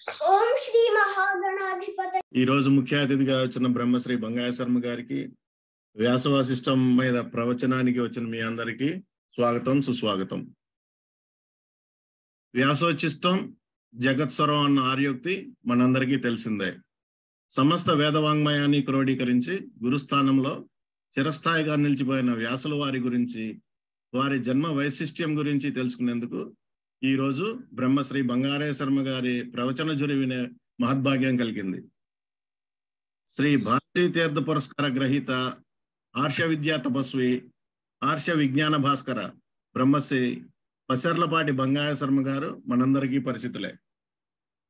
ఓం శ్రీ మహాగణాధిపతి. ఈ రోజు ముఖ్య అతిథిగా వచ్చిన బ్రహ్మశ్రీ బంగాయ శర్మ గారికి, వ్యాసవాసిష్టం మీద ప్రవచనానికి వచ్చిన మీ అందరికీ స్వాగతం, సుస్వాగతం. వ్యాసోచిష్టం జగత్స్వరం అన్న ఆర్యోక్తి మనందరికీ తెలిసిందే. సమస్త వేదవాంగ్మయాన్ని క్రోడీకరించి గురుస్థానంలో చిరస్థాయిగా నిలిచిపోయిన వ్యాసుల వారి గురించి, వారి జన్మ వైశిష్ట్యం గురించి తెలుసుకునేందుకు ఈరోజు బ్రహ్మశ్రీ బంగారయ్య శర్మ గారి ప్రవచన జురి వినే మహద్భాగ్యం కలిగింది. శ్రీ భారతీ తీర్థ పురస్కార గ్రహీత, ఆర్ష విద్యా తపస్వి, ఆర్ష విజ్ఞాన భాస్కర బ్రహ్మశ్రీ పసర్లపాటి బంగాయ శర్మ గారు మనందరికీ పరిచితులే.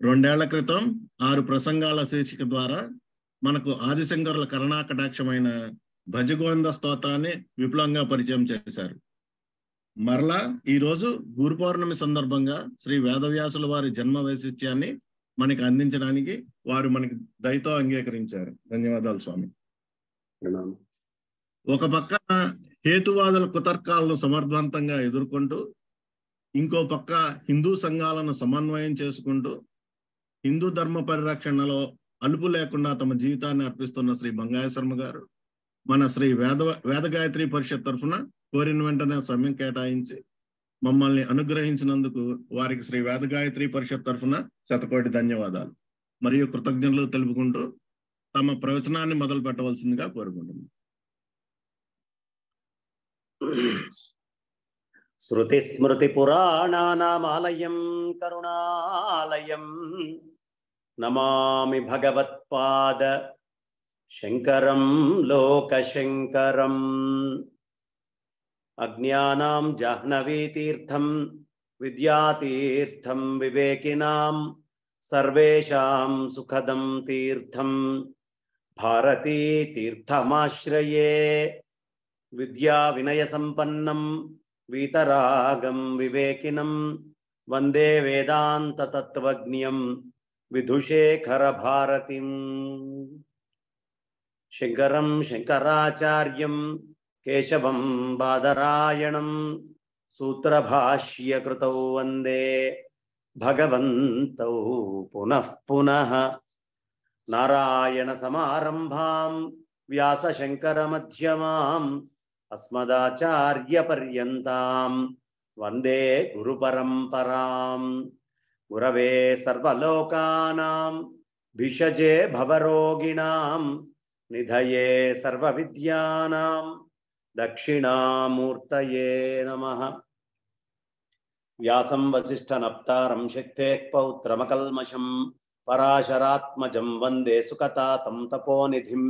2 ఏళ్ల క్రితం 6 ప్రసంగాల శీర్షిక ద్వారా మనకు ఆదిశంకరుల కరుణాకటాక్షమైన భజగోవింద స్తోత్రాన్ని విపులంగా పరిచయం చేశారు. మరలా ఈరోజు గురు పౌర్ణమి సందర్భంగా శ్రీ వేదవ్యాసుల వారి జన్మ వైశిష్ట్యాన్ని మనకి అందించడానికి వారు మనకి దయతో అంగీకరించారు. ధన్యవాదాలు స్వామి. ఒక పక్కన హేతువాదుల కుతర్కాలను సమర్థవంతంగా ఎదుర్కొంటూ, ఇంకో పక్క హిందూ సంఘాలను సమన్వయం చేసుకుంటూ హిందూ ధర్మ పరిరక్షణలో అలుపు లేకుండా తమ జీవితాన్ని అర్పిస్తున్న శ్రీ బంగాయ శర్మ గారు మన శ్రీ వేదగాయత్రి పరిషత్ తరఫున కోరిన వెంటనే సమయం కేటాయించి మమ్మల్ని అనుగ్రహించినందుకు వారికి శ్రీ వేదగాయత్రి పరిషత్ తరఫున శతకోటి ధన్యవాదాలు మరియు కృతజ్ఞతలు తెలుపుకుంటూ తమ ప్రవచనాన్ని మొదలు పెట్టవలసిందిగా కోరుకుంటున్నాం. శృతి స్మృతి పురాణానామాలయం కరుణాలయం నమామి భగవత్పాద శంకరం లోకశంకరం. అజ్ఞానాం జాహ్నవీ తీర్థం విద్యాతీర్థం వివేకినాం సర్వేషాం సుఖదం తీర్థం భారతీ తీర్థమాశ్రయే. విద్యా వినయ సంపన్నం వీతరాగం వివేకినం వందే వేదాంత తత్వజ్ఞం విధుశేఖర భారతిం. శంకరం శంకరాచార్యం కేశవం బాదరాయణం సూత్రభాష్యకృతౌ వందే భగవంతౌ పునః పునః. నారాయణ సమారంభాం వ్యాస శంకర మధ్యమాం అస్మదాచార్య పర్యంతాం వందే గురు పరంపరాం. గురవే సర్వలోకానాం భిషజే భవరోగిణాం నిధయే సర్వ విద్యానాం దక్షిణామూర్తయే నమః. వ్యాసం వసిష్ఠనప్తారం శక్తేః పౌత్రమకల్మషం పరాశరాత్మజం వందే సుఖతాతం తపోనిధిం.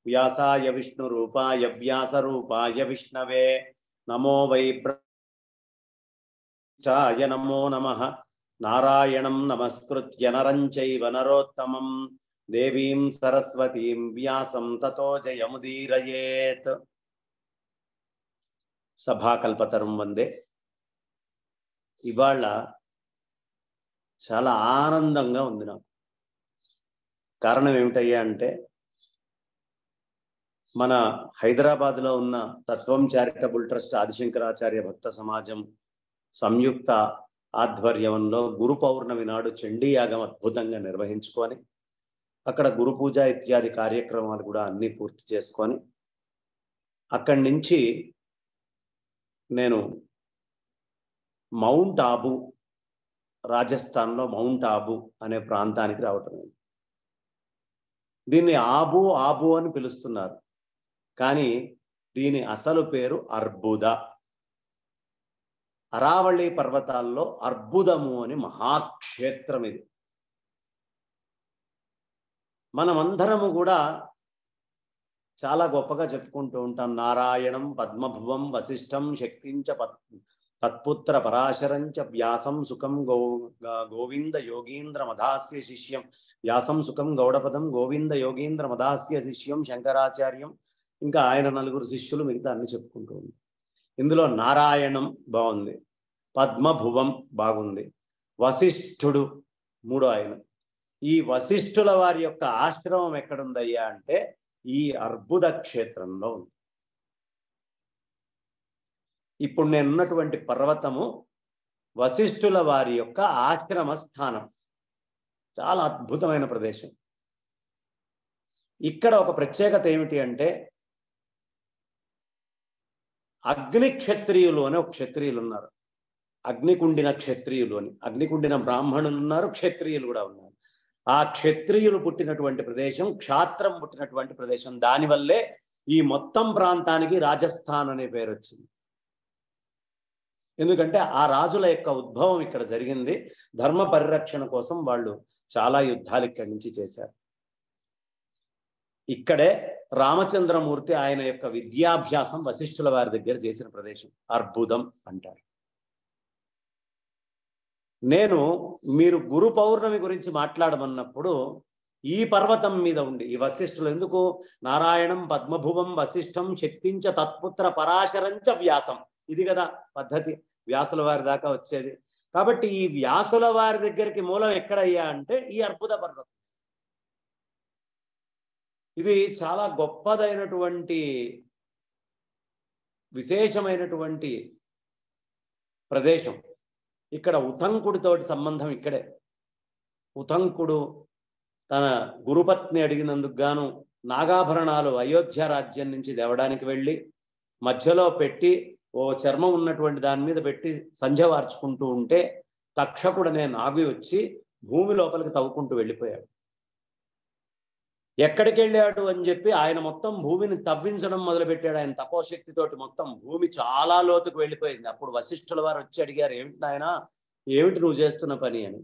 వ్యాసాయ విష్ణురూపాయ వ్యాసరూపాయ విష్ణవే నమో వై బ్రహ్మచాయ నమో నమః. నారాయణం నమస్కృత్య నరం చైవ నరోత్తమం దేవీం సరస్వతీం వ్యాసం తతో జయముదీరయేత్. సభాకల్పతరం వందే. ఇవాళ చాలా ఆనందంగా ఉంది నాకు. కారణం ఏమిటయ్యా అంటే, మన హైదరాబాద్లో ఉన్న తత్వం చారిటబుల్ ట్రస్ట్ ఆదిశంకరాచార్య భక్త సమాజం సంయుక్త ఆధ్వర్యంలో గురు పౌర్ణమి నాడు చండీ యాగం అద్భుతంగా నిర్వహించుకొని, అక్కడ గురు పూజ ఇత్యాది కార్యక్రమాలు కూడా అన్నీ పూర్తి చేసుకొని, అక్కడి నుంచి నేను మౌంట్ ఆబూ, రాజస్థాన్లో మౌంట్ ఆబూ అనే ప్రాంతానికి రావటం అయింది. దీన్ని ఆబూ ఆబూ అని పిలుస్తున్నారు, కానీ దీని అసలు పేరు అర్బుద. అరావళి పర్వతాల్లో అర్బుదము అని మహాక్షేత్రం ఇది. మనమందరము కూడా చాలా గొప్పగా చెప్పుకుంటూ ఉంటాం. నారాయణం పద్మభువం వశిష్ఠం శక్తించ తత్పుత్ర పరాశరంచ వ్యాసం సుఖం గోవింద యోగీంద్ర మదాస్య శిష్యం. వ్యాసం సుఖం గౌడపదం గోవింద యోగీంద్ర మదాస్య శిష్యం శంకరాచార్యం. ఇంకా ఆయన 4 శిష్యులు, మిగతా అన్ని చెప్పుకుంటూ ఉంది. ఇందులో నారాయణం బాగుంది, పద్మభువం బాగుంది, వశిష్ఠుడు 3వ ఆయన. ఈ వశిష్ఠుల వారి యొక్క ఆశ్రమం ఎక్కడుందయ్యా అంటే ఈ అర్బుద క్షేత్రంలో ఉంది. ఇప్పుడు నేనున్నటువంటి పర్వతము వశిష్ఠుల వారి యొక్క ఆశ్రమ స్థానం. చాలా అద్భుతమైన ప్రదేశం. ఇక్కడ ఒక ప్రత్యేకత ఏమిటి అంటే అగ్ని క్షత్రియులు అని ఒక క్షత్రియులు ఉన్నారు. అగ్నికుండిన క్షత్రియులు అని, అగ్నికుండిన బ్రాహ్మణులు ఉన్నారు, క్షత్రియులు కూడా ఉన్నారు. ఆ క్షత్రియులు పుట్టినటువంటి ప్రదేశం, క్షాత్రం పుట్టినటువంటి ప్రదేశం. దానివల్లే ఈ మొత్తం ప్రాంతానికి రాజస్థాన్ అనే పేరు వచ్చింది. ఎందుకంటే ఆ రాజుల యొక్క ఉద్భవం ఇక్కడ జరిగింది. ధర్మ పరిరక్షణ కోసం వాళ్ళు చాలా యుద్ధాలు ఇక్కడి నుంచి చేశారు. ఇక్కడే రామచంద్రమూర్తి ఆయన యొక్క విద్యాభ్యాసం వశిష్ఠుల వారి దగ్గర చేసిన ప్రదేశం అర్బుదం అంటారు. నేను మీరు గురు పౌర్ణమి గురించి మాట్లాడమన్నప్పుడు ఈ పర్వతం మీద ఉండి ఈ వశిష్ఠులు ఎందుకు నారాయణం పద్మభువం వశిష్ఠం శక్తించ తత్పుత్ర పరాశరంచ వ్యాసం, ఇది కదా పద్ధతి వ్యాసుల వారి దాకా వచ్చేది. కాబట్టి ఈ వ్యాసుల వారి దగ్గరికి మూలం ఎక్కడయ్యా అంటే ఈ అర్బుద పర్వతం. ఇది చాలా గొప్పదైనటువంటి విశేషమైనటువంటి ప్రదేశం. ఇక్కడ ఉతంకుడితోటి సంబంధం ఇక్కడే. ఉతంకుడు తన గురుపత్ని అడిగినందుకు గాను నాగాభరణాలు అయోధ్య రాజ్యం నుంచి తేవడానికి వెళ్ళి మధ్యలో పెట్టి ఓ చర్మం ఉన్నటువంటి దాని మీద పెట్టి సంధ్య వార్చుకుంటూ ఉంటే తక్షకుడనే నాగి వచ్చి భూమి లోపలికి తవ్వుకుంటూ వెళ్ళిపోయాడు. ఎక్కడికి వెళ్ళాడు అని చెప్పి ఆయన మొత్తం భూమిని తవ్వించడం మొదలుపెట్టాడు. ఆయన తపోశక్తితోటి మొత్తం భూమి చాలా లోతుకు వెళ్ళిపోయింది. అప్పుడు వశిష్ఠుల వారు వచ్చి అడిగారు, ఏమిటి నాయన, ఏమిటి నువ్వు చేస్తున్న పని అని.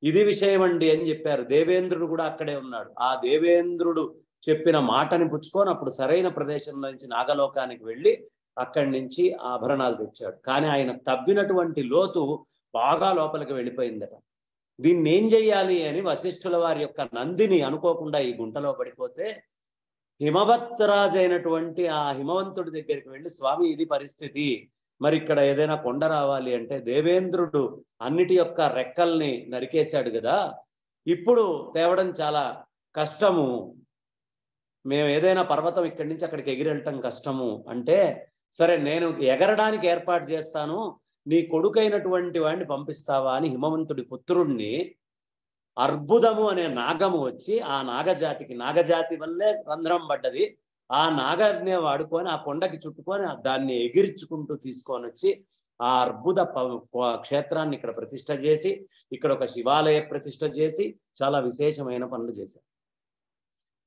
ఇది విషయం అండి అని చెప్పారు. దేవేంద్రుడు కూడా అక్కడే ఉన్నాడు. ఆ దేవేంద్రుడు చెప్పిన మాటని పుచ్చుకొని అప్పుడు సరైన ప్రదేశంలో నుంచి నాగలోకానికి వెళ్ళి అక్కడి నుంచి ఆభరణాలు తెచ్చాడు. కానీ ఆయన తవ్వినటువంటి లోతు బాగా లోపలికి వెళ్ళిపోయిందట. దీన్ని ఏం చెయ్యాలి అని వశిష్ఠుల వారి యొక్క నందిని అనుకోకుండా ఈ గుంటలో పడిపోతే హిమవత్రాజు అయినటువంటి ఆ హిమవంతుడి దగ్గరికి వెళ్ళి, స్వామి ఇది పరిస్థితి, మరి ఇక్కడ ఏదైనా కొండ రావాలి అంటే దేవేంద్రుడు అన్నిటి యొక్క రెక్కల్ని నరికేశాడు కదా, ఇప్పుడు తేవడం చాలా కష్టము, మేము ఏదైనా పర్వతం ఇక్కడి నుంచి అక్కడికి ఎగిరెళ్ళటం కష్టము అంటే, సరే నేను ఎగరడానికి ఏర్పాటు చేస్తాను, నీ కొడుకైనటువంటి వాడిని పంపిస్తావా అని హిమవంతుడి పుత్రుణ్ణి అర్బుదము అనే నాగము వచ్చి ఆ నాగజాతి వల్లే రంధ్రం పడ్డది, ఆ నాగనే వాడుకొని ఆ కొండకి చుట్టుకొని దాన్ని ఎగిర్చుకుంటూ తీసుకొని వచ్చి ఆ అర్బుద క్షేత్రాన్ని ఇక్కడ ప్రతిష్ఠ చేసి ఇక్కడ ఒక శివాలయ ప్రతిష్ఠ చేసి చాలా విశేషమైన పనులు చేశారు.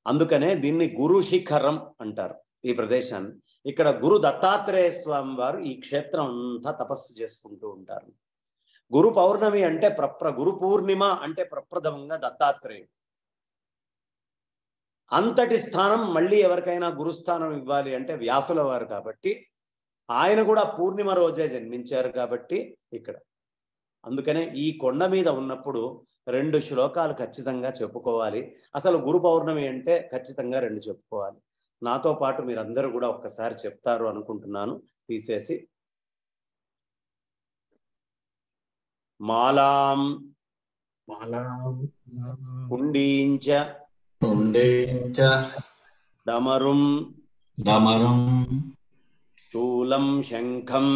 అందుకనే దీన్ని గురు శిఖరం అంటారు ఈ ప్రదేశాన్ని. ఇక్కడ గురు దత్తాత్రేయ స్వామి వారు ఈ క్షేత్రం అంతా తపస్సు చేసుకుంటూ ఉంటారు. గురు పౌర్ణమి అంటే గురు పూర్ణిమ అంటే ప్రప్రథమంగా దత్తాత్రేయుడు. అంతటి స్థానం మళ్ళీ ఎవరికైనా గురుస్థానం ఇవ్వాలి అంటే వ్యాసుల వారు, కాబట్టి ఆయన కూడా పూర్ణిమ రోజే జన్మించారు కాబట్టి ఇక్కడ. అందుకనే ఈ కొండ మీద ఉన్నప్పుడు 2 శ్లోకాలు ఖచ్చితంగా చెప్పుకోవాలి. అసలు గురు పౌర్ణమి అంటే ఖచ్చితంగా 2 చెప్పుకోవాలి. నాతో పాటు మీరందరూ కూడా ఒక్కసారి చెప్తారు అనుకుంటున్నాను. తీసేసి మాలాం కుండీంచ డమరుం శూలం శంఖం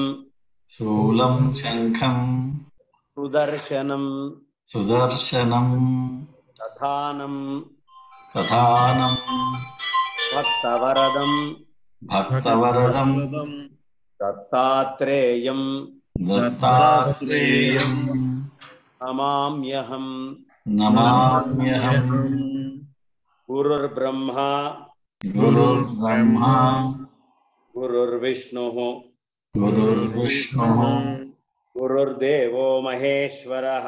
సుదర్శనం తథానం భక్తవరదం దత్తాత్రేయం నమామ్యహం గురుర్బ్రహ్మ గురుర్విష్ణుః గురుర్దేవో మహేశ్వరః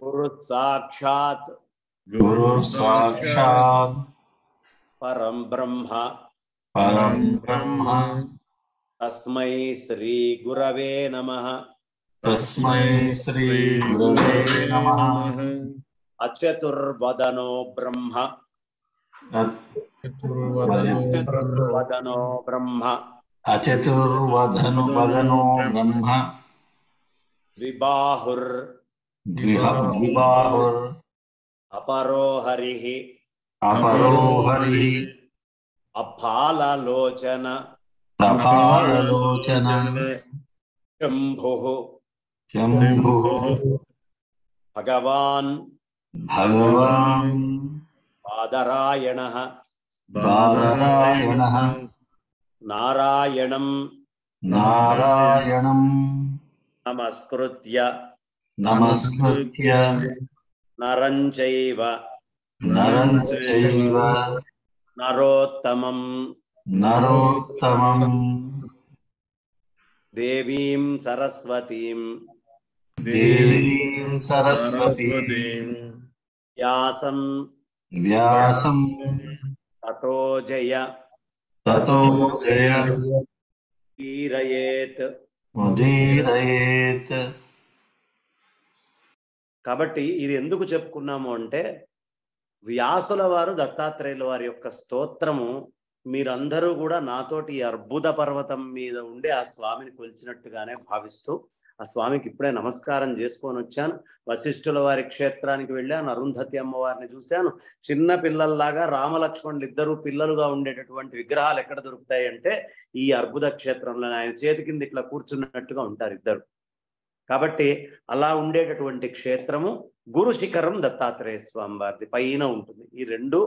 గురుసాక్షాత్ పరం బ్రహ్మ తస్మై శ్రీ గురవే నమః. అచతుర్వదనో బ్రహ్మ ద్విబాహుర్ అపరో హరిః అఫాలలోచన శంభుః शम्भुः भगवान् बादरायणः नारायणं नमस्कृत्य नरं चैव नरोत्तमं देवीं सरस्वतीं व्यासं ततो जय मुदीरयेत्. కాబట్టి ఇది ఎందుకు చెప్పుకున్నాము అంటే, వ్యాసుల వారు దత్తాత్రేయుల వారి యొక్క స్తోత్రము మీరందరూ కూడా నాతోటి ఈ అర్బుద పర్వతం మీద ఉండే ఆ స్వామిని కొలిచినట్టుగానే భావిస్తూ ఆ స్వామికి ఇప్పుడే నమస్కారం చేసుకొని వచ్చాను. వశిష్ఠుల వారి క్షేత్రానికి వెళ్ళాను, అరుంధతి అమ్మవారిని చూశాను. చిన్న పిల్లల్లాగా రామలక్ష్మణులు ఇద్దరు పిల్లలుగా ఉండేటటువంటి విగ్రహాలు ఎక్కడ దొరుకుతాయి అంటే ఈ అర్బుద క్షేత్రంలో ఆయన చేతి కింద ఇట్లా కూర్చున్నట్టుగా ఉంటారు ఇద్దరు. కాబట్టి అలా ఉండేటటువంటి క్షేత్రము గురు శిఖరం దత్తాత్రేయ స్వామి వారిది పైన ఉంటుంది. ఈ రెండు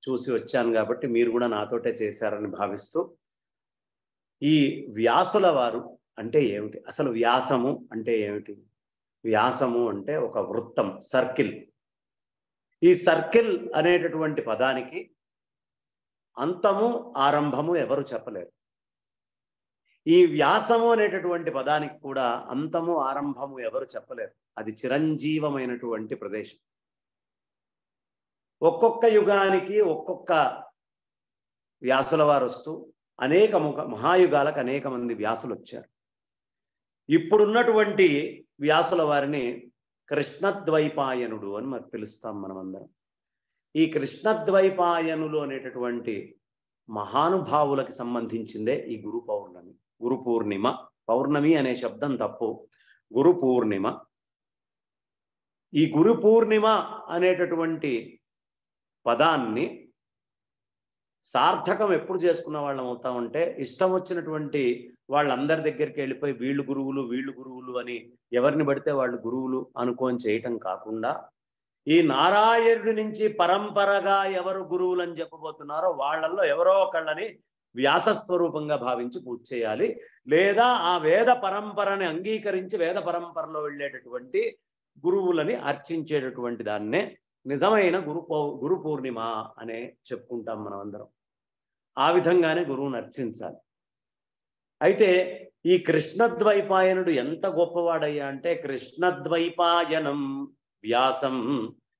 చూసి వచ్చాను కాబట్టి మీరు కూడా నాతోటే చేశారని భావిస్తూ, ఈ వ్యాసుల వారు అంటే ఏమిటి, అసలు వ్యాసము అంటే ఏమిటి? వ్యాసము అంటే ఒక వృత్తం, సర్కిల్. ఈ సర్కిల్ అనేటటువంటి పదానికి అంతము ఆరంభము ఎవరు చెప్పలేరు. ఈ వ్యాసము అనేటటువంటి పదానికి కూడా అంతము ఆరంభము ఎవరు చెప్పలేరు. అది చిరంజీవమైనటువంటి ప్రదేశం. ఒక్కొక్క యుగానికి ఒక్కొక్క వ్యాసుల వారు వస్తూ అనేక మహాయుగాలకు అనేక మంది వ్యాసులు వచ్చారు. ఇప్పుడున్నటువంటి వ్యాసుల వారిని కృష్ణద్వైపాయనుడు అని మనకు పిలుస్తాం మనమందరం. ఈ కృష్ణద్వైపాయనులు అనేటటువంటి మహానుభావులకి సంబంధించిందే ఈ గురు పౌర్ణమి, గురు పూర్ణిమ. పౌర్ణమి అనే శబ్దం తప్పు, గురు పూర్ణిమ. ఈ గురు పూర్ణిమ అనేటటువంటి పదాన్ని సార్థకం ఎప్పుడు చేసుకున్న వాళ్ళం అవుతామంటే, ఇష్టం వచ్చినటువంటి వాళ్ళందరి దగ్గరికి వెళ్ళిపోయి వీళ్ళు గురువులు అని ఎవరిని పడితే వాళ్ళు గురువులు అనుకొని చేయటం కాకుండా, ఈ నారాయణుడి నుంచి పరంపరగా ఎవరు గురువులు అని చెప్పబోతున్నారో వాళ్ళల్లో ఎవరో ఒకళ్ళని వ్యాసస్వరూపంగా భావించి పూజ చేయాలి. లేదా ఆ వేద పరంపరని అంగీకరించి వేద పరంపరలో వెళ్ళేటటువంటి గురువులని అర్చించేటటువంటి దాన్నే నిజమైన గురు పూర్ణిమ అనే చెప్పుకుంటాం మనం అందరం. ఆ విధంగానే గురువుని అర్చించాలి. అయితే ఈ కృష్ణద్వైపాయనుడు ఎంత గొప్పవాడయ్యా అంటే, కృష్ణద్వైపాయనం వ్యాసం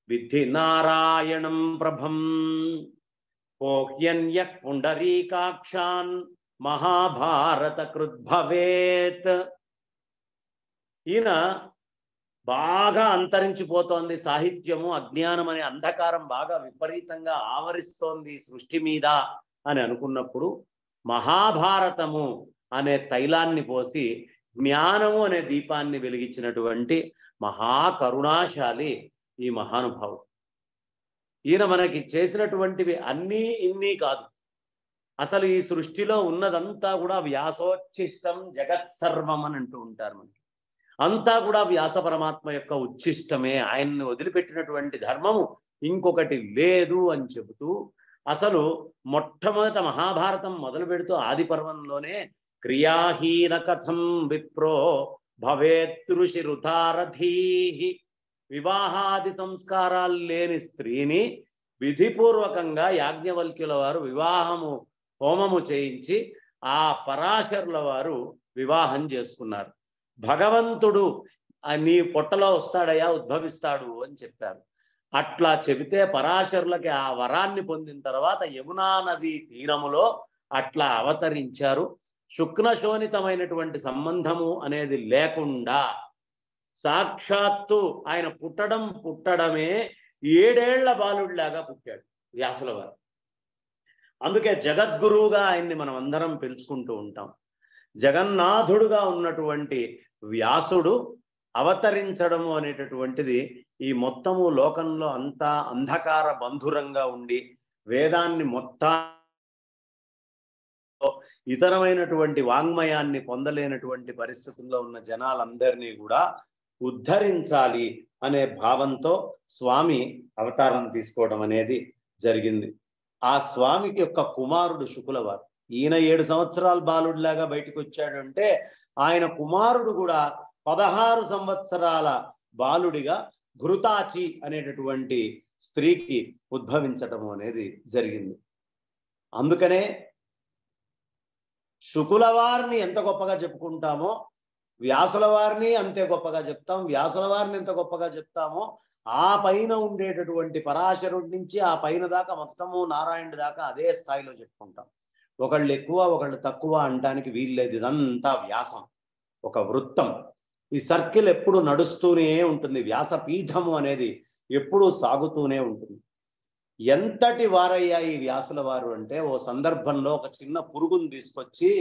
విద్ధి నారాయణం ప్రభం పోహ్యన్య పుండరీకాక్షాన్ మహాభారత కృద్భవేత్. ఈయన బాగా అంతరించిపోతోంది సాహిత్యము, అజ్ఞానం అనే అంధకారం బాగా విపరీతంగా ఆవరిస్తోంది సృష్టి మీద అని అనుకున్నప్పుడు మహాభారతము అనే తైలాన్ని పోసి జ్ఞానము అనే దీపాన్ని వెలిగించినటువంటి మహాకరుణాశాలి ఈ మహానుభావుడు. ఈయన మనకి చేసినటువంటివి అన్నీ ఇన్ని కాదు. అసలు ఈ సృష్టిలో ఉన్నదంతా కూడా వ్యాసోచ్ఛిష్టం జగత్సర్వం అని అంటూ ఉంటారు. మనకి అంతా కూడా వ్యాస పరమాత్మ యొక్క ఉచ్ఛిష్టమే. ఆయన్ని వదిలిపెట్టినటువంటి ధర్మము ఇంకొకటి లేదు అని చెబుతూ, అసలు మొట్టమొదట మహాభారతం మొదలు పెడుతూ ఆది పర్వంలోనే క్రియాహీన కథం విప్రో భవేతృషి రుతారధీహి, వివాహాది సంస్కారాలు లేని స్త్రీని విధిపూర్వకంగా యాజ్ఞవల్క్యుల వారు హోమము చేయించి ఆ పరాశరుల వారు వివాహం చేసుకున్నారు. భగవంతుడు నీ పొట్టలో వస్తాడయ్యా, ఉద్భవిస్తాడు అని చెప్పారు. అట్లా చెబితే పరాశరులకి ఆ వరాన్ని పొందిన తర్వాత యమునా నది తీరములో అట్లా అవతరించారు. శుక్నశోణితమైనటువంటి సంబంధము అనేది లేకుండా సాక్షాత్తు ఆయన పుట్టడమే 7 ఏళ్ల బాలుడిలాగా పుట్టాడు వ్యాసుల వారు. అందుకే జగద్గురువుగా ఆయన్ని మనం అందరం పిలుచుకుంటూ ఉంటాం. జగన్నాథుడుగా ఉన్నటువంటి వ్యాసుడు అవతరించడము అనేటటువంటిది ఈ మొత్తము లోకంలో అంతా అంధకార బంధురంగా ఉండి వేదాన్ని ఇతరమైనటువంటి వాంగ్మయాన్ని పొందలేనటువంటి పరిస్థితుల్లో ఉన్న జనాలందరినీ కూడా ఉద్ధరించాలి అనే భావంతో స్వామి అవతారం తీసుకోవడం అనేది జరిగింది. ఆ స్వామికి యొక్క కుమారుడు శుకులవారు. ఈయన 7 సంవత్సరాల బాలుడిలాగా బయటకు వచ్చాడు అంటే ఆయన కుమారుడు కూడా 16 సంవత్సరాల బాలుడిగా ఘృతాచి అనేటటువంటి స్త్రీకి ఉద్భవించటం అనేది జరిగింది. అందుకనే శుకుల వారిని ఎంత గొప్పగా చెప్పుకుంటామో వ్యాసుల వారిని అంతే గొప్పగా చెప్తాం. వ్యాసుల వారిని ఎంత గొప్పగా చెప్తామో ఆ పైన ఉండేటటువంటి పరాశరుడి నుంచి ఆ పైన దాకా మొత్తము నారాయణుడి దాకా అదే స్థాయిలో చెప్పుకుంటాం. ఒకళ్ళు ఎక్కువ ఒకళ్ళు తక్కువ అనడానికి వీల్లేదు. ఇదంతా వ్యాసం, ఒక వృత్తం. ఈ సర్కిల్ ఎప్పుడు నడుస్తూనే ఉంటుంది. వ్యాసపీఠము అనేది ఎప్పుడూ సాగుతూనే ఉంటుంది. ఎంతటి వారయ్యా ఈ వ్యాసుల వారు అంటే ఓ సందర్భంలో ఒక చిన్న పురుగును తీసుకొచ్చి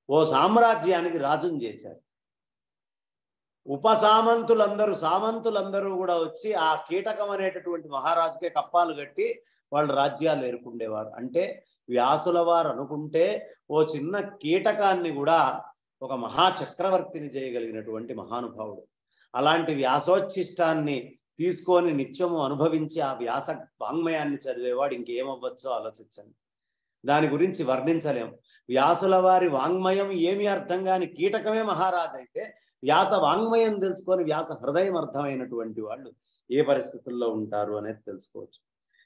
ఓ సామ్రాజ్యానికి రాజుని చేశారు. సామంతులందరూ కూడా వచ్చి ఆ కీటకం అనేటటువంటి మహారాజుకే కప్పాలు కట్టి వాళ్ళు రాజ్యాలు ఏరుకుండేవారు. అంటే వ్యాసుల వారు అనుకుంటే ఓ చిన్న కీటకాన్ని కూడా ఒక మహాచక్రవర్తిని చేయగలిగినటువంటి మహానుభావుడు. అలాంటి వ్యాసోచ్ఛిష్టాన్ని తీసుకొని నిత్యము అనుభవించి ఆ వ్యాస వాంగ్మయాన్ని చదివేవాడు ఇంకేమవ్వచ్చో ఆలోచించండి. దాని గురించి వర్ణించలేం. వ్యాసుల వారి వాంగ్మయం ఏమి అర్థం కాని కీటకమే మహారాజు అయితే వ్యాస వాంగ్మయం తెలుసుకొని వ్యాస హృదయం అర్థమైనటువంటి వాళ్ళు ఏ పరిస్థితుల్లో ఉంటారు అనేది తెలుసుకోవచ్చు.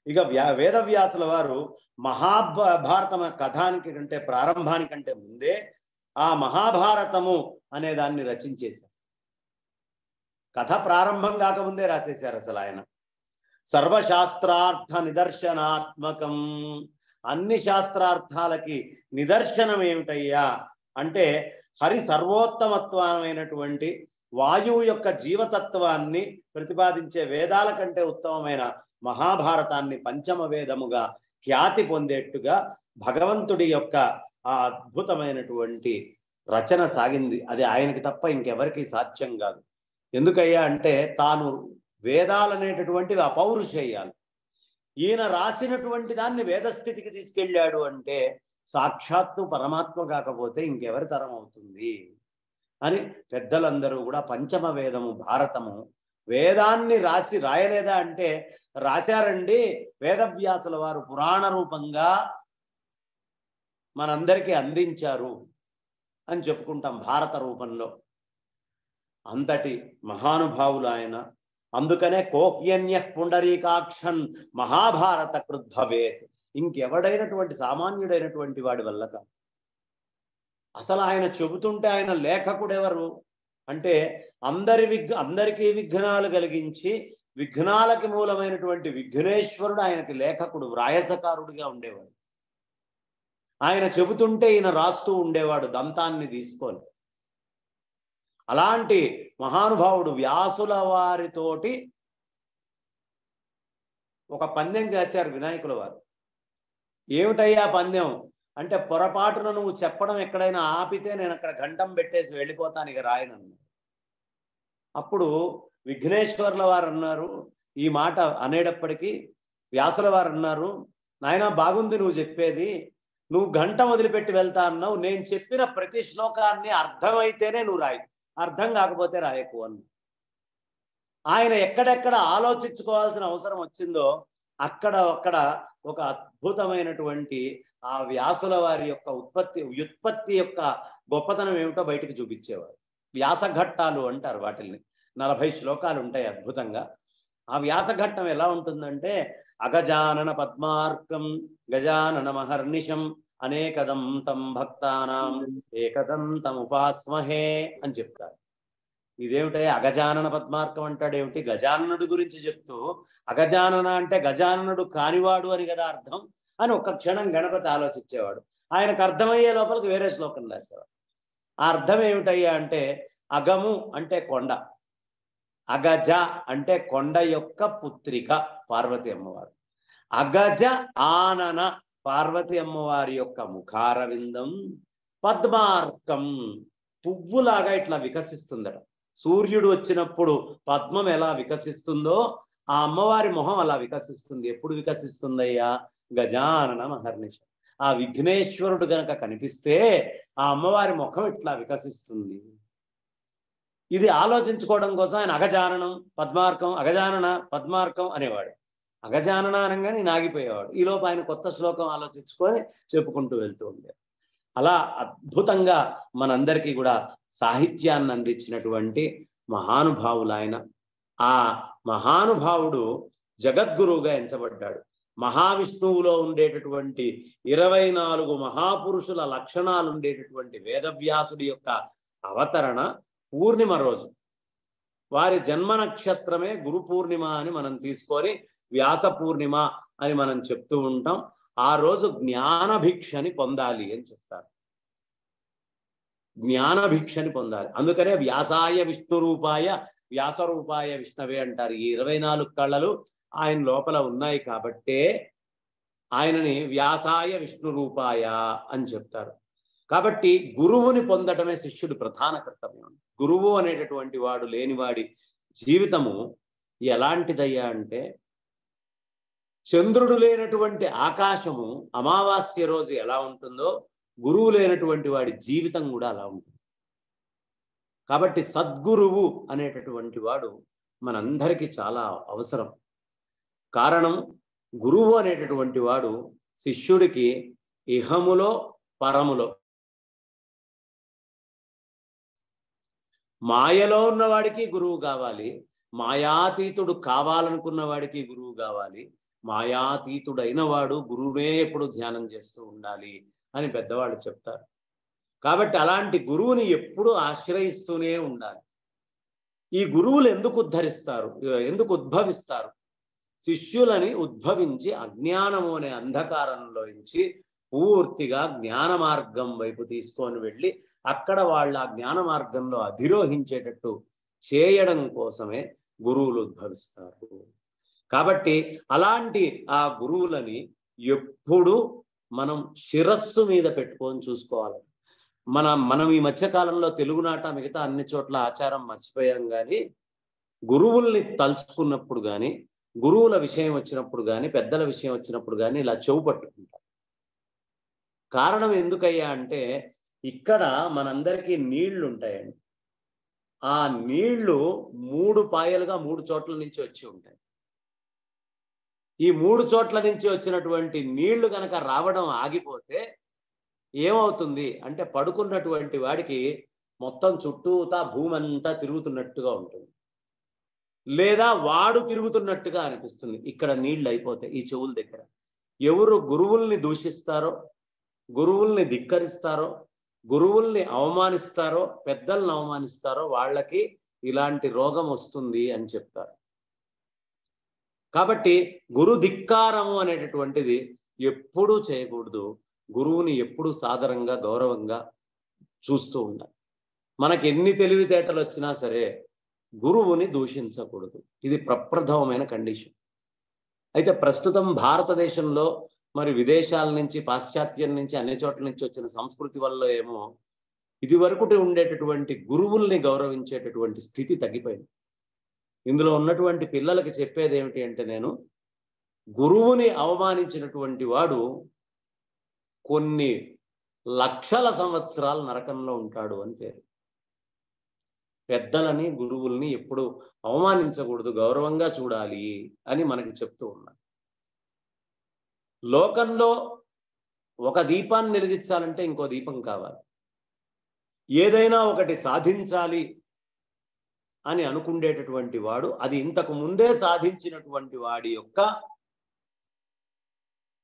ఇక వేదవ్యాసుల వారు మహాభారతం కథానికి కంటే ప్రారంభానికంటే ముందే ఆ మహాభారతము అనే దాన్ని రచించేశారు. కథ ప్రారంభం కాకముందే రాసేశారు అసలు ఆయన. సర్వశాస్త్రార్థ నిదర్శనాత్మకం, అన్ని శాస్త్రార్థాలకి నిదర్శనం ఏమిటయ్యా అంటే హరి సర్వోత్తమత్వమైనటువంటి వాయువు యొక్క జీవతత్వాన్ని ప్రతిపాదించే వేదాల కంటే ఉత్తమమైన మహాభారతాన్ని పంచమ వేదముగా ఖ్యాతి పొందేట్టుగా భగవంతుడి యొక్క ఆ అద్భుతమైనటువంటి రచన సాగింది. అది ఆయనకి తప్ప ఇంకెవరికి సాధ్యం కాదు. ఎందుకయ్యా అంటే తాను వేదాలనేటటువంటివి అపౌరుషేయాలు. ఈయన రాసినటువంటి దాన్ని వేదస్థితికి తీసుకెళ్ళాడు అంటే సాక్షాత్తు పరమాత్మ కాకపోతే ఇంకెవరి తరం అవుతుంది అని పెద్దలందరూ కూడా పంచమ వేదము భారతము వేదాన్ని రాయలేదా అంటే రాశారండి. వేదవ్యాసుల వారు పురాణ రూపంగా మనందరికీ అందించారు అని చెప్పుకుంటాం భారత రూపంలో. అంతటి మహానుభావులు ఆయన. అందుకనే కోహ్యన్య పుండరీకాక్షన్ మహాభారత కృద్భవేత్, ఇంకెవడైనటువంటి సామాన్యుడైనటువంటి వాడి వల్ల కాదు. అసలు ఆయన చెబుతుంటే ఆయన లేఖకుడెవరు అంటే అందరికీ విఘ్నాలు కలిగించి విఘ్నాలకి మూలమైనటువంటి విఘ్నేశ్వరుడు ఆయనకి లేఖకుడు, వ్రాయసకారుడిగా ఉండేవాడు. ఆయన చెబుతుంటే ఈయన రాస్తూ ఉండేవాడు దంతాన్ని తీసుకొని. అలాంటి మహానుభావుడు వ్యాసుల వారితోటి ఒక పందెం చేశారు వినాయకుల వారు. ఏమిటయ్యా పందెం అంటే పొరపాటున నువ్వు చెప్పడం ఎక్కడైనా ఆపితే నేను అక్కడ గంటం పెట్టేసి వెళ్ళిపోతాను, ఇక రాయనన్నా. అప్పుడు విఘ్నేశ్వర్ల వారు అన్నారు, ఈ మాట అనేటప్పటికీ వ్యాసుల వారు అన్నారు, నాయనా బాగుంది నువ్వు చెప్పేది, నువ్వు గంట వదిలిపెట్టి వెళ్తా అన్నావు, నేను చెప్పిన ప్రతి శ్లోకాన్ని అర్థమైతేనే నువ్వు రాయి, అర్థం కాకపోతే రాయకు అన్న. ఆయన ఎక్కడెక్కడ ఆలోచించుకోవాల్సిన అవసరం వచ్చిందో అక్కడ ఒక అద్భుతమైనటువంటి ఆ వ్యాసుల వారి యొక్క వ్యుత్పత్తి యొక్క గొప్పతనం ఏమిటో బయటికి చూపించేవారు. వ్యాసఘట్టాలు అంటారు వాటిల్ని. 40 శ్లోకాలు ఉంటాయి అద్భుతంగా. ఆ వ్యాసఘట్టం ఎలా ఉంటుందంటే అగజానన పద్మార్కం గజానన మహర్నిశం అనేకదం తం భక్తానాం ఏకదం తం ఉపాస్మహే అని చెప్తారు. ఇదేమిటే అగజానన పద్మార్కం అంటాడేమిటి? గజాననుడు గురించి చెప్తూ అగజానన అంటే గజాననుడు కానివాడు అని కదా అర్థం అని ఒక్క క్షణం గణపతి ఆలోచించేవాడు. ఆయనకు అర్థమయ్యే లోపలికి వేరే శ్లోకం రాసేవాడు. ఆ అర్థం ఏమిటయ్యా అంటే అగము అంటే కొండ, అగజ అంటే కొండ యొక్క పుత్రిక పార్వతి అమ్మవారు, అగజ ఆనన పార్వతి అమ్మవారి యొక్క ముఖారవిందం, పద్మార్కం పువ్వులాగా ఇట్లా వికసిస్తుందట. సూర్యుడు వచ్చినప్పుడు పద్మం ఎలా వికసిస్తుందో ఆ అమ్మవారి మొహం అలా వికసిస్తుంది. ఎప్పుడు వికసిస్తుందయ్యా? గజానన మహర్నిశం. ఆ విఘ్నేశ్వరుడు గనక కనిపిస్తే ఆ అమ్మవారి ముఖం ఇట్లా వికసిస్తుంది. ఇది ఆలోచించుకోవడం కోసం ఆయన అగజాననం పద్మార్కం అగజానన పద్మార్కం అనేవాడు. అగజానన అనగానే ఈయన ఆగిపోయేవాడు. ఈలోపు ఆయన కొత్త శ్లోకం ఆలోచించుకొని చెప్పుకుంటూ వెళ్తూ ఉండేది. అలా అద్భుతంగా మనందరికీ కూడా సాహిత్యాన్ని అందించినటువంటి మహానుభావులు ఆయన. ఆ మహానుభావుడు జగద్గురువుగా ఎంచబడ్డాడు. మహావిష్ణువులో ఉండేటటువంటి 24 మహాపురుషుల లక్షణాలు ఉండేటటువంటి వేదవ్యాసుడి యొక్క అవతరణ పూర్ణిమ రోజు. వారి జన్మ నక్షత్రమే గురు పూర్ణిమ అని మనం తీసుకొని వ్యాస పూర్ణిమ అని మనం చెప్తూ ఉంటాం. ఆ రోజు జ్ఞానభిక్షని పొందాలి అని చెప్తారు. జ్ఞానభిక్షని పొందాలి. అందుకనే వ్యాసాయ విష్ణు రూపాయ వ్యాస రూపాయ విష్ణవే అంటారు. ఈ 24 కళలు ఆయన లోపల ఉన్నాయి కాబట్టే ఆయనని వ్యాసాయ విష్ణు రూపాయ అని చెప్తారు. కాబట్టి గురువుని పొందటమే శిష్యుడి ప్రధాన కర్తవ్యం. గురువు అనేటటువంటి వాడు లేనివాడి జీవితము ఎలాంటిదయ్యా అంటే, చంద్రుడు లేనటువంటి ఆకాశము అమావాస్య రోజు ఎలా ఉంటుందో గురువు లేనటువంటి వాడి జీవితం కూడా అలా ఉంటుంది. కాబట్టి సద్గురువు అనేటటువంటి వాడు మనందరికీ చాలా అవసరం. కారణం, గురువు అనేటటువంటి వాడు శిష్యుడికి ఇహములో పరములో, మాయలో ఉన్నవాడికి గురువు కావాలి, మాయాతీతుడు కావాలనుకున్న వాడికి గురువు కావాలి, మాయాతీతుడైన వాడు గురువునే ఎప్పుడు ధ్యానం చేస్తూ ఉండాలి అని పెద్దవాళ్ళు చెప్తారు. కాబట్టి అలాంటి గురువుని ఎప్పుడు ఆశ్రయిస్తూనే ఉండాలి. ఈ గురువులు ఎందుకు ఉద్భవిస్తారు? శిష్యులని ఉద్భవించి అజ్ఞానము అనే అంధకారంలో నుంచి పూర్తిగా జ్ఞాన మార్గం వైపు తీసుకొని వెళ్ళి అక్కడ వాళ్ళ ఆ జ్ఞాన మార్గంలో అధిరోహించేటట్టు చేయడం కోసమే గురువులు ఉద్భవిస్తారు. కాబట్టి అలాంటి ఆ గురువులని ఎప్పుడు మనం శిరస్సు మీద పెట్టుకొని చూసుకోవాలి. మనం ఈ మధ్యకాలంలో తెలుగునాట మిగతా అన్ని చోట్ల ఆచారం మర్చిపోయాం. కానీ గురువుల్ని తలుచుకున్నప్పుడు కానీ, గురువుల విషయం వచ్చినప్పుడు కానీ, పెద్దల విషయం వచ్చినప్పుడు కానీ ఇలా చెవు పట్టుకుంటాం. కారణం ఎందుకయ్యా అంటే, ఇక్కడ మనందరికీ నీళ్లు ఉంటాయండి. ఆ నీళ్లు 3 పాయలుగా 3 చోట్ల నుంచి వచ్చి ఉంటాయి. ఈ 3 చోట్ల నుంచి వచ్చినటువంటి నీళ్లు కనుక రావడం ఆగిపోతే ఏమవుతుంది అంటే, పడుకున్నటువంటి వాడికి మొత్తం చుట్టూతా భూమి అంతా తిరుగుతున్నట్టుగా ఉంటుంది, లేదా వాడు తిరుగుతున్నట్టుగా అనిపిస్తుంది. ఇక్కడ నీళ్ళు అయిపోతే ఈ చెవుల దగ్గర ఎవరు గురువుల్ని దూషిస్తారో, గురువుల్ని ధిక్కరిస్తారో, గురువుల్ని అవమానిస్తారో, పెద్దల్ని అవమానిస్తారో వాళ్ళకి ఇలాంటి రోగం వస్తుంది అని చెప్తారు. కాబట్టి గురు ధిక్కారము అనేటటువంటిది ఎప్పుడూ చేయకూడదు. గురువుని ఎప్పుడు సాదరంగా గౌరవంగా చూస్తూ ఉండాలి. మనకి ఎన్ని తెలివితేటలు వచ్చినా సరే గురువుని దూషించకూడదు. ఇది ప్రప్రథమమైన కండిషన్. అయితే ప్రస్తుతం భారతదేశంలో మరి విదేశాల నుంచి, పాశ్చాత్యం నుంచి, అన్ని చోట్ల నుంచి వచ్చిన సంస్కృతి వల్ల ఏమో ఇదివరకుటి ఉండేటటువంటి గురువుల్ని గౌరవించేటటువంటి స్థితి తగ్గిపోయింది. ఇందులో ఉన్నటువంటి పిల్లలకి చెప్పేది ఏమిటి అంటే, నేను గురువుని అవమానించినటువంటి వాడు కొన్ని లక్షల సంవత్సరాలు నరకంలో ఉంటాడు అని పేరు. పెద్దలని, గురువుల్ని ఎప్పుడు అవమానించకూడదు, గౌరవంగా చూడాలి అని మనకి చెప్తూ ఉన్నారు. లోకంలో ఒక దీపాన్ని వెలిగించాలంటే ఇంకో దీపం కావాలి. ఏదైనా ఒకటి సాధించాలి అని అనుకునేటటువంటి వాడు అది ఇంతకు ముందే సాధించినటువంటి వాడి యొక్క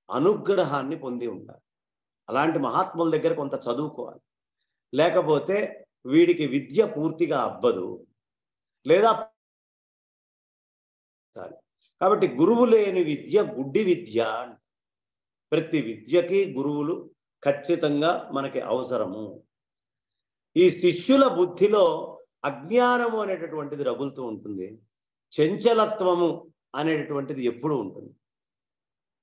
అనుగ్రహాన్ని పొంది ఉండాలి. అలాంటి మహాత్ముల దగ్గర కొంత చదువుకోవాలి. లేకపోతే వీడికి విద్య పూర్తిగా అబ్బదు, లేదా కాబట్టి గురువు లేని విద్య గుడ్డి విద్య. ప్రతి విద్యకి గురువులు ఖచ్చితంగా మనకి అవసరము. ఈ శిష్యుల బుద్ధిలో అజ్ఞానము అనేటటువంటిది రగులుతూ ఉంటుంది, చంచలత్వము అనేటటువంటిది ఎప్పుడూ ఉంటుంది.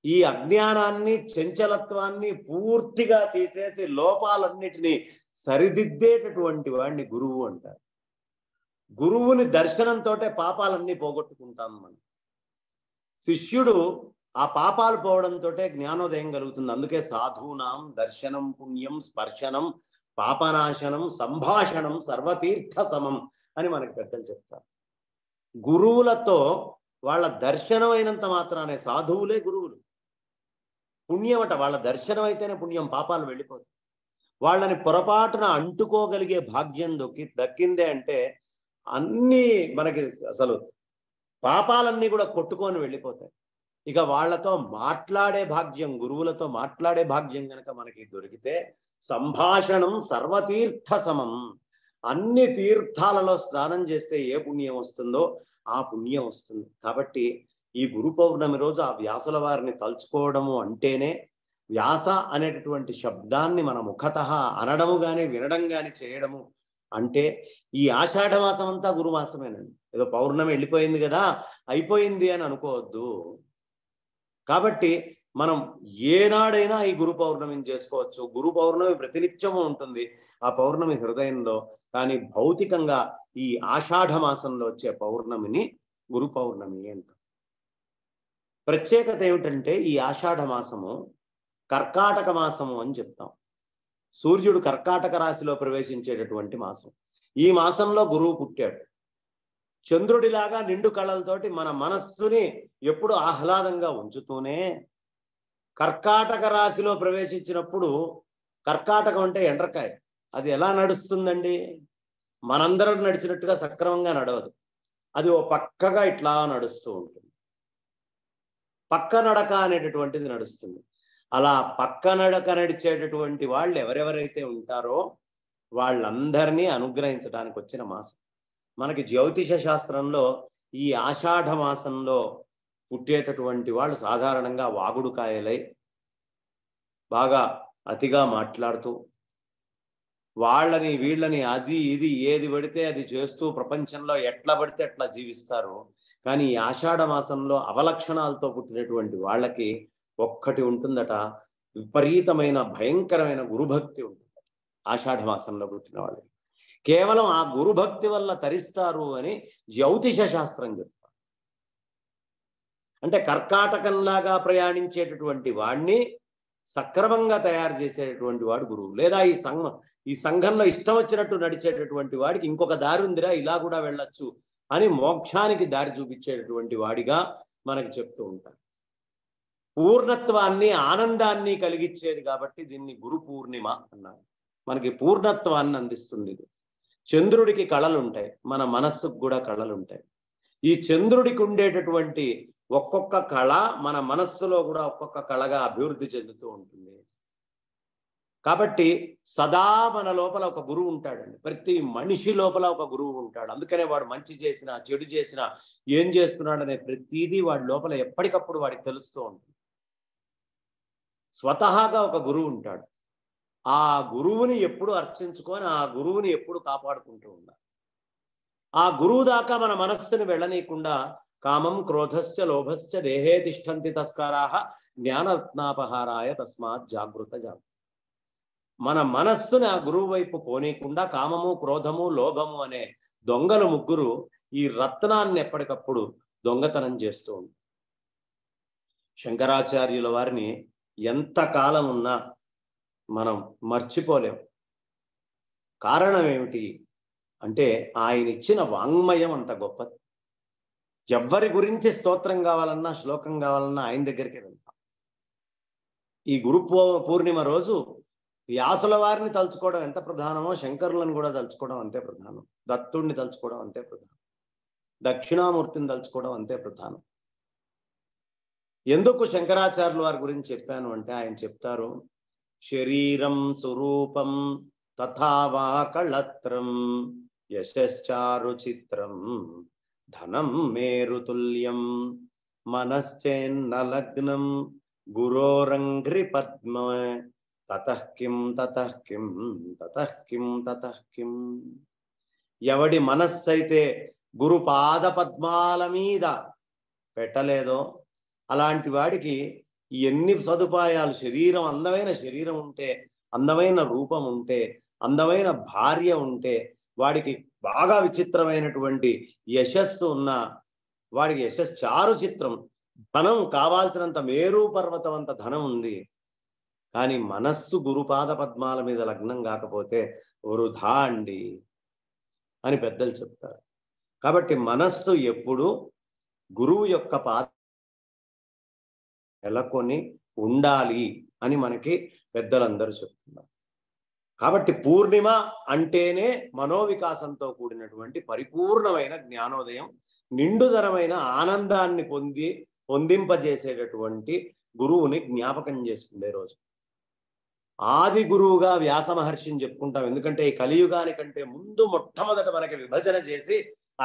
ఈ అజ్ఞానాన్ని, చంచలత్వాన్ని పూర్తిగా తీసేసి లోపాలన్నిటినీ సరిదిద్దేటటువంటి వాడిని గురువు అంటారు. గురువుని దర్శనంతో పాపాలన్నీ పోగొట్టుకుంటాం మనం. శిష్యుడు ఆ పాపాలు పోవడంతో జ్ఞానోదయం కలుగుతుంది. అందుకే సాధూనాం దర్శనం పుణ్యం స్పర్శనం పాపనాశనం సంభాషణం సర్వతీర్థ సమం అని మనకి పెద్దలు చెప్తారు. గురువులతో వాళ్ళ దర్శనం అయినంత మాత్రానే సాధువులే గురువులు. పుణ్యమట, వాళ్ళ దర్శనం అయితేనే పుణ్యం, పాపాలు వెళ్ళిపోతాయి. వాళ్ళని పొరపాటున అంటుకోగలిగే భాగ్యం దక్కిందే అంటే అన్నీ మనకి అసలు పాపాలన్నీ కూడా కొట్టుకొని వెళ్ళిపోతాయి. ఇక వాళ్ళతో మాట్లాడే భాగ్యం, గురువులతో మాట్లాడే భాగ్యం కనుక మనకి దొరికితే సంభాషణం సర్వతీర్థ సమం. అన్ని తీర్థాలలో స్నానం చేస్తే ఏ పుణ్యం వస్తుందో ఆ పుణ్యం వస్తుంది. కాబట్టి ఈ గురు పౌర్ణమి రోజు ఆ వ్యాసుల వారిని తలుచుకోవడము అంటేనే, వ్యాస అనేటటువంటి శబ్దాన్ని మన ముఖతః అనడము కానీ వినడం కానీ చేయడము అంటే, ఈ ఆషాఢ మాసం అంతా గురుమాసమేనండి. ఏదో పౌర్ణమి వెళ్ళిపోయింది కదా అయిపోయింది అని అనుకోవద్దు. కాబట్టి మనం ఏనాడైనా ఈ గురు పౌర్ణమిని చేసుకోవచ్చు. గురు పౌర్ణమి ప్రతినిత్యము ఉంటుంది ఆ పౌర్ణమి హృదయంలో. కానీ భౌతికంగా ఈ ఆషాఢ మాసంలో వచ్చే పౌర్ణమిని గురు పౌర్ణమి అంటారు. ప్రత్యేకత ఏమిటంటే, ఈ ఆషాఢ మాసము కర్కాటక మాసము అని చెప్తాం. సూర్యుడు కర్కాటక రాశిలో ప్రవేశించేటటువంటి మాసం. ఈ మాసంలో గురువు పుట్టాడు. చంద్రుడిలాగా నిండు కళలతోటి మన మనస్సుని ఎప్పుడు ఆహ్లాదంగా ఉంచుతూనే, కర్కాటక రాశిలో ప్రవేశించినప్పుడు, కర్కాటకం అంటే ఎండ్రకాయ, అది ఎలా నడుస్తుందండి? మనందరం నడిచినట్టుగా సక్రమంగా నడవదు. అది ఓ పక్కగా ఇట్లా నడుస్తూ ఉంటుంది. పక్క నడక అనేటటువంటిది నడుస్తుంది. అలా పక్క నడక నడిచేటటువంటి వాళ్ళు ఎవరెవరైతే ఉంటారో వాళ్ళందరినీ అనుగ్రహించడానికి వచ్చిన మాసం. మనకి జ్యోతిష శాస్త్రంలో ఈ ఆషాఢ మాసంలో పుట్టేటటువంటి వాళ్ళు సాధారణంగా వాగుడుకాయలై బాగా అతిగా మాట్లాడుతూ, వాళ్ళని వీళ్ళని అది ఇది ఏది పడితే అది చేస్తూ ప్రపంచంలో ఎట్లా పడితే అట్లా జీవిస్తారు. కానీ ఈ ఆషాఢ మాసంలో అవలక్షణాలతో పుట్టినటువంటి వాళ్ళకి ఒక్కటి ఉంటుందట, విపరీతమైన భయంకరమైన గురుభక్తి ఉంటుంది ఆషాఢ మాసంలో పుట్టిన వాళ్ళకి. కేవలం ఆ గురుభక్తి వల్ల తరిస్తారు అని జ్యోతిష శాస్త్రం చెప్తారు. అంటే కర్కాటకంలాగా ప్రయాణించేటటువంటి వాడిని సక్రమంగా తయారు చేసేటటువంటి వాడు గురువు. లేదా ఈ సంఘంలో ఇష్టం వచ్చినట్టు నడిచేటటువంటి వాడికి ఇంకొక దారి ఉందిరా, ఇలా కూడా వెళ్ళొచ్చు అని మోక్షానికి దారి చూపించేటటువంటి వాడిగా మనకి చెప్తూ ఉంటారు. పూర్ణత్వాన్ని ఆనందాన్ని కలిగించేది కాబట్టి దీన్ని గురు పూర్ణిమ అన్నారు. మనకి పూర్ణత్వాన్ని అందిస్తుంది ఇది. చంద్రుడికి కళలు ఉంటాయి, మన మనస్సుకు కూడా కళలు ఉంటాయి. ఈ చంద్రుడికి ఉండేటటువంటి ఒక్కొక్క కళ మన మనస్సులో కూడా ఒక్కొక్క కళగా అభివృద్ధి చెందుతూ ఉంటుంది. కాబట్టి సదా మన లోపల ఒక గురువు ఉంటాడండి. ప్రతి మనిషి లోపల ఒక గురువు ఉంటాడు. అందుకనే వాడు మంచి చేసినా చెడు చేసినా ఏం చేస్తున్నాడనే ప్రతిదీ వాడి లోపల ఎప్పటికప్పుడు వాడికి తెలుస్తూ ఉంటుంది. స్వతహాగా ఒక గురువు ఉంటాడు. ఆ గురువుని ఎప్పుడు అర్చించుకొని ఆ గురువుని ఎప్పుడు కాపాడుకుంటూ ఉండాలి. ఆ గురువు దాకా మన మనస్సుని వెళ్ళనీయకుండా కామం క్రోధశ్చ లోభశ్చ దేహే తిష్టంతి తస్కారాః జ్ఞానరత్నాపహారాయ తస్మాత్ జాగృత జాగృత. మన మనస్సుని ఆ గురువు వైపు పోనీయకుండా కామము క్రోధము లోభము అనే దొంగలు ముగ్గురు ఈ రత్నాన్ని ఎప్పటికప్పుడు దొంగతనం చేస్తూ ఉంటారు. శంకరాచార్యుల వారిని ఎంతకాలం ఉన్నా మనం మర్చిపోలేం. కారణం ఏమిటి అంటే, ఆయన ఇచ్చిన వాంగ్మయం అంత గొప్పది. ఎవ్వరి గురించి స్తోత్రం కావాలన్నా శ్లోకం కావాలన్నా ఆయన దగ్గరికి వెళ్తాం. ఈ గురు పూర్ణిమ రోజు వ్యాసుల వారిని తలుచుకోవడం ఎంత ప్రధానమో శంకరులను కూడా తలుచుకోవడం అంతే ప్రధానం. దత్తుడిని తలుచుకోవడం అంతే ప్రధానం. దక్షిణామూర్తిని తలుచుకోవడం అంతే ప్రధానం. ఎందుకు శంకరాచార్యుల వారి గురించి చెప్పాను అంటే, ఆయన చెప్తారు, శరీరం స్వరూపం తథావా కళత్రం యశశ్చారు చిత్రం ధనం మేరుతుల్యం మనశ్చేన్న లగ్నం గురోరంఘ్రి పద్మ తతః కిం తతః కిం తతః కిం తతః కిం. ఎవడి మనస్సు అయితే గురు పాద పద్మాల మీద పెట్టలేదో అలాంటి వాడికి ఎన్ని సదుపాయాలు, శరీరం అందమైన శరీరం ఉంటే, అందమైన రూపం ఉంటే, అందమైన భార్య ఉంటే, వాడికి బాగా విచిత్రమైనటువంటి యశస్సు ఉన్న వాడికి యశస్సు చారు చిత్రం, ధనం కావాల్సినంత మేరు పర్వతం అంత ధనం ఉంది. కానీ మనస్సు గురుపాద పద్మాల మీద లగ్నం కాకపోతే వృధా అండి. అని పెద్దలు చెప్తారు. కాబట్టి మనస్సు ఎప్పుడు గురువు యొక్క పాత్ర నెలకొని ఉండాలి అని మనకి పెద్దలందరూ చెప్తున్నారు. కాబట్టి పూర్ణిమ అంటేనే మనోవికాసంతో కూడినటువంటి పరిపూర్ణమైన జ్ఞానోదయం, నిండుదరమైన ఆనందాన్ని పొందింపజేసేటటువంటి గురువుని జ్ఞాపకం చేసుకునే రోజు. ఆది గురువుగా వ్యాస మహర్షిని చెప్పుకుంటాం. ఎందుకంటే ఈ కలియుగానికంటే ముందు మొట్టమొదట మనకి విభజన చేసి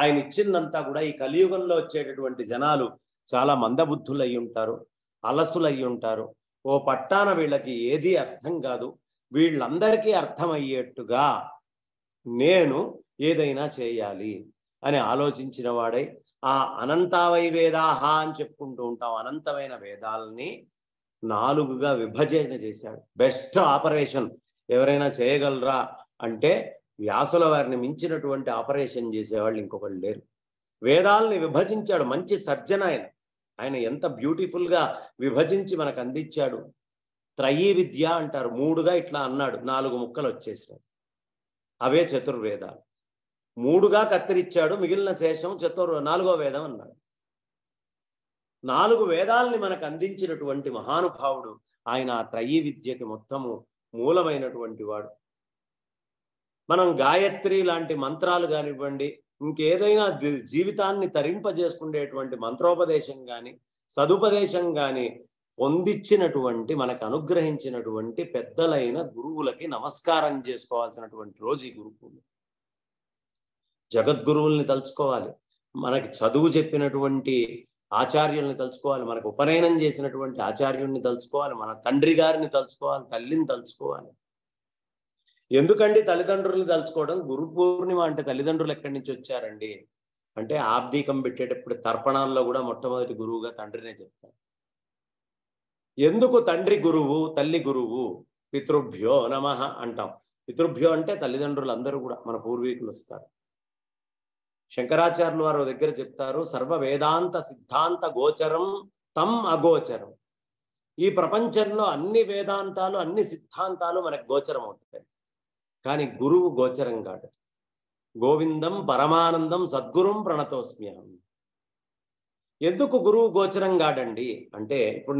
ఆయన ఇచ్చిందంతా కూడా ఈ కలియుగంలో వచ్చేటటువంటి జనాలు చాలా మందబుద్ధులు అయి ఉంటారు, అలసులు అయి ఉంటారు. ఓ పట్టాన వీళ్ళకి ఏది అర్థం కాదు, వీళ్ళందరికీ అర్థమయ్యేట్టుగా నేను ఏదైనా చేయాలి అని ఆలోచించిన వాడై ఆ అనంతావై వేదాహ అని చెప్పుకుంటూ ఉంటాం. అనంతమైన వేదాలని 4గా విభజన చేశాడు. బెస్ట్ ఆపరేషన్ ఎవరైనా చేయగలరా అంటే వ్యాసుల వారిని మించినటువంటి ఆపరేషన్ చేసేవాళ్ళు ఇంకొకళ్ళు లేరు. వేదాలని విభజించాడు. మంచి సర్జన ఆయన ఎంత బ్యూటిఫుల్గా విభజించి మనకు అందించాడు. త్రయీ విద్య అంటారు. 3గా ఇట్లా అన్నాడు, 4 ముక్కలు వచ్చేసాయి. అవే చతుర్వేదాలు. 3గా కత్తిరించాడు, మిగిలిన శేషం 4వ వేదం అన్నాడు. 4 వేదాలని మనకు అందించినటువంటి మహానుభావుడు ఆయన. ఆ త్రయీ విద్యకి మొత్తము మూలమైనటువంటి వాడు. మనం గాయత్రి లాంటి మంత్రాలు కానివ్వండి, ఇంకేదైనా జీవితాన్ని తరింపజేసుకునేటువంటి మంత్రోపదేశం కానీ సదుపదేశం కానీ పొందించినటువంటి మనకు అనుగ్రహించినటువంటి పెద్దలైన గురువులకి నమస్కారం చేసుకోవాల్సినటువంటి రోజు ఈ గురు పూజ. జగద్గురువుల్ని తలుచుకోవాలి, మనకి చదువు చెప్పినటువంటి ఆచార్యుల్ని తలుచుకోవాలి, మనకు ఉపనయనం చేసినటువంటి ఆచార్యుల్ని తలుచుకోవాలి, మన తండ్రి గారిని తలుచుకోవాలి, తల్లిని తలుచుకోవాలి. ఎందుకండి తల్లిదండ్రుల్ని తలుచుకోవడం? గురు పూర్ణిమ అంటే తల్లిదండ్రులు ఎక్కడి నుంచి వచ్చారండి అంటే ఆబ్దీకం పెట్టేటప్పుడు తర్పణాల్లో కూడా మొట్టమొదటి గురువుగా తండ్రినే చెప్తారు. ఎందుకు తండ్రి గురువు, తల్లి గురువు? పితృభ్యో నమః అంటాం. పితృభ్యో అంటే తల్లిదండ్రులు అందరూ కూడా మన పూర్వీకులు వస్తారు. శంకరాచార్యులు వారు దగ్గర చెప్తారు, సర్వ వేదాంత సిద్ధాంత గోచరం తం అగోచరం. ఈ ప్రపంచంలో అన్ని వేదాంతాలు అన్ని సిద్ధాంతాలు మనకు గోచరం అవుతాయి, కానీ గురువు గోచరం కాదు. గోవిందం పరమానందం సద్గురుం ప్రణతోస్మ్యహం. ఎందుకు గురువు గోచరం కాడండి అంటే ఇప్పుడు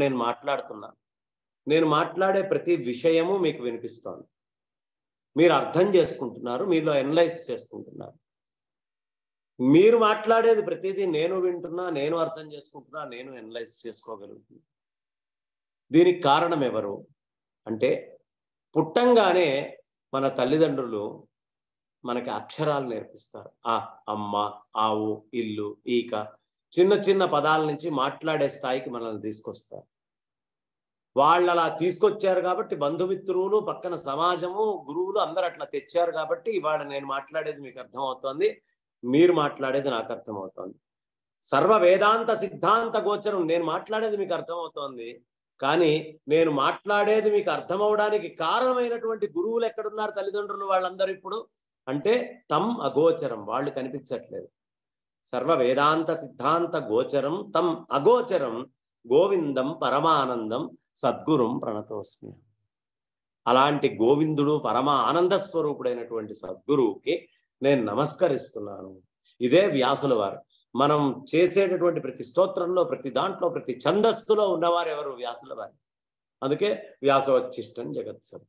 నేను మాట్లాడే ప్రతి విషయము మీకు వినిపిస్తోంది, మీరు అర్థం చేసుకుంటున్నారు, మీలో ఎనలైజ్ చేసుకుంటున్నారు. మీరు మాట్లాడేది ప్రతిదీ నేను వింటున్నా, నేను అర్థం చేసుకుంటున్నా, నేను ఎనలైజ్ చేసుకోగలుగుతున్నా. దీనికి కారణం ఎవరు అంటే పుట్టంగానే మన తల్లిదండ్రులు మనకి అక్షరాలు నేర్పిస్తారు. అమ్మ, ఆవు, ఇల్లు, ఈక, చిన్న చిన్న పదాల నుంచి మాట్లాడే స్థాయికి మనల్ని తీసుకొస్తారు. వాళ్ళు అలా తీసుకొచ్చారు కాబట్టి బంధుమిత్రులు, పక్కన సమాజము, గురువులు అందరూ అట్లా తెచ్చారు కాబట్టి ఇవాళ నేను మాట్లాడేది మీకు అర్థమవుతోంది, మీరు మాట్లాడేది నాకు అర్థమవుతోంది. సర్వ వేదాంత సిద్ధాంత గోచరం, నేను మాట్లాడేది మీకు అర్థమవుతోంది, కానీ నేను మాట్లాడేది మీకు అర్థమవడానికి కారణమైనటువంటి గురువులు ఎక్కడున్నారు? తల్లిదండ్రులు వాళ్ళందరూ ఇప్పుడు అంటే తం అగోచరం, వాళ్ళు కనిపించట్లేదు. సర్వ వేదాంత సిద్ధాంత గోచరం తం అగోచరం గోవిందం పరమానందం సద్గురుం ప్రణతోస్మి. అలాంటి గోవిందుడు పరమ ఆనంద స్వరూపుడైనటువంటి సద్గురువుకి నేను నమస్కరిస్తున్నాను. ఇదే వ్యాసుల వారు. మనం చేసేటటువంటి ప్రతి స్తోత్రంలో, ప్రతి దాంట్లో, ప్రతి ఛందస్సులో ఉన్నవారు ఎవరు? వ్యాసుల వారు. అందుకే వ్యాసవచ్చిష్టం జగత్సం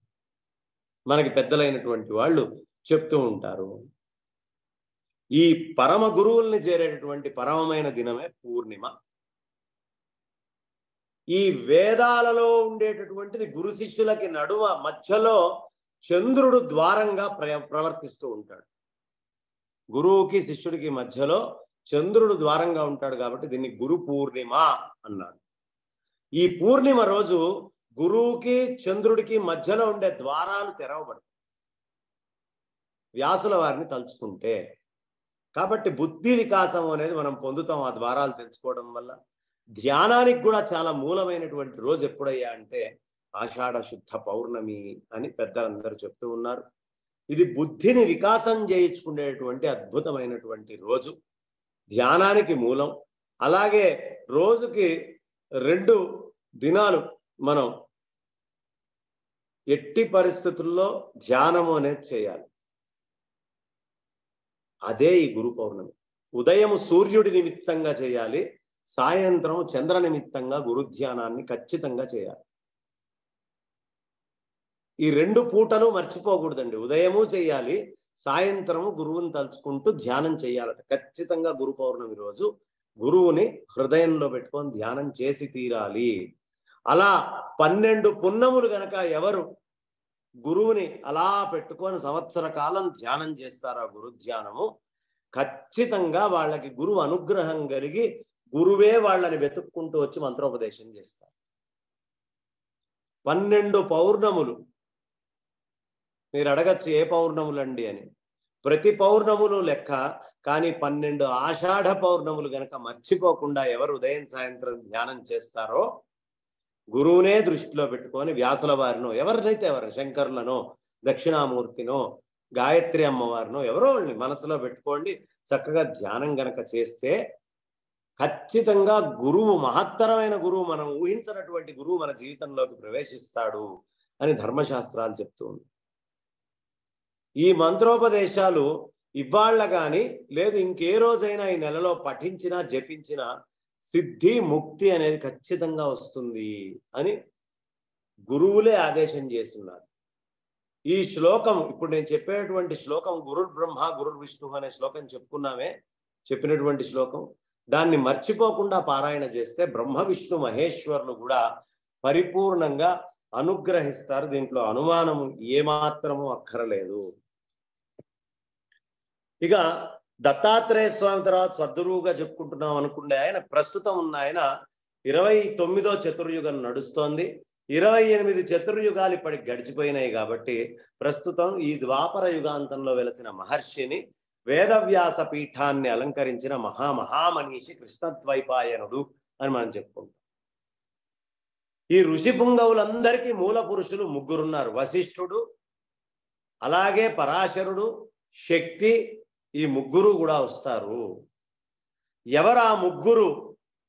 మనకి పెద్దలైనటువంటి వాళ్ళు చెప్తూ ఉంటారు. ఈ పరమ గురువుల్ని చేరేటటువంటి పరమమైన దినమే పూర్ణిమ. ఈ వేదాలలో ఉండేటటువంటిది గురు శిష్యులకి నడుమ మధ్యలో చంద్రుడు ద్వారంగా ప్రవర్తిస్తూ ఉంటాడు. గురువుకి శిష్యుడికి మధ్యలో చంద్రుడు ద్వారంగా ఉంటాడు కాబట్టి దీన్ని గురు పూర్ణిమ అన్నారు. ఈ పూర్ణిమ రోజు గురువుకి చంద్రుడికి మధ్యలో ఉండే ద్వారాలు తెరవబడతాయి వ్యాసుల వారిని తలుచుకుంటే. కాబట్టి బుద్ధి వికాసం అనేది మనం పొందుతాం ఆ ద్వారాలు తెలుసుకోవడం వల్ల. ధ్యానానికి కూడా చాలా మూలమైనటువంటి రోజు ఎప్పుడయ్యా అంటే ఆషాఢ శుద్ధ పౌర్ణమి అని పెద్దలందరూ చెప్తూ ఉన్నారు. ఇది బుద్ధిని వికాసం చేయించుకునేటువంటి అద్భుతమైనటువంటి రోజు, ధ్యానానికి మూలం. అలాగే రోజుకి 2 దినాలు మనం ఎట్టి పరిస్థితుల్లో ధ్యానము అనేది చేయాలి. అదే ఈ గురు పౌర్ణమి. ఉదయం సూర్యుడి నిమిత్తంగా చేయాలి, సాయంత్రం చంద్ర నిమిత్తంగా గురు ధ్యానాన్ని ఖచ్చితంగా చేయాలి. ఈ 2 పూటలు మర్చిపోకూడదండి. ఉదయము చేయాలి, సాయంత్రము గురువుని తలుచుకుంటూ ధ్యానం చేయాలట. ఖచ్చితంగా గురు పౌర్ణమి రోజు గురువుని హృదయంలో పెట్టుకొని ధ్యానం చేసి తీరాలి. అలా 12 పున్నములు గనక ఎవరు గురువుని అలా పెట్టుకొని సంవత్సర కాలం ధ్యానం చేస్తారో గురు ధ్యానము, ఖచ్చితంగా వాళ్ళకి గురువు అనుగ్రహం కలిగి గురువే వాళ్ళని వెతుక్కుంటూ వచ్చి మంత్రోపదేశం చేస్తారు. 12 పౌర్ణములు. మీరు అడగచ్చు ఏ పౌర్ణములండి అని. ప్రతి పౌర్ణములు లెక్క, కానీ 12 ఆషాఢ పౌర్ణములు గనక మర్చిపోకుండా ఎవరు ఉదయం సాయంత్రం ధ్యానం చేస్తారో, గురువునే దృష్టిలో పెట్టుకొని వ్యాసుల వారినో, ఎవరినైతే ఎవరు, శంకరులనో, దక్షిణామూర్తినో, గాయత్రి అమ్మవారినో, ఎవరో మనసులో పెట్టుకోండి. చక్కగా ధ్యానం గనక చేస్తే ఖచ్చితంగా గురువు, మహత్తరమైన గురువు, మనం ఊహించినటువంటి గురువు మన జీవితంలోకి ప్రవేశిస్తాడు అని ధర్మశాస్త్రాలు చెప్తూ ఉన్నాయి. ఈ మంత్రోపదేశాలు ఇవాళ్ళ కానీ లేదు ఇంకే రోజైనా ఈ నెలలో పఠించినా జపించినా సిద్ధి ముక్తి అనేది ఖచ్చితంగా వస్తుంది అని గురువులే ఆదేశం చేస్తున్నారు. ఈ శ్లోకం, ఇప్పుడు నేను చెప్పేటువంటి శ్లోకం గురుర్ బ్రహ్మ గురుర్ విష్ణు అనే శ్లోకం చెప్పుకున్నామే, చెప్పినటువంటి శ్లోకం, దాన్ని మర్చిపోకుండా పారాయణ చేస్తే బ్రహ్మ విష్ణు మహేశ్వరులు కూడా పరిపూర్ణంగా అనుగ్రహిస్తారు. దీంట్లో అనుమానం ఏమాత్రము అక్కరలేదు. ఇక దత్తాత్రేయ స్వామి తర్వాత సద్గురువుగా చెప్పుకుంటున్నాం అనుకుంటే ఆయన ప్రస్తుతం ఉన్న ఆయన 29వ చతుర్యుగం నడుస్తోంది. 28 చతుర్యుగాలు ఇప్పటికి గడిచిపోయినాయి కాబట్టి ప్రస్తుతం ఈ ద్వాపర యుగాంతంలో వెలసిన మహర్షిని, వేదవ్యాస పీఠాన్ని అలంకరించిన మహామనీషి కృష్ణద్వైపాయనుడు అని మనం చెప్పుకుంటాం. ఈ ఋషి పుంగవులందరికీ మూల పురుషులు 3 ఉన్నారు. వశిష్ఠుడు, అలాగే పరాశరుడు, శక్తి, ఈ 3 కూడా వస్తారు. ఎవరు ఆ 3?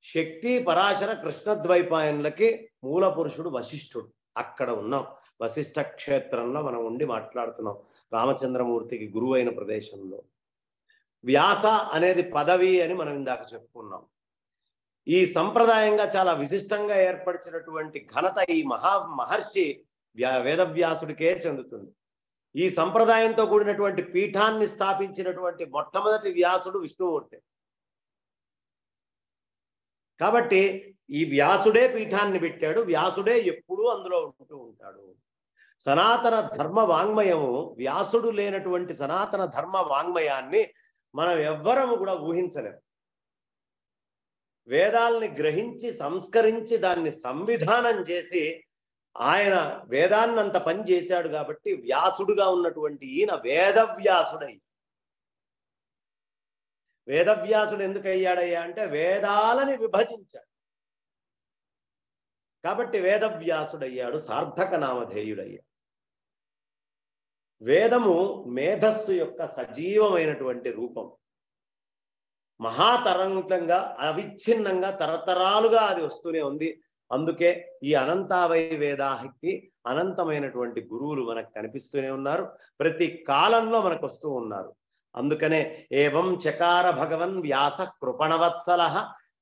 శక్తి, పరాశర, కృష్ణద్వైపాయనులకి మూల పురుషుడు వశిష్ఠుడు. అక్కడ ఉన్నాం, వశిష్ఠ క్షేత్రంలో మనం ఉండి మాట్లాడుతున్నాం, రామచంద్రమూర్తికి గురువు అయిన ప్రదేశంలో. వ్యాస అనేది పదవి అని మనం ఇందాక చెప్పుకున్నాం. ఈ సంప్రదాయంగా చాలా విశిష్టంగా ఏర్పరిచినటువంటి ఘనత ఈ మహర్షి వేదవ్యాసుడికే చెందుతుంది. ఈ సంప్రదాయంతో కూడినటువంటి పీఠాన్ని స్థాపించినటువంటి మొట్టమొదటి వ్యాసుడు విష్ణుమూర్తి. కాబట్టి ఈ వ్యాసుడే పీఠాన్ని పెట్టాడు, వ్యాసుడే ఎప్పుడూ అందులో ఉంటూ ఉంటాడు. సనాతన ధర్మ వాంగ్మయము, వ్యాసుడు లేనటువంటి సనాతన ధర్మ వాంగ్మయాన్ని మనం ఎవ్వరము కూడా ఊహించలేము. వేదాల్ని గ్రహించి సంస్కరించి దాన్ని సంవిధానం చేసి ఆయన వేదాన్నంత పని చేశాడు కాబట్టి వ్యాసుడుగా ఉన్నటువంటి ఈయన వేదవ్యాసుడై. వేదవ్యాసుడు ఎందుకు అయ్యాడయ్యా అంటే వేదాలని విభజించాడు కాబట్టి వేదవ్యాసుడయ్యాడు, సార్థక నామధేయుడయ్యాడు. వేదము మేధస్సు యొక్క సజీవమైనటువంటి రూపం. మహాతరంగంగా అవిచ్ఛిన్నంగా తరతరాలుగా అది వస్తూనే ఉంది. అందుకే ఈ అనంతావై వేదాహకి అనంతమైనటువంటి గురువులు మనకు కనిపిస్తూనే ఉన్నారు, ప్రతి కాలంలో మనకు వస్తూ ఉన్నారు. అందుకనే ఏవం చకార భగవన్ వ్యాస కృపణవత్సల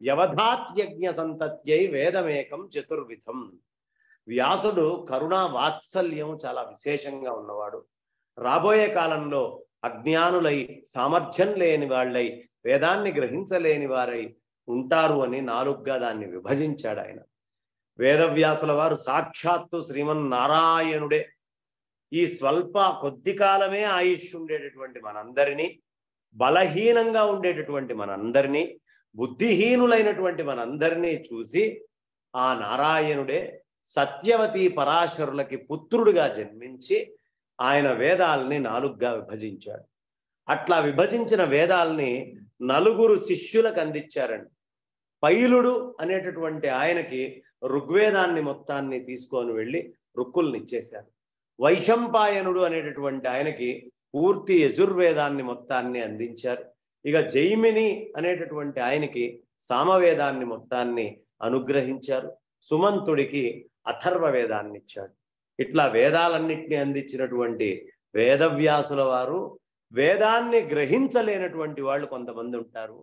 వ్యవధాత్యజ్ఞ సంతత్యై వేదమేకం చతుర్విధం. వ్యాసుడు కరుణా వాత్సల్యం చాలా విశేషంగా ఉన్నవాడు. రాబోయే కాలంలో అజ్ఞానులై, సామర్థ్యం లేని వాళ్ళై, వేదాన్ని గ్రహించలేని వారై ఉంటారు అని 4గా దాన్ని విభజించాడు ఆయన. వేదవ్యాసుల వారు సాక్షాత్తు శ్రీమన్నారాయణుడే. ఈ స్వల్ప కొద్ది కాలమే ఆయుష్ ఉండేటటువంటి మనందరినీ, బలహీనంగా ఉండేటటువంటి మనందరినీ, బుద్ధిహీనులైనటువంటి మనందరినీ చూసి ఆ నారాయణుడే సత్యవతి పరాశరులకి పుత్రుడిగా జన్మించి ఆయన వేదాలని 4గా విభజించాడు. అట్లా విభజించిన వేదాలని 4 శిష్యులకు అందించారండి. పైలుడు అనేటటువంటి ఆయనకి ఋగ్వేదాన్ని మొత్తాన్ని తీసుకొని వెళ్ళి రుక్కుల్ని ఇచ్చేశారు. వైశంపాయనుడు అనేటటువంటి ఆయనకి పూర్తి యజుర్వేదాన్ని మొత్తాన్ని అందించారు. ఇక జైమిని అనేటటువంటి ఆయనకి సామవేదాన్ని మొత్తాన్ని అనుగ్రహించారు. సుమంతుడికి అథర్వ వేదాన్ని ఇచ్చాడు. ఇట్లా వేదాలన్నింటినీ అందించినటువంటి వేదవ్యాసుల వారు వేదాన్ని గ్రహించలేనటువంటి వాళ్ళు కొంతమంది ఉంటారు.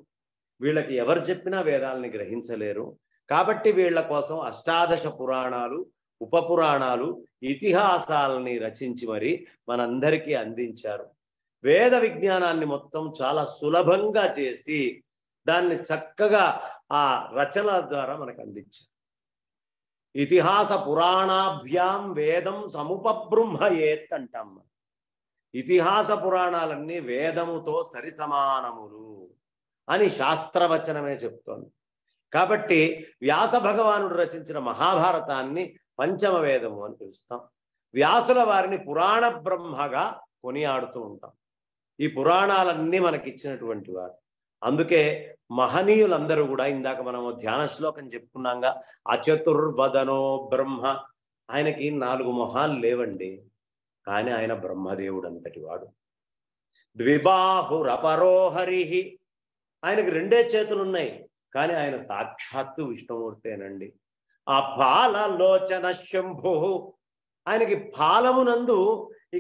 వీళ్ళకి ఎవరు చెప్పినా వేదాలని గ్రహించలేరు. కాబట్టి వీళ్ళ కోసం అష్టాదశ పురాణాలు, ఉపపురాణాలు, ఇతిహాసాలని రచించి మరి మనందరికీ అందించారు. వేద విజ్ఞానాన్ని మొత్తం చాలా సులభంగా చేసి దాన్ని చక్కగా ఆ రచనల ద్వారా మనకు అందించారు. ఇతిహాస పురాణాభ్యాం వేదం సముపబృంహయేత్ అంటాం. ఇతిహాస పురాణాలన్నీ వేదముతో సరి సమానములు అని శాస్త్రవచనమే చెప్తోంది. కాబట్టి వ్యాస భగవానుడు రచించిన మహాభారతాన్ని పంచమ వేదము అని పిలుస్తాం. వ్యాసుల వారిని పురాణ బ్రహ్మగా కొనియాడుతూ ఉంటాం. ఈ పురాణాలన్నీ మనకిచ్చినటువంటి వారు. అందుకే మహనీయులందరూ కూడా, ఇందాక మనము ధ్యాన శ్లోకం చెప్పుకున్నాగా, అచతుర్వదనో బ్రహ్మ, ఆయనకి 4 మొహాలు లేవండి, కానీ ఆయన బ్రహ్మదేవుడు అంతటి వాడు. ద్విబాహురపరోహరి, ఆయనకి 2 చేతులు ఉన్నాయి, కానీ ఆయన సాక్షాత్తు విష్ణుమూర్తేనండి. అపాలలోచన శంభు, ఆయనకి పాలమునందు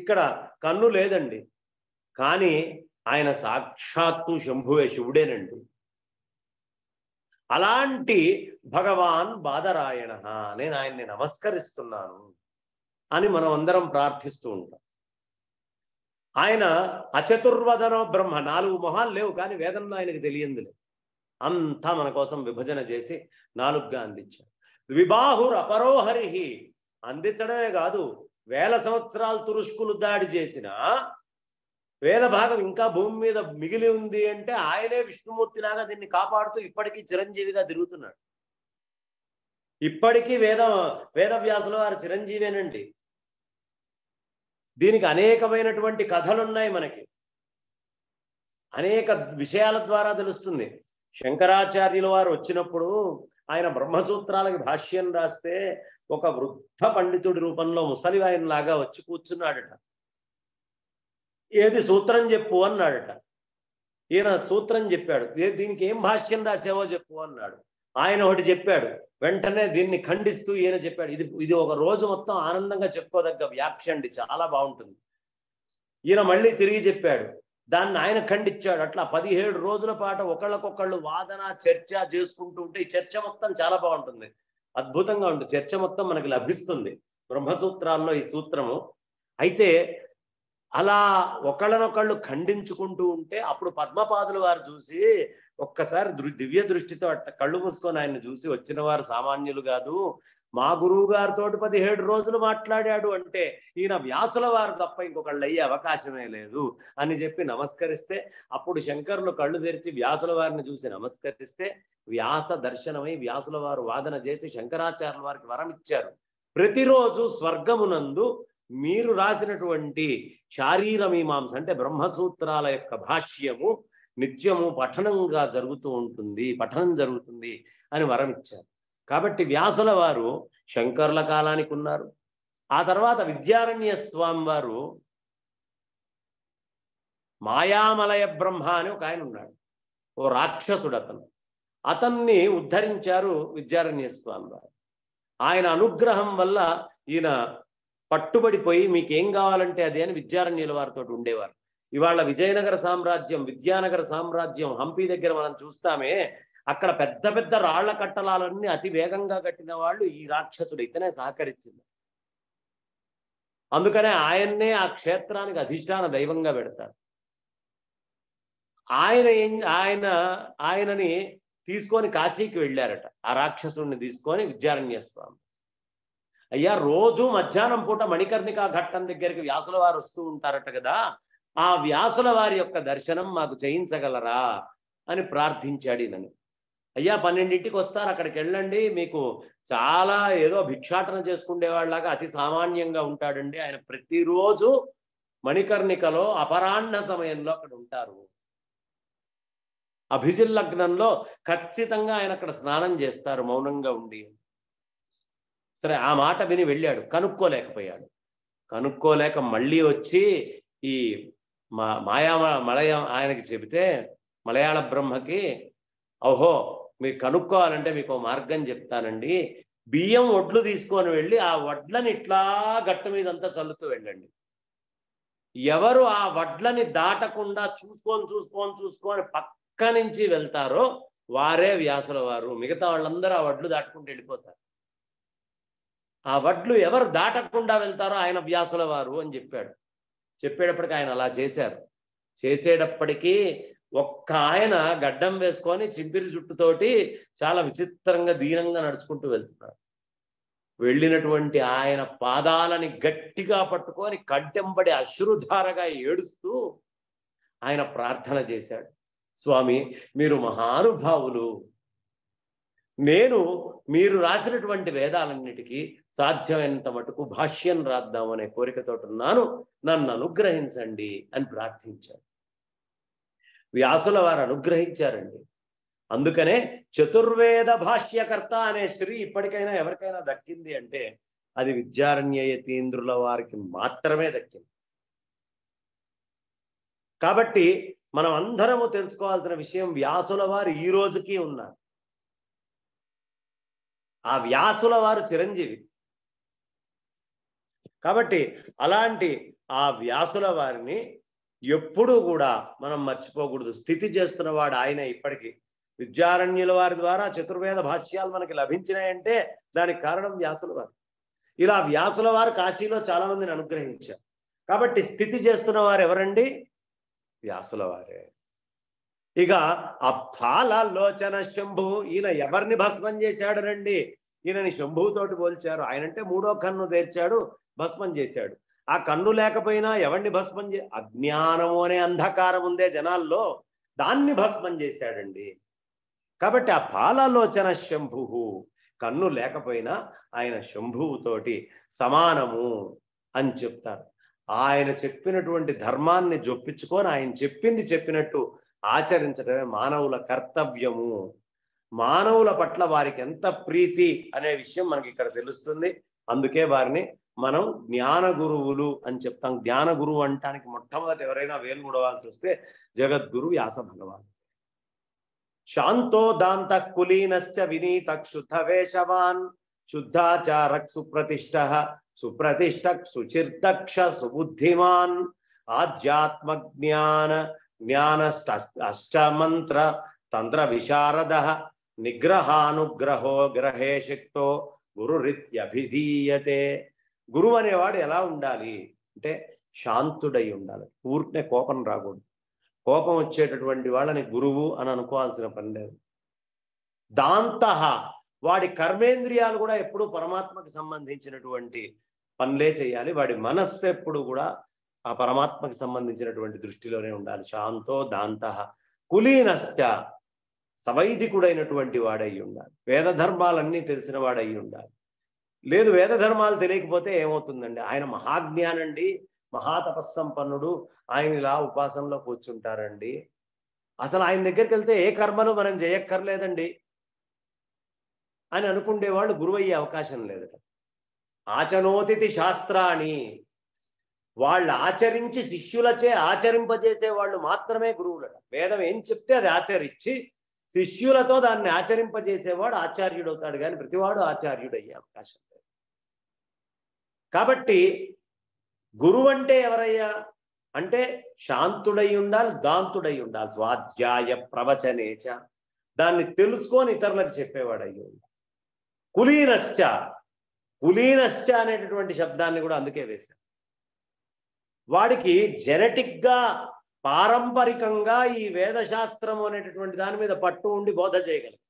ఇక్కడ కన్ను లేదండి, కానీ ఆయన సాక్షాత్తు శంభువే, శివుడేనండి. అలాంటి భగవాన్ బాదరాయణ, నేను ఆయన్ని నమస్కరిస్తున్నాను అని మనం అందరం ప్రార్థిస్తూ ఉంటాం. ఆయన అచతుర్వదనో బ్రహ్మ, 4 మొహాలు లేవు, కానీ వేదంలో ఆయనకు తెలియంది లేదు. అంతా మన కోసం విభజన చేసి 4గా అందించారు. ద్విబాహుర్ అపరోహరి, అందించడమే కాదు, 1000 సంవత్సరాలు తురుష్కులు దాడి చేసిన వేద భాగం ఇంకా భూమి మీద మిగిలి ఉంది అంటే ఆయనే విష్ణుమూర్తిలాగా దీన్ని కాపాడుతూ ఇప్పటికీ చిరంజీవిగా తిరుగుతున్నాడు. ఇప్పటికీ వేదవ్యాసుల వారు చిరంజీవేనండి. దీనికి అనేకమైనటువంటి కథలున్నాయి, మనకి అనేక విషయాల ద్వారా తెలుస్తుంది. శంకరాచార్యుల వారు వచ్చినప్పుడు ఆయన బ్రహ్మసూత్రాలకి భాష్యం రాస్తే ఒక వృద్ధ పండితుడి రూపంలో ముసలి ఆయనలాగా వచ్చి కూర్చున్నాడట. ఏది సూత్రం చెప్పు అన్నాడట. ఈయన సూత్రం చెప్పాడు. దీనికి ఏం భాష్యం రాసావో చెప్పు అన్నాడు. ఆయన ఒకటి చెప్పాడు. వెంటనే దీన్ని ఖండిస్తూ ఈయన చెప్పాడు. ఇది ఒక రోజు మొత్తం ఆనందంగా చెప్పుకోదగ్గ వ్యాఖ్య అండి, చాలా బాగుంటుంది. ఈయన మళ్ళీ తిరిగి చెప్పాడు, దాన్ని ఆయన ఖండించాడు. అట్లా 17 రోజుల పాటు ఒకళ్ళకొకళ్ళు వాదన చర్చ చేసుకుంటూ ఉంటే ఈ చర్చ మొత్తం చాలా బాగుంటుంది, అద్భుతంగా ఉంటుంది. చర్చ మొత్తం మనకి లభిస్తుంది బ్రహ్మసూత్రాల్లో ఈ సూత్రము. అయితే అలా ఒకళ్ళనొకళ్ళు ఖండించుకుంటూ ఉంటే అప్పుడు పద్మపాదుల వారు చూసి ఒక్కసారి దివ్య దృష్టితో కళ్ళు మూసుకొని ఆయన్ని చూసి, వచ్చిన వారు సామాన్యులు కాదు, మా గురువు గారితో 17 రోజులు మాట్లాడాడు అంటే ఈయన వ్యాసుల వారు తప్ప ఇంకొకళ్ళు అయ్యే అవకాశమే లేదు అని చెప్పి నమస్కరిస్తే, అప్పుడు శంకరులు కళ్ళు తెరిచి వ్యాసుల వారిని చూసి నమస్కరిస్తే వ్యాస దర్శనమై వ్యాసుల వారు వాదన చేసి శంకరాచార్యుల వారికి వరం ఇచ్చారు. ప్రతిరోజు స్వర్గమునందు మీరు రాసినటువంటి శారీర మీమాంస అంటే బ్రహ్మసూత్రాల యొక్క భాష్యము నిత్యము పఠనంగా పఠనం జరుగుతుంది అని వరం ఇచ్చారు. కాబట్టి వ్యాసుల వారు శంకరుల కాలానికి ఉన్నారు. ఆ తర్వాత విద్యారణ్య స్వామి వారు మాయామలయ బ్రహ్మ అని ఒక ఆయన ఉన్నాడు, ఓ రాక్షసుడు. అతన్ని ఉద్ధరించారు విద్యారణ్య స్వామి వారు. ఆయన అనుగ్రహం వల్ల ఈయన పట్టుబడిపోయి మీకేం కావాలంటే అది అని విద్యారణ్యుల వారితో ఉండేవారు. ఇవాళ విజయనగర సామ్రాజ్యం, విద్యానగర సామ్రాజ్యం హంపి దగ్గర మనం చూస్తామే, అక్కడ పెద్ద పెద్ద రాళ్ల కట్టలాలన్నీ అతి వేగంగా కట్టిన వాళ్ళు ఈ రాక్షసుడు, ఇతనే సహకరించింది. అందుకనే ఆయన్నే ఆ క్షేత్రానికి అధిష్టాన దైవంగా పెడతారు. ఆయనని తీసుకొని కాశీకి వెళ్ళారట, ఆ రాక్షసుడిని తీసుకొని విద్యారణ్య స్వామి. అయ్యా, రోజు మధ్యాహ్నం పూట మణికర్ణికా ఘట్టం దగ్గరికి వ్యాసుల వారు వస్తూ ఉంటారట కదా, ఆ వ్యాసుల వారి యొక్క దర్శనం మాకు చేయించగలరా అని ప్రార్థించాడు. నన్ను అయ్యా 12ంటికి వస్తారు, అక్కడికి వెళ్ళండి, మీకు చాలా ఏదో భిక్షాటన చేసుకునేవాళ్ళలాగా అతి సామాన్యంగా ఉంటాడండి. ఆయన ప్రతిరోజు మణికర్ణికలో అపరాహ్న సమయంలో అక్కడ ఉంటారు. అభిజిల్లగ్నంలో ఖచ్చితంగా ఆయన అక్కడ స్నానం చేస్తారు మౌనంగా ఉండి. సరే, ఆ మాట విని వెళ్ళాడు, కనుక్కోలేక మళ్ళీ వచ్చి ఈ ఆయనకి చెబితే మలయాళ బ్రహ్మకి, ఓహో మీరు కనుక్కోవాలంటే మీకు మార్గం చెప్తానండి, బియ్యం వడ్లు తీసుకొని వెళ్ళి ఆ వడ్లని ఇట్లా గట్టు మీదంతా చల్లుతూ వెళ్ళండి. ఎవరు ఆ వడ్లని దాటకుండా చూసుకొని పక్క నుంచి వెళ్తారో వారే వ్యాసుల వారు. మిగతా వాళ్ళందరూ ఆ వడ్లు దాటుకుంటూ వెళ్ళిపోతారు. ఆ వడ్లు ఎవరు దాటకుండా వెళ్తారో ఆయన వ్యాసుల వారు అని చెప్పాడు. చెప్పేటప్పటికి ఆయన అలా చేశారు. చేసేటప్పటికీ ఒక్క ఆయన గడ్డం వేసుకొని చింపిరి జుట్టుతోటి చాలా విచిత్రంగా దీనంగా నడుచుకుంటూ వెళ్తున్నారు. వెళ్ళినటువంటి ఆయన పాదాలని గట్టిగా పట్టుకొని కంటెంబడి అశ్రుధారగా ఏడుస్తూ ఆయన ప్రార్థన చేశాడు. స్వామి, మీరు మహానుభావులు. నేను మీరు రాసినటువంటి వేదాలన్నిటికీ సాధ్యమైనంత మటుకు భాష్యం రాద్దామనే కోరికతో ఉన్నాను, నన్ను అనుగ్రహించండి అని ప్రార్థించాడు. వ్యాసుల వారు అనుగ్రహించారండి. అందుకనే చతుర్వేద భాష్యకర్త అనే శ్రీ ఇప్పటికైనా ఎవరికైనా దక్కింది అంటే అది విద్యారణ్య యతీంద్రుల వారికి మాత్రమే దక్కింది. కాబట్టి మనం అందరము తెలుసుకోవాల్సిన విషయం, వ్యాసుల వారు ఈ రోజుకి ఉన్నారు. ఆ వ్యాసుల వారు చిరంజీవి. కాబట్టి అలాంటి ఆ వ్యాసుల వారిని ఎప్పుడూ కూడా మనం మర్చిపోకూడదు. స్థితి చేస్తున్నవాడు ఆయన. ఇప్పటికీ విద్యారణ్యుల వారి ద్వారా చతుర్వేద భాష్యాలు మనకి లభించినాయంటే దానికి కారణం వ్యాసుల వారు. ఇలా వ్యాసుల వారు కాశీలో చాలా మందిని అనుగ్రహించారు. కాబట్టి స్థితి చేస్తున్న వారు ఎవరండి? వ్యాసుల వారే. ఇక అప్పాలలోచన శంభు, ఈయన ఎవరిని భస్మం చేశాడు రండి? ఈయనని శంభుతోటి పోల్చారు. ఆయనంటే మూడో కన్ను తెరిచాడు, భస్మం చేశాడు. ఆ కన్ను లేకపోయినా ఎవరిని భస్మం అజ్ఞానము అనే అంధకారం ఉందే జనాల్లో, దాన్ని భస్మం చేశాడండి. కాబట్టి ఆ పాలలోచన శంభు, కన్ను లేకపోయినా ఆయన శంభువుతోటి సమానము అని చెప్తారు. ఆయన చెప్పినటువంటి ధర్మాన్ని జొప్పించుకొని ఆయన చెప్పింది చెప్పినట్టు ఆచరించడమే మానవుల కర్తవ్యము. మానవుల పట్ల వారికి ఎంత ప్రీతి అనే విషయం మనకి ఇక్కడ తెలుస్తుంది. అందుకే వారిని మనం జ్ఞాన గురువులు అని చెప్తాం. జ్ఞాన గురువు అంటానికి మొట్టమొదటి ఎవరైనా వేలు ముడవాల్సి వస్తే జగద్గురు వ్యాస భగవాన్. శాంతో దాంత కులీనశ్చ వినీత క్షుద్ధ వేషవాన్ శుద్ధాచారక్ సుప్రతిష్ఠ సుప్రతిష్ఠక్ సుచిర్దక్ష సుబుద్ధిమాన్ ఆధ్యాత్మ జ్ఞానష్టమంత్ర తంత్ర విశారద నిగ్రహానుగ్రహో గ్రహే శక్తో గురురిత్యభిధీయతే. గురువు అనేవాడు ఎలా ఉండాలి అంటే శాంతుడై ఉండాలి. ఊరికే కోపం రాకూడదు. కోపం వచ్చేటటువంటి వాళ్ళని గురువు అని అనుకోవాల్సిన పని లేదు. దాంతః, వాడి కర్మేంద్రియాలు కూడా ఎప్పుడు పరమాత్మకి సంబంధించినటువంటి పనులే చేయాలి. వాడి మనస్సు ఎప్పుడు కూడా ఆ పరమాత్మకి సంబంధించినటువంటి దృష్టిలోనే ఉండాలి. శాంతో దాంతః కులీనశ్చ, సవైదికుడైనటువంటి వాడై ఉండాలి. వేద ధర్మాలన్నీ తెలిసిన వాడై ఉండాలి. లేదు వేద ధర్మాలు తెలియకపోతే ఏమవుతుందండి? ఆయన మహాజ్ఞానండి, మహాతపస్సంపన్నుడు, ఆయన ఇలా ఉపాసనలో కూర్చుంటారండి. అసలు ఆయన దగ్గరికి వెళ్తే ఏ కర్మలు మనం చేయక్కర్లేదండి అని అనుకునేవాళ్ళు గురువు అయ్యే అవకాశం లేదట. ఆచనోతిథి శాస్త్రాన్ని, వాళ్ళు ఆచరించి శిష్యులచే ఆచరింపజేసే వాళ్ళు మాత్రమే గురువులట. వేదం ఏం చెప్తే అది ఆచరించి శిష్యులతో దాన్ని ఆచరింపజేసేవాడు ఆచార్యుడు అవుతాడు, కానీ ప్రతివాడు ఆచార్యుడు అయ్యే అవకాశం లేదు. కాబట్టి గురువు అంటే ఎవరయ్యా అంటే శాంతుడై ఉండాలి, దాంతుడై ఉండాలి. స్వాధ్యాయ ప్రవచనేచ, దాన్ని తెలుసుకొని ఇతరులకు చెప్పేవాడు అయ్యి ఉండాలి. కులీనశ్చ, కులీనశ్చ అనేటటువంటి శబ్దాన్ని కూడా అందుకే వేశారు. వాడికి జెనెటిక్గా పారంపరికంగా ఈ వేదశాస్త్రం అనేటటువంటి దాని మీద పట్టు ఉండి బోధ చేయగలరు.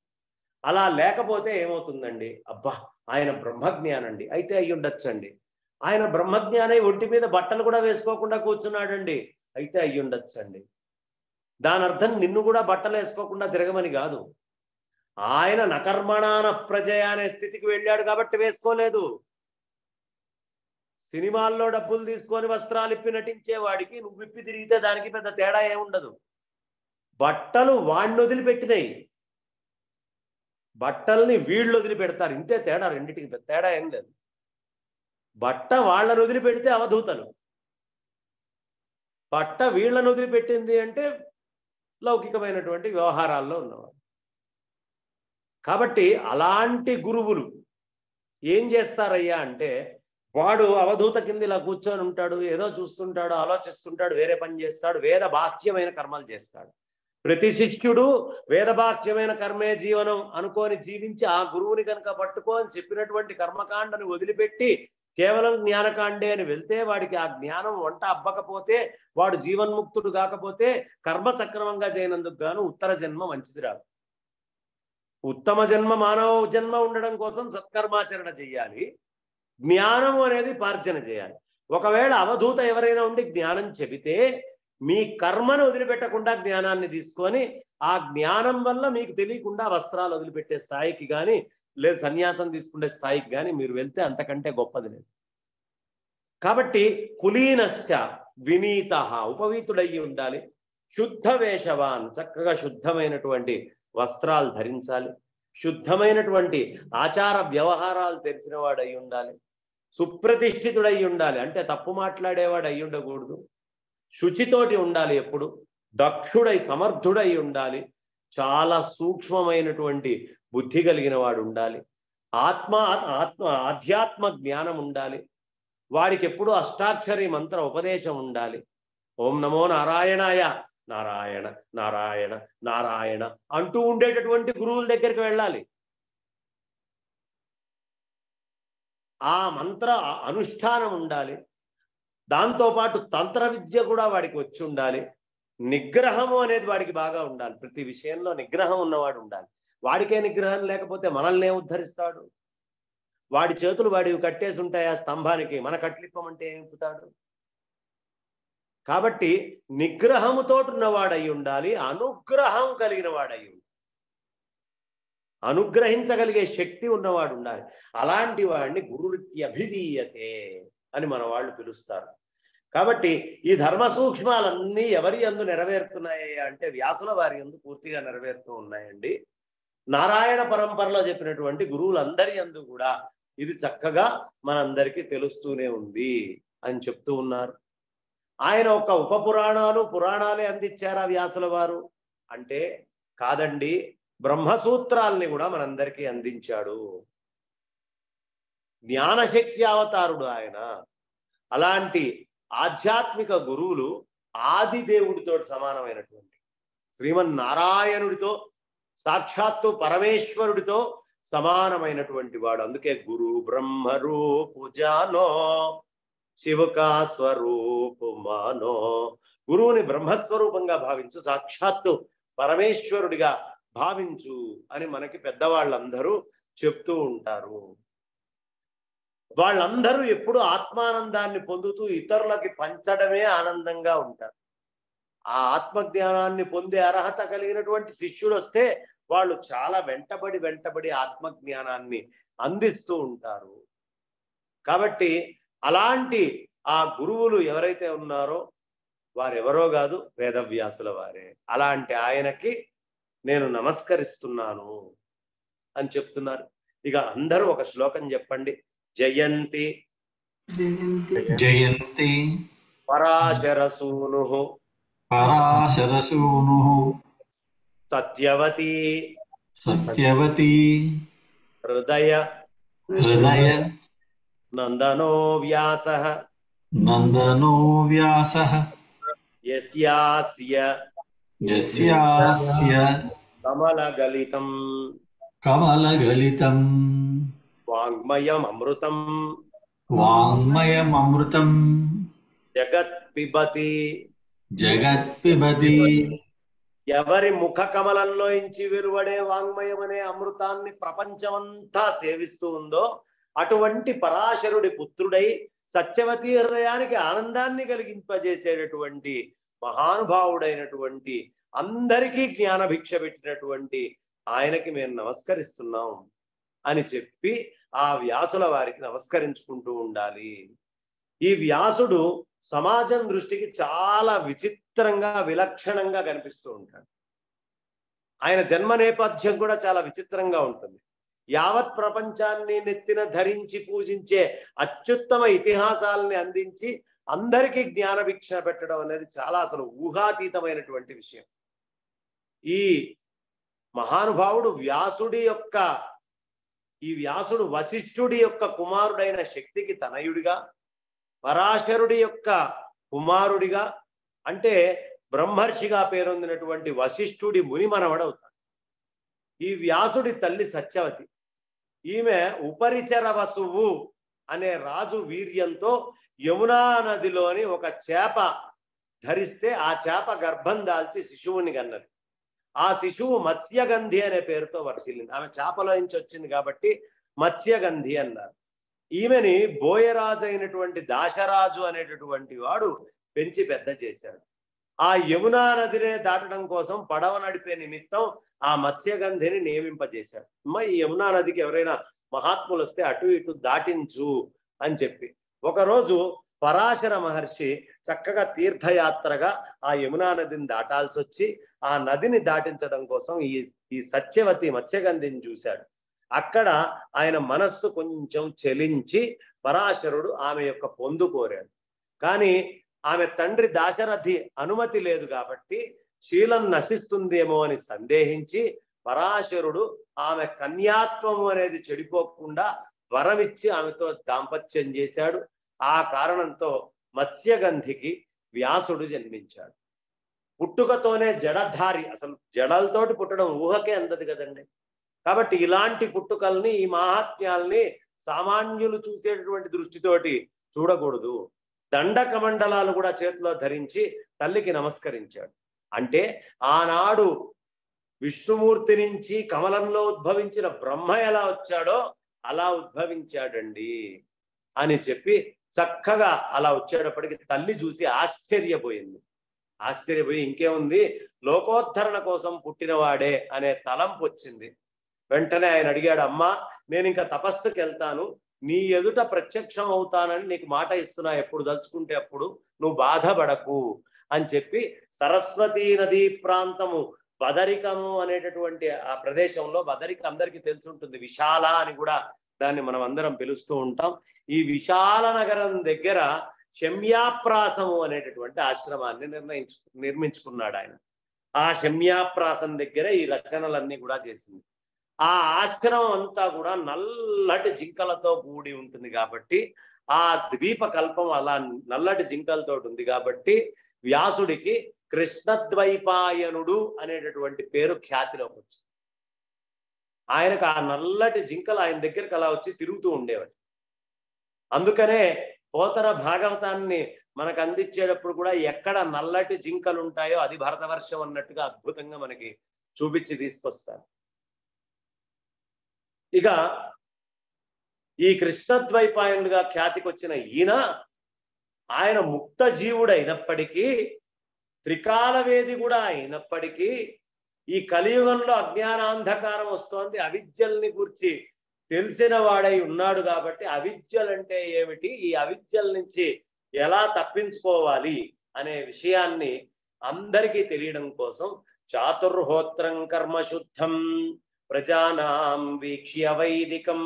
అలా లేకపోతే ఏమవుతుందండి? అబ్బా ఆయన బ్రహ్మజ్ఞానండి, అయితే అయ్యి ఉండొచ్చండి. ఆయన బ్రహ్మజ్ఞానై ఒంటి మీద బట్టలు కూడా వేసుకోకుండా కూర్చున్నాడండి, అయితే అయ్యి ఉండొచ్చండి. దాని అర్థం నిన్ను కూడా బట్టలు వేసుకోకుండా తిరగమని కాదు. ఆయన నకర్మణాన ప్రజయ అనే స్థితికి వెళ్ళాడు కాబట్టి వేసుకోలేదు. సినిమాల్లో డబ్బులు తీసుకొని వస్త్రాలు ఇప్పి నటించే వాడికి నువ్వు ఇప్పి తిరిగితే దానికి పెద్ద తేడా ఏముండదు. బట్టలు వాడిని వదిలిపెట్టినాయి, బట్టల్ని వీళ్ళు వదిలిపెడతారు, ఇంతే తేడా. రెండింటికి పెద్ద తేడా ఏం లేదు. బట్ట వాళ్ళని వదిలిపెడితే అవధూతలు, బట్ట వీళ్ళని వదిలిపెట్టింది అంటే లౌకికమైనటువంటి వ్యవహారాల్లో ఉన్నవారు. కాబట్టి అలాంటి గురువులు ఏం చేస్తారయ్యా అంటే వాడు అవధూత కింద ఇలా కూర్చొని ఉంటాడు, ఏదో చూస్తుంటాడు, ఆలోచిస్తుంటాడు, వేరే పని చేస్తాడు, వేద బాహ్యమైన కర్మలు చేస్తాడు. ప్రతి శిష్యుడు వేదబాహ్యమైన కర్మే జీవనం అనుకొని జీవించి ఆ గురువుని కనుక పట్టుకొని చెప్పినటువంటి కర్మకాండను వదిలిపెట్టి కేవలం జ్ఞానకాండే అని వెళ్తే వాడికి ఆ జ్ఞానం వంట అబ్బకపోతే, వాడు జీవన్ముక్తుడు కాకపోతే, కర్మ సక్రమంగా చేయనందుకు గాను ఉత్తర జన్మ మంచిది రాదు. ఉత్తమ జన్మ మానవ జన్మ ఉండడం కోసం సత్కర్మాచరణ చెయ్యాలి, జ్ఞానం అనేది పార్జన చేయాలి. ఒకవేళ అవధూత ఎవరైనా ఉండి జ్ఞానం చెబితే మీ కర్మను వదిలిపెట్టకుండా జ్ఞానాన్ని తీసుకొని ఆ జ్ఞానం వల్ల మీకు తెలియకుండా వస్త్రాలు వదిలిపెట్టే స్థాయికి కానీ లేదు సన్యాసం తీసుకునే స్థాయికి కానీ మీరు వెళ్తే అంతకంటే గొప్పది లేదు. కాబట్టి కులీనశ్చ వినీత, ఉపవీతుడయ్యి ఉండాలి. శుద్ధ వేషవాన్, చక్కగా శుద్ధమైనటువంటి వస్త్రాలు ధరించాలి. శుద్ధమైనటువంటి ఆచార వ్యవహారాలు తెలిసిన వాడు అయి ఉండాలి. సుప్రతిష్ఠితుడై ఉండాలి, అంటే తప్పు మాట్లాడేవాడు అయి ఉండకూడదు. శుచితోటి ఉండాలి, ఎప్పుడు దక్షుడై సమర్థుడై ఉండాలి. చాలా సూక్ష్మమైనటువంటి బుద్ధి కలిగిన వాడు ఉండాలి. ఆధ్యాత్మ జ్ఞానం ఉండాలి. వాడికి ఎప్పుడు అష్టాక్షరి మంత్ర ఉపదేశం ఉండాలి. ఓం నమో నారాయణాయ, నారాయణ నారాయణ నారాయణ అంటూ ఉండేటటువంటి గురువుల దగ్గరికి వెళ్ళాలి. ఆ మంత్ర అనుష్ఠానం ఉండాలి. దాంతోపాటు తంత్ర విద్య కూడా వాడికి వచ్చి ఉండాలి. నిగ్రహము అనేది వాడికి బాగా ఉండాలి. ప్రతి విషయంలో నిగ్రహం ఉన్నవాడు ఉండాలి. వాడికే నిగ్రహం లేకపోతే మనల్ని ఉద్ధరిస్తాడు? వాడి చేతులు వాడివి కట్టేసి ఉంటాయి ఆ స్తంభానికి, మన కట్లిప్పమంటే ఏమిపుతాడు? కాబట్టి నిగ్రహముతో ఉన్నవాడై ఉండాలి, అనుగ్రహం కలిగిన వాడై ఉండాలి, అనుగ్రహించగలిగే శక్తి ఉన్నవాడు ఉండాలి. అలాంటి వాడిని గురురిత్యభిధీయతే అని మన వాళ్ళు పిలుస్తారు. కాబట్టి ఈ ధర్మ సూక్ష్మాలన్నీ ఎవరి యందు నెరవేరుతున్నాయి అంటే వ్యాసుల వారి యందు పూర్తిగా నెరవేరుతూ ఉన్నాయండి. నారాయణ పరంపరలో చెప్పినటువంటి గురువులందరి యందు కూడా ఇది చక్కగా మనందరికీ తెలుస్తూనే ఉంది అని చెప్తూ ఉన్నారు. ఆయన ఒక పురాణాలే అందించారా వ్యాసుల వారు అంటే కాదండి, బ్రహ్మసూత్రాల్ని కూడా మనందరికీ అందించాడు. జ్ఞానశక్తి అవతారుడు ఆయన. అలాంటి ఆధ్యాత్మిక గురువులు ఆదిదేవుడితో సమానమైనటువంటి శ్రీమన్నారాయణుడితో, సాక్షాత్తు పరమేశ్వరుడితో సమానమైనటువంటి వాడు. అందుకే గురు బ్రహ్మ రూపు జానో శివకా స్వరూపు మానో. గురువుని బ్రహ్మస్వరూపంగా భావించు, సాక్షాత్తు పరమేశ్వరుడిగా భావించు అని మనకి పెద్దవాళ్ళందరూ చెప్తూ ఉంటారు. వాళ్ళందరూ ఎప్పుడు ఆత్మానందాన్ని పొందుతూ ఇతరులకి పంచడమే ఆనందంగా ఉంటారు. ఆ ఆత్మజ్ఞానాన్ని పొందే అర్హత కలిగినటువంటి శిష్యుడు వస్తే వాళ్ళు చాలా వెంటబడి ఆత్మజ్ఞానాన్ని అందిస్తూ ఉంటారు. కాబట్టి అలాంటి ఆ గురువులు ఎవరైతే ఉన్నారో వారెవరో కాదు, వేదవ్యాసుల వారే. అలాంటి ఆయనకి నేను నమస్కరిస్తున్నాను అని చెప్తున్నారు. ఇక అందరూ ఒక శ్లోకం చెప్పండి. జయంతి జయంతి పరాశరసూను సత్యవతి హృదయ నందనో వ్యాసః యస్యాస్య కమలగలితం వాంగ్మయమృతం జగత్పిబతి. ఎవరి ముఖ కమలంలో ఇంచి వెలువడే వాంగ్మయం అనే అమృతాన్ని ప్రపంచమంతా సేవిస్తూ ఉందో అటువంటి పరాశరుడి పుత్రుడై సత్యవతి హృదయానికి ఆనందాన్ని కలిగింపజేసేటటువంటి మహానుభావుడైనటువంటి అందరికీ జ్ఞానభిక్ష పెట్టినటువంటి ఆయనకి మేము నమస్కరిస్తున్నాం అని చెప్పి ఆ వ్యాసుల వారికి నమస్కరించుకుంటూ ఉండాలి. ఈ వ్యాసుడు సమాజం దృష్టికి చాలా విచిత్రంగా విలక్షణంగా కనిపిస్తూ ఉంటాడు. ఆయన జన్మ నేపథ్యం కూడా చాలా విచిత్రంగా ఉంటుంది. యావత్ ప్రపంచాన్ని నెత్తిన ధరించి పూజించే అత్యుత్తమ ఇతిహాసాలని అందించి అందరికీ జ్ఞానభిక్ష పెట్టడం అనేది చాలా అసలు ఊహాతీతమైనటువంటి విషయం. ఈ మహానుభావుడు వ్యాసుడి యొక్క ఈ వ్యాసుడు వశిష్ఠుడి యొక్క కుమారుడైన శక్తికి తనయుడిగా, పరాశరుడి యొక్క కుమారుడిగా, అంటే బ్రహ్మర్షిగా పేరొందినటువంటి వశిష్ఠుడి ముని మనవడవుతాడు. ఈ వ్యాసుడి తల్లి సత్యవతి. ఈమె ఉపరిచర వసువు అనే రాజు వీర్యంతో యమునా నదిలోని ఒక చేప ధరిస్తే ఆ చేప గర్భం దాల్చి శిశువుని కన్నది. ఆ శిశువు మత్స్యగంధి అనే పేరుతో వర్ధిల్లింది. ఆమె చేపలో నుంచి వచ్చింది కాబట్టి మత్స్యగంధి అన్నారు. ఈమెని బోయరాజు అయినటువంటి దాశరాజు అనేటటువంటి వాడు పెంచి పెద్ద చేశాడు. ఆ యమునా నదినే దాటడం కోసం పడవ నడిపే నిమిత్తం ఆ మత్స్యగంధిని నియమింపజేశాడు. అమ్మ, ఈ యమునా నదికి ఎవరైనా మహాత్ములు వస్తే అటు ఇటు దాటించు అని చెప్పి. ఒకరోజు పరాశర మహర్షి చక్కగా తీర్థయాత్రగా ఆ యమునా నదిని దాటాల్సి వచ్చి ఆ నదిని దాటించడం కోసం ఈ సత్యవతి మత్స్యగంధిని చూశాడు. అక్కడ ఆయన మనస్సు కొంచెం చెలించి పరాశరుడు ఆమె యొక్క పొందు కోరాడు. కానీ ఆమె తండ్రి దాశరథి అనుమతి లేదు కాబట్టి శీలం నశిస్తుందేమో అని సందేహించి పరాశరుడు ఆమె కన్యాత్వము అనేది చెడిపోకుండా వరమిచ్చి ఆమెతో దాంపత్యం చేశాడు. ఆ కారణంతో మత్స్యగంధికి వ్యాసుడు జన్మించాడు. పుట్టుకతోనే జడధారి, అసలు జడలతోటి పుట్టడం ఊహకే అందదు కదండి. కాబట్టి ఇలాంటి పుట్టుకల్ని, ఈ మహాత్మ్యాల్ని సామాన్యులు చూసేటటువంటి దృష్టితోటి చూడకూడదు. దండకమండలాలు కూడా చేతిలో ధరించి తల్లికి నమస్కరించాడు. అంటే ఆనాడు విష్ణుమూర్తి నుంచి కమలంలో ఉద్భవించిన బ్రహ్మ ఎలా వచ్చాడో అలా ఉద్భవించాడండి అని చెప్పి చక్కగా అలా వచ్చేటప్పటికి తల్లి చూసి ఆశ్చర్యపోయింది. ఆశ్చర్యపోయి ఇంకేముంది, లోకోద్ధరణ కోసం పుట్టినవాడే అనే తలంపు వచ్చింది. వెంటనే ఆయన అడిగాడు, అమ్మా, నేను ఇంకా తపస్సుకి వెళ్తాను, నీ ఎదుట ప్రత్యక్షం అవుతానని నీకు మాట ఇస్తున్నా, ఎప్పుడు దలుచుకుంటే అప్పుడు, నువ్వు బాధపడకు అని చెప్పి సరస్వతీ నదీ ప్రాంతము బదరికము అనేటటువంటి ఆ ప్రదేశంలో, బదరిక అందరికీ తెలిసి ఉంటుంది, విశాల అని కూడా దాన్ని మనం అందరం పిలుస్తూ ఉంటాం. ఈ విశాల నగరం దగ్గర శమ్యాప్రాసము అనేటటువంటి ఆశ్రమాన్ని నిర్మించుకున్నాడు ఆయన. ఆ శమ్యాప్రాసం దగ్గర ఈ రచనలన్నీ కూడా చేసింది. ఆ ఆశ్రమం అంతా కూడా నల్లటి జింకలతో కూడి ఉంటుంది కాబట్టి, ఆ ద్వీపకల్పం అలా నల్లటి జింకలతో ఉంది కాబట్టి వ్యాసుడికి కృష్ణద్వైపాయనుడు అనేటటువంటి పేరు ఖ్యాతిలోకి వచ్చింది. ఆయనకు ఆ నల్లటి జింకలు ఆయన దగ్గరికి అలా వచ్చి తిరుగుతూ ఉండేవాడు. అందుకనే పోతన భాగవతాన్ని మనకు అందించేటప్పుడు కూడా ఎక్కడ నల్లటి జింకలు ఉంటాయో అది భరతవర్షం అన్నట్టుగా అద్భుతంగా మనకి చూపించి తీసుకొస్తారు. ఇక ఈ కృష్ణద్వైపాయనుడిగా ఖ్యాతికి వచ్చిన ఆయన ముక్త జీవుడైనప్పటికీ, త్రికాలవేది కూడా అయినప్పటికీ, ఈ కలియుగంలో అజ్ఞానాంధకారం వస్తోంది, అవిద్యల్ని గురించి తెలిసిన వాడై ఉన్నాడు కాబట్టి అవిద్యలంటే ఏమిటి, ఈ అవిద్యల నుంచి ఎలా తప్పించుకోవాలి అనే విషయాన్ని అందరికీ తెలియడం కోసం చాతుర్హోత్రం కర్మశుద్ధం ప్రజానాం వీక్ష్య వైదికం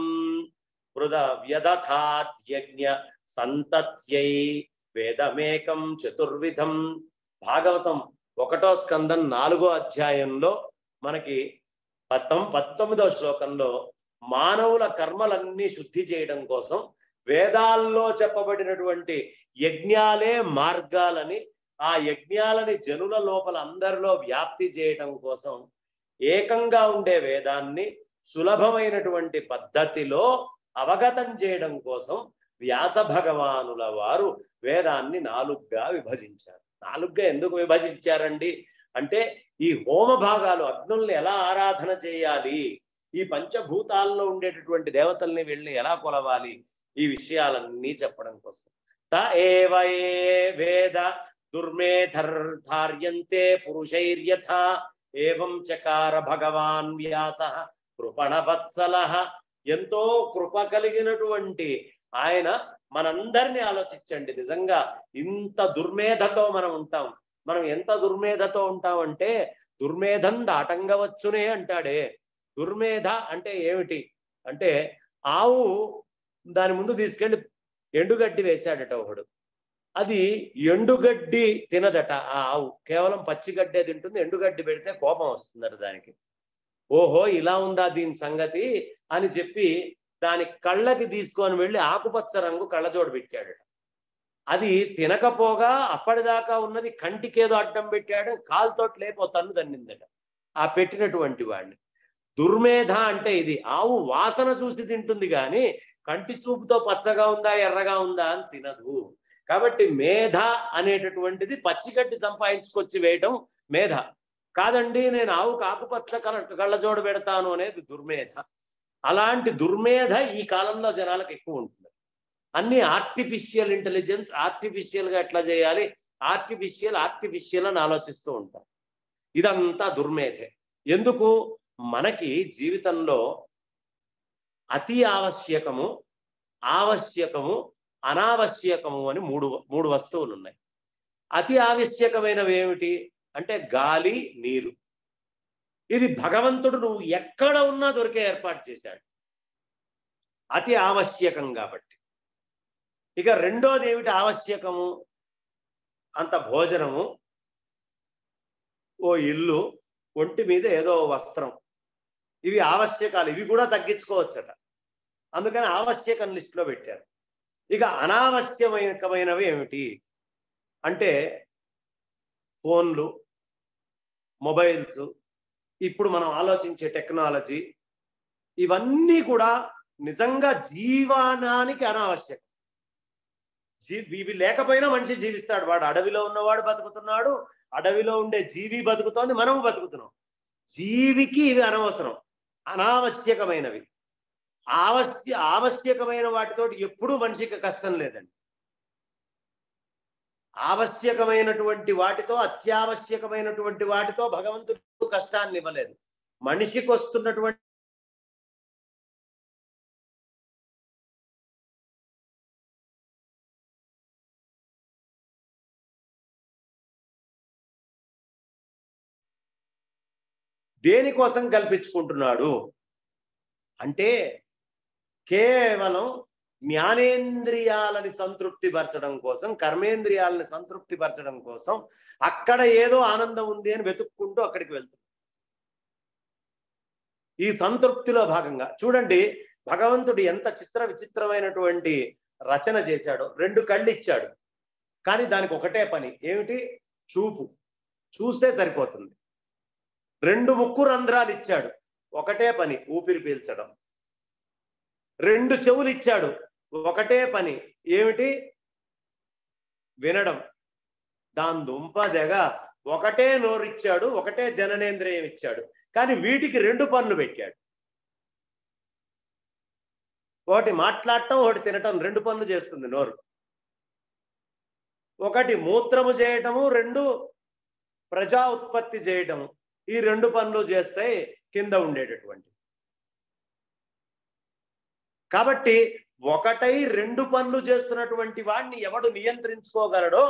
హృద వ్యదథాద్యజ్ఞ సంతత్యై వేదమేకం చతుర్విధం. భాగవతం 1వ స్కందం 4వ అధ్యాయంలో మనకి 19వ శ్లోకంలో మానవుల కర్మలన్నీ శుద్ధి చేయడం కోసం వేదాల్లో చెప్పబడినటువంటి యజ్ఞాలే మార్గాలని, ఆ యజ్ఞాలని జనుల లోపల అందరిలో వ్యాప్తి చేయడం కోసం ఏకంగా ఉండే వేదాన్ని సులభమైనటువంటి పద్ధతిలో అవగతం చేయడం కోసం వ్యాస భగవానుల వారు వేదాన్ని 4గా విభజించారు. 4గా ఎందుకు విభజించారండి అంటే, ఈ హోమ భాగాలు, అగ్నుల్ని ఎలా ఆరాధన చేయాలి, ఈ పంచభూతాల్లో ఉండేటటువంటి దేవతల్ని వెళ్ళి ఎలా కొలవాలి, ఈ విషయాలన్నీ చెప్పడం కోసం. త ఏవ ఏ వేద దుర్మేధర్ధార్యంతే పురుషైర్యథ ఏవం చకార భగవాన్ వ్యాస కృపణవత్సలః. ఎంతో కృప కలిగినటువంటి ఆయన మనందరినీ ఆలోచించండి. నిజంగా ఇంత దుర్మేధతో మనం ఉంటాం. మనం ఎంత దుర్మేధతో ఉంటామంటే, దుర్మేధం దాటంగవచ్చునే అంటాడే. దుర్మేధ అంటే ఏమిటి అంటే, ఆవు దాని ముందు తీసుకెళ్ళి ఎండుగడ్డి వేశాడట ఒకడు. అది ఎండుగడ్డి తినదట ఆ ఆవు, కేవలం పచ్చిగడ్డే తింటుంది. ఎండుగడ్డి పెడితే కోపం వస్తుందట దానికి. ఓహో ఇలా ఉందా దీని సంగతి అని చెప్పి దాని కళ్ళకి తీసుకొని వెళ్ళి ఆకుపచ్చ రంగు కళ్ళజోడు పెట్టాడు. అది తినకపోగా అప్పటిదాకా ఉన్నది కంటికేదో అడ్డం పెట్టాడు, కాలుతోటి లేపో తన్ను తన్నిందట ఆ పెట్టినటువంటి వాడిని. దుర్మేధ అంటే ఇది. ఆవు వాసన చూసి తింటుంది కానీ కంటి చూపుతో పచ్చగా ఉందా ఎర్రగా ఉందా అని తినదు. కాబట్టి మేధ అనేటటువంటిది పచ్చిగడ్డి సంపాదించుకొచ్చి వేయటం మేధ కాదండి. నేను ఆవుకు ఆకుపచ్చ కళ్ళజోడు పెడతాను అనేది దుర్మేధ. అలాంటి దుర్మేధ ఈ కాలంలో జనాలకు ఎక్కువ ఉంటుంది. అన్ని ఆర్టిఫిషియల్ ఇంటెలిజెన్స్, ఆర్టిఫిషియల్గా ఎట్లా చేయాలి, ఆర్టిఫిషియల్ అని ఆలోచిస్తూ ఉంటాం. ఇదంతా దుర్మేధే. ఎందుకు? మనకి జీవితంలో అతి ఆవశ్యకము, ఆవశ్యకము, అనావశ్యకము అని మూడు వస్తువులు ఉన్నాయి. అతి ఆవశ్యకమైనవి ఏమిటి అంటే గాలి, నీరు. ఇది భగవంతుడు నువ్వు ఎక్కడ ఉన్నా దొరికే ఏర్పాటు చేశాడు, అతి ఆవశ్యకం కాబట్టి. ఇక రెండోది ఏమిటి ఆవశ్యకము? అంత భోజనము, ఓ ఇల్లు, ఒంటి మీద ఏదో వస్త్రం. ఇవి ఆవశ్యకాలు. ఇవి కూడా తగ్గించుకోవచ్చట, అందుకని ఆవశ్యకం లిస్టులో పెట్టారు. ఇక అనావశ్యకమైనవి ఏమిటి అంటే ఫోన్లు, మొబైల్స్, ఇప్పుడు మనం ఆలోచించే టెక్నాలజీ, ఇవన్నీ కూడా నిజంగా జీవనానికి అనావశ్యకం. ఇవి లేకపోయినా మనిషి జీవిస్తాడు. వాడు అడవిలో ఉన్నవాడు బతుకుతున్నాడు, అడవిలో ఉండే జీవి బతుకుతోంది, మనము బతుకుతున్నాం. జీవికి ఇవి అనవసరం, అనావశ్యకమైనవి. ఆవశ్యకమైన వాటితోటి ఎప్పుడూ మనిషికి కష్టం లేదండి. ఆవశ్యకమైనటువంటి వాటితో, అత్యావశ్యకమైనటువంటి వాటితో భగవంతుడు కష్టాన్ని ఇవ్వలేదు. మనిషికి వస్తున్నటువంటి దేనికోసం కల్పించుకుంటున్నాడు అంటే కేవలం జ్ఞానేంద్రియాలని సంతృప్తి పరచడం కోసం, కర్మేంద్రియాలని సంతృప్తి పరచడం కోసం అక్కడ ఏదో ఆనందం ఉంది అని వెతుక్కుంటూ అక్కడికి వెళ్తుంది. ఈ సంతృప్తిలో భాగంగా చూడండి, భగవంతుడు ఎంత విచిత్రమైనటువంటి రచన చేశాడో. 2 కళ్ళు ఇచ్చాడు, కానీ దానికి ఒకటే పని ఏమిటి? చూపు. చూస్తే సరిపోతుంది. 2 ముక్కు రంధ్రాలు ఇచ్చాడు, ఒకటే పని ఊపిరి పీల్చడం. 2 చెవులు ఇచ్చాడు, ఒకటే పని ఏమిటి? వినడం. దాని దుంపదెగ ఒకటే నోరిచ్చాడు, ఒకటే జననేంద్రియం ఇచ్చాడు, కానీ వీటికి 2 పనులు పెట్టాడు. ఒకటి మాట్లాడటం, ఒకటి తినటం, 2 పనులు చేస్తుంది నోరు. ఒకటి మూత్రము చేయటము, 2 ప్రజా ఉత్పత్తి చేయటము. ఈ 2 పనులు చేస్తే కింద ఉండేటటువంటి. కాబట్టి ఒకటై 2 పనులు చేస్తున్నటువంటి వాడిని ఎవడు నియంత్రించుకోగలడో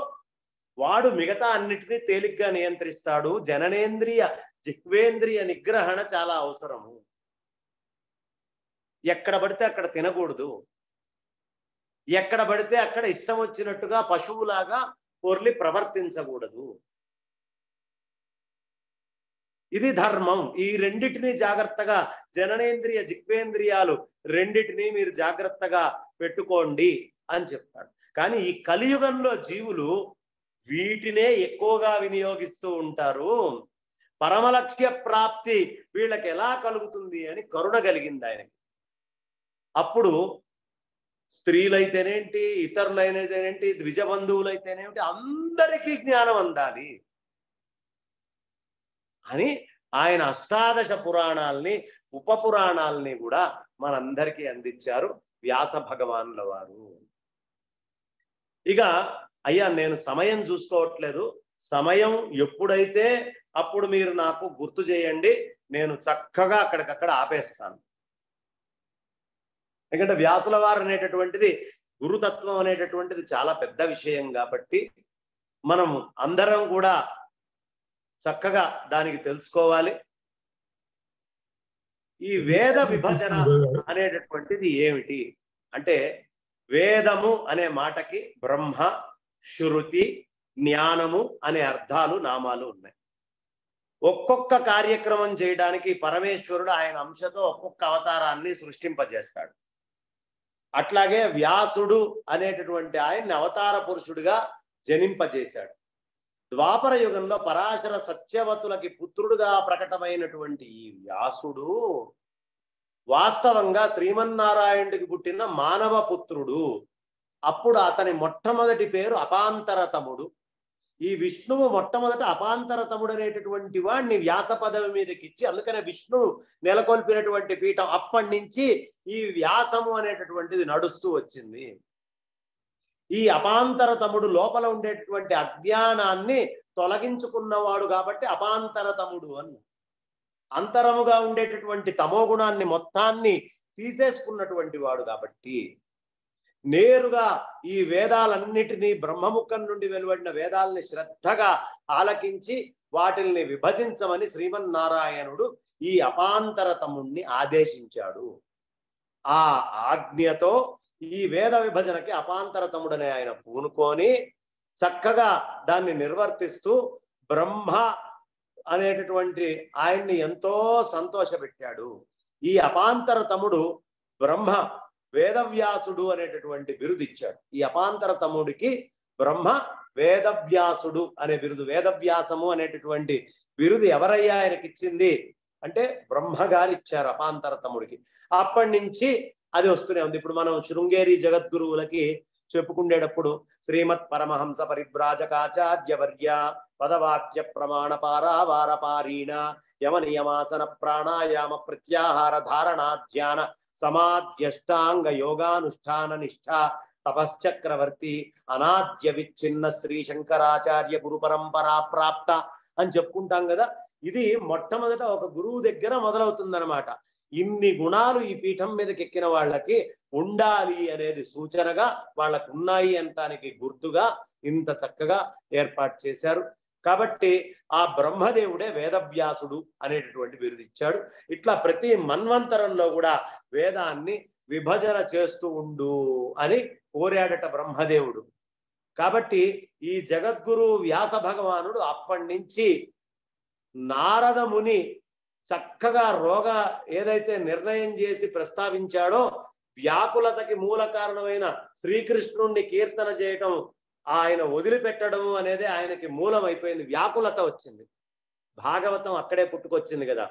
వాడు మిగతా అన్నిటినీ తేలిగ్గా నియంత్రిస్తాడు. జననేంద్రియ జిహ్వేంద్రియ నిగ్రహణ చాలా అవసరము. ఎక్కడ పడితే అక్కడ తినకూడదు, ఎక్కడ పడితే అక్కడ ఇష్టం వచ్చినట్టుగా పశువులాగా పొర్లి ప్రవర్తించకూడదు. ఇది ధర్మం. ఈ రెండిటిని జాగ్రత్తగా, జననేంద్రియ జిహ్వేంద్రియాలు రెండిటిని మీరు జాగ్రత్తగా పెట్టుకోండి అని చెప్తాడు. కానీ ఈ కలియుగంలో జీవులు వీటినే ఎక్కువగా వినియోగిస్తూ ఉంటారు. పరమలక్ష్య ప్రాప్తి వీళ్ళకి ఎలా కలుగుతుంది అని కరుణ కలిగింది ఆయనకి. అప్పుడు స్త్రీలైతేనేంటి, ఇతరులైతేనేంటి, ద్విజ బంధువులైతేనేంటి, అందరికీ జ్ఞానం అందాలి అని ఆయన అష్టాదశ పురాణాలని, ఉప పురాణాలని కూడా మనందరికీ అందించారు వ్యాస భగవానుల వారు. ఇక అయ్యా నేను సమయం చూసుకోవట్లేదు, సమయం ఎప్పుడైతే అప్పుడు మీరు నాకు గుర్తు చేయండి, నేను చక్కగా అక్కడికక్కడ ఆపేస్తాను. ఎందుకంటే వ్యాసుల వారు అనేటటువంటిది, గురుతత్వం అనేటటువంటిది చాలా పెద్ద విషయం కాబట్టి మనం అందరం కూడా చక్కగా దానికి తెలుసుకోవాలి. ఈ వేద విభజన అనేటటువంటిది ఏమిటి అంటే, వేదము అనే మాటకి బ్రహ్మ, శృతి, జ్ఞానము అనే అర్థాలు, నామాలు ఉన్నాయి. ఒక్కొక్క కార్యక్రమం చేయడానికి పరమేశ్వరుడు ఆయన అంశతో ఒక్కొక్క అవతారాన్ని సృష్టింపజేస్తాడు. అట్లాగే వ్యాసుడు అనేటటువంటి ఆయన్ని అవతార పురుషుడిగా జనింపజేశాడు. ద్వాపర యుగంలో పరాశర సత్యవతులకి పుత్రుడుగా ప్రకటమైనటువంటి ఈ వ్యాసుడు వాస్తవంగా శ్రీమన్నారాయణుడికి పుట్టిన మానవ పుత్రుడు. అప్పుడు అతని మొట్టమొదటి పేరు అపాంతరతముడు. ఈ విష్ణువు మొట్టమొదట అపాంతరతముడు అనేటటువంటి వాడిని వ్యాస పదవి మీదకి ఇచ్చి, అందుకనే విష్ణువు నెలకొల్పినటువంటి పీఠం. అప్పటి నుంచి ఈ వ్యాసము అనేటటువంటిది నడుస్తూ వచ్చింది. ఈ అపాంతరతముడు లోపల ఉండేటటువంటి అజ్ఞానాన్ని తొలగించుకున్నవాడు కాబట్టి అపాంతరతముడు అని. అంతరముగా ఉండేటటువంటి తమోగుణాన్ని మొత్తాన్ని తీసేసుకున్నటువంటి వాడు కాబట్టి నేరుగా ఈ వేదాలన్నిటినీ బ్రహ్మముఖం నుండి వెలువడిన వేదాలని శ్రద్ధగా ఆలకించి వాటిల్ని విభజించమని శ్రీమన్నారాయణుడు ఈ అపాంతరతముణ్ణి ఆదేశించాడు. ఆ ఆజ్ఞతో ఈ వేద విభజనకి అపాంతరతముడనే ఆయన పూనుకొని చక్కగా దాన్ని నిర్వర్తిస్తూ బ్రహ్మ అనేటటువంటి ఆయన్ని ఎంతో సంతోషపెట్టాడు. ఈ అపాంతరతముడు బ్రహ్మ వేదవ్యాసుడు అనేటటువంటి బిరుదు ఇచ్చాడు. ఈ అపాంతరతముడికి బ్రహ్మ వేదవ్యాసుడు అనే బిరుదు, వేదవ్యాసము అనేటటువంటి బిరుదు ఎవరయ్యా ఆయనకి ఇచ్చింది అంటే బ్రహ్మగారు ఇచ్చారు అపాంతరతముడికి. అప్పటి నుంచి అది వస్తూనే ఉంది. ఇప్పుడు మనం శృంగేరి జగద్గురువులకి చెప్పుకునేటప్పుడు శ్రీమత్ పరమహంస పరివ్రాజకాచార్యవర్య పదవాక్య ప్రమాణ పారావారపారీణ యమ నియమాసన ప్రాణాయామ ప్రత్యాహార ధారణా ధ్యాన సమాధ్యష్టాంగ యోగానుష్ఠాన నిష్ఠ తపశ్చక్రవర్తి అనాద్య విచ్ఛిన్న శ్రీ శంకరాచార్య గురు పరంపరా ప్రాప్త అని చెప్పుకుంటాం కదా. ఇది మొట్టమొదట ఒక గురువు దగ్గర మొదలవుతుందన్నమాట. ఇన్ని గుణాలు ఈ పీఠం మీదకి ఎక్కిన వాళ్ళకి ఉండాలి అనేది సూచనగా, వాళ్ళకు ఉన్నాయి అనటానికి గుర్తుగా ఇంత చక్కగా ఏర్పాటు చేశారు. కాబట్టి ఆ బ్రహ్మదేవుడే వేదవ్యాసుడు అనేటటువంటి బిరుదు ఇచ్చాడు. ఇట్లా ప్రతి మన్వంతరంలో కూడా వేదాన్ని విభజన చేస్తూ ఉండు అని కోరాడట బ్రహ్మదేవుడు. కాబట్టి ఈ జగద్గురు వ్యాస భగవానుడు అప్పటి నుంచి నారద ముని చక్కగా రోగ ఏదైతే నిర్ణయం చేసి ప్రస్తావించాడో వ్యాకులతకి మూల కారణమైన శ్రీకృష్ణుణ్ణి కీర్తన చేయటం, ఆయన వదిలిపెట్టడము అనేది ఆయనకి మూలం అయిపోయింది. వ్యాకులత వచ్చింది. భాగవతం అక్కడే పుట్టుకొచ్చింది కదా.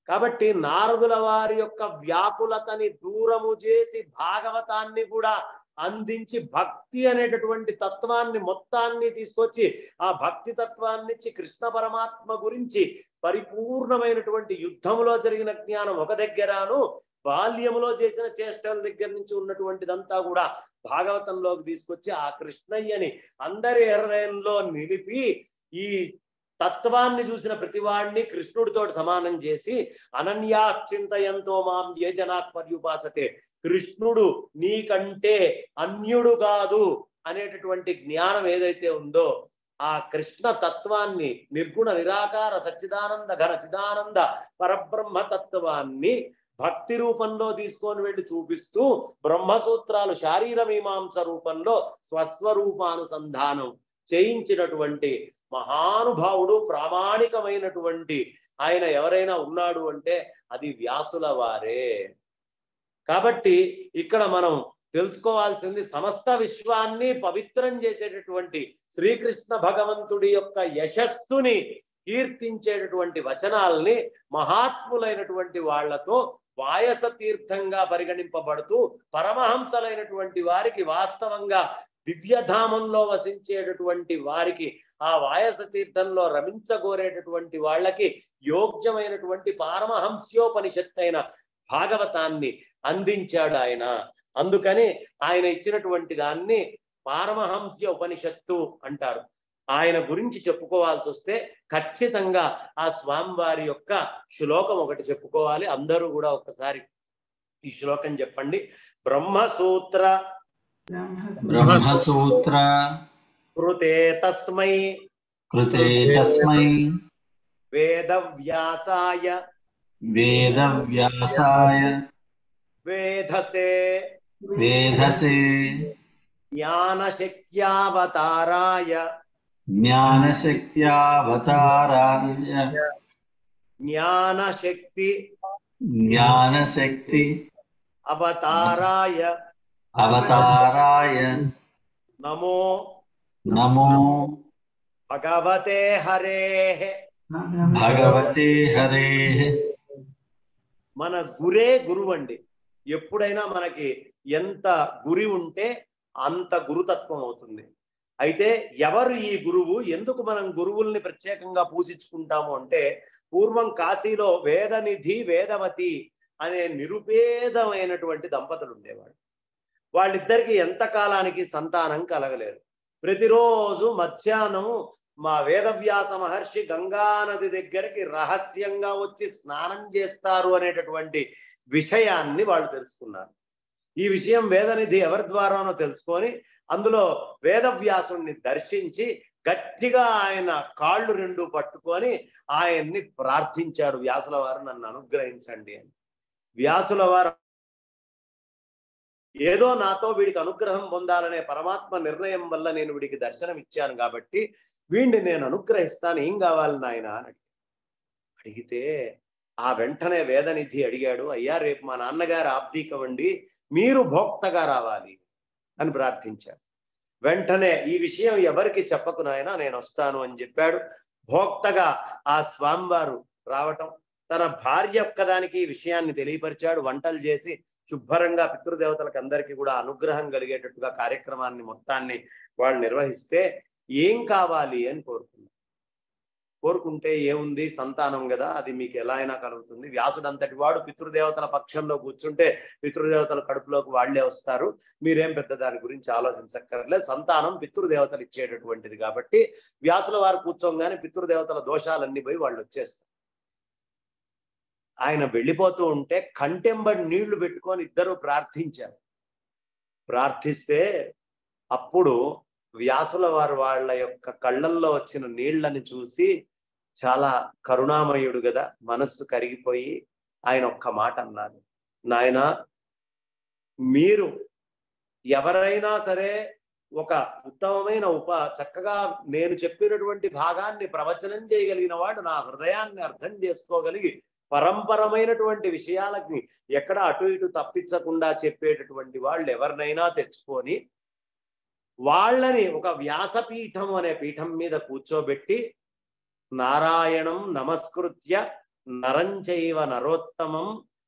కాబట్టి నారదుల వారి యొక్క వ్యాకులతని దూరము చేసి భాగవతాన్ని కూడా అందించి భక్తి అనేటటువంటి తత్వాన్ని మొత్తాన్ని తీసుకొచ్చి ఆ భక్తి తత్వాన్నిచ్చి కృష్ణ పరమాత్మ గురించి పరిపూర్ణమైనటువంటి యుద్ధములో జరిగిన జ్ఞానం ఒక దగ్గరను, బాల్యములో చేసిన చేష్టల దగ్గర నుంచి ఉన్నటువంటిదంతా కూడా భాగవతంలోకి తీసుకొచ్చి ఆ కృష్ణయ్యని అందరి హృదయంలో నిలిపి ఈ తత్వాన్ని చూసిన ప్రతివాడిని కృష్ణుడితో సమానం చేసి అనన్యాచింతయంతో మాం ఏ జనాక్ పర్యుపాసతే, కృష్ణుడు నీకంటే అన్యుడు కాదు అనేటటువంటి జ్ఞానం ఏదైతే ఉందో ఆ కృష్ణ తత్వాన్ని, నిర్గుణ నిరాకార సచ్చిదానంద ఘన చిదానంద పరబ్రహ్మ తత్వాన్ని భక్తి రూపంలో తీసుకొని వెళ్ళి చూపిస్తూ బ్రహ్మసూత్రాలు శారీర మీమాంస రూపంలో స్వస్వరూపానుసంధానం చేయించినటువంటి మహానుభావుడు, ప్రామాణికమైనటువంటి ఆయన ఎవరైనా ఉన్నాడు అంటే అది వ్యాసుల వారే. కాబట్టి ఇక్కడ మనం తెలుసుకోవాల్సింది సమస్త విశ్వాన్ని పవిత్రం చేసేటటువంటి శ్రీకృష్ణ భగవంతుడి యొక్క యశస్సుని కీర్తించేటటువంటి వచనాల్ని మహాత్ములైనటువంటి వాళ్లతో వాయస తీర్థంగా పరిగణింపబడుతూ పరమహంసలైనటువంటి వారికి, వాస్తవంగా దివ్యధామంలో వసించేటటువంటి వారికి, ఆ వాయస తీర్థంలో రమించగోరేటటువంటి వాళ్ళకి యోగ్యమైనటువంటి పారమహంస్యోపనిషత్తు అయిన భాగవతాన్ని అందించాడు ఆయన. అందుకని ఆయన ఇచ్చినటువంటి దాన్ని పారమహంస్య ఉపనిషత్తు అంటారు. ఆయన గురించి చెప్పుకోవాల్సి వస్తే ఖచ్చితంగా ఆ స్వామివారి యొక్క శ్లోకం ఒకటి చెప్పుకోవాలి. అందరూ కూడా ఒక్కసారి ఈ శ్లోకం చెప్పండి. బ్రహ్మసూత్ర కృతే తస్మై వేదవ్యాసాయ వేధసే జ్ఞానశక్త్యావతారాయ జ్ఞానశక్త్యావతారాయ జ్ఞానశక్తి జ్ఞానశక్తి అవతారాయ అవతారాయ నమో నమో భగవతే హరేః. భగవతే హరే. మన గురే గురువు అండి. ఎప్పుడైనా మనకి ఎంత గురి ఉంటే అంత గురుతత్వం అవుతుంది. అయితే ఎవరు ఈ గురువు, ఎందుకు మనం గురువుల్ని ప్రత్యేకంగా పూజించుకుంటాము అంటే, పూర్వం కాశీలో వేదనిధి వేదవతి అనే నిరుపేదమైనటువంటి దంపతులు ఉండేవాళ్ళు. వాళ్ళిద్దరికి ఎంత కాలానికి సంతానం కలగలేదు. ప్రతిరోజు మధ్యాహ్నం మా వేదవ్యాస మహర్షి గంగానది దగ్గరికి రహస్యంగా వచ్చి స్నానం చేస్తారు అనేటటువంటి విషయాన్ని వాళ్ళు తెలుసుకున్నారు. ఈ విషయం వేదనిధి ఎవరి ద్వారానో తెలుసుకొని అందులో వేదవ్యాసుని దర్శించి గట్టిగా ఆయన కాళ్ళు రెండు పట్టుకొని ఆయన్ని ప్రార్థించాడు. వ్యాసుల వారు నన్ను అనుగ్రహించండి అని. వ్యాసుల వారు ఏదో నాతో వీడికి అనుగ్రహం పొందాలనే పరమాత్మ నిర్ణయం వల్ల నేను వీడికి దర్శనం ఇచ్చాను కాబట్టి వీడిని నేను అనుగ్రహిస్తాను, ఏం కావాలి నాయన అని అడిగితే ఆ వెంటనే వేదనిధి అడిగాడు, అయ్యా రేపు మా నాన్నగారు ఆబ్దీకవండి, మీరు భోక్తగా రావాలి అని ప్రార్థించాడు. వెంటనే ఈ విషయం ఎవరికి చెప్పకు నాయన, నేను వస్తాను అని చెప్పాడు. భోక్తగా ఆ స్వామివారు రావటం, తన భార్య ఒక్కదానికి ఈ విషయాన్ని తెలియపరిచాడు. వంటలు చేసి శుభ్రంగా పితృదేవతలకు అందరికీ కూడా అనుగ్రహం కలిగేటట్టుగా కార్యక్రమాన్ని మొత్తాన్ని వాళ్ళు నిర్వహిస్తే ఏం కావాలి అని కోరుకుంటే ఏముంది, సంతానం కదా, అది మీకు ఎలా అయినా కలుగుతుంది. వ్యాసుడు అంతటి వాడు పితృదేవతల పక్షంలో కూర్చుంటే పితృదేవతల కడుపులోకి వాళ్లే వస్తారు, మీరేం పెద్ద దాని గురించి ఆలోచించక్కర్లేదు, సంతానం పితృదేవతలు ఇచ్చేటటువంటిది కాబట్టి వ్యాసుల వారు కూర్చోగానే పితృదేవతల దోషాలన్నీ పోయి వాళ్ళు వచ్చేస్తారు. ఆయన వెళ్ళిపోతూ ఉంటే కంటెంబడి నీళ్లు పెట్టుకొని ఇద్దరు ప్రార్థించారు. ప్రార్థిస్తే అప్పుడు వ్యాసుల వారు వాళ్ళ యొక్క కళ్ళల్లో వచ్చిన నీళ్లని చూసి చాలా కరుణామయుడు కదా, మనస్సు కరిగిపోయి ఆయన ఒక్క మాట అన్నారు, నాయన మీరు ఎవరైనా సరే ఒక ఉత్తమమైన చక్కగా నేను చెప్పినటువంటి భాగాన్ని ప్రవచనం చేయగలిగిన వాడు, నా హృదయాన్ని అర్థం చేసుకోగలిగి పరంపరమైనటువంటి విషయాలకి ఎక్కడ అటు ఇటు తప్పించకుండా చెప్పేటటువంటి వాళ్ళు ఎవరినైనా తెచ్చుకొని వాళ్ళని ఒక వ్యాసపీఠం అనే పీఠం మీద కూర్చోబెట్టి నారాయణం నమస్కృత్య నరంచైవ నరోత్తమం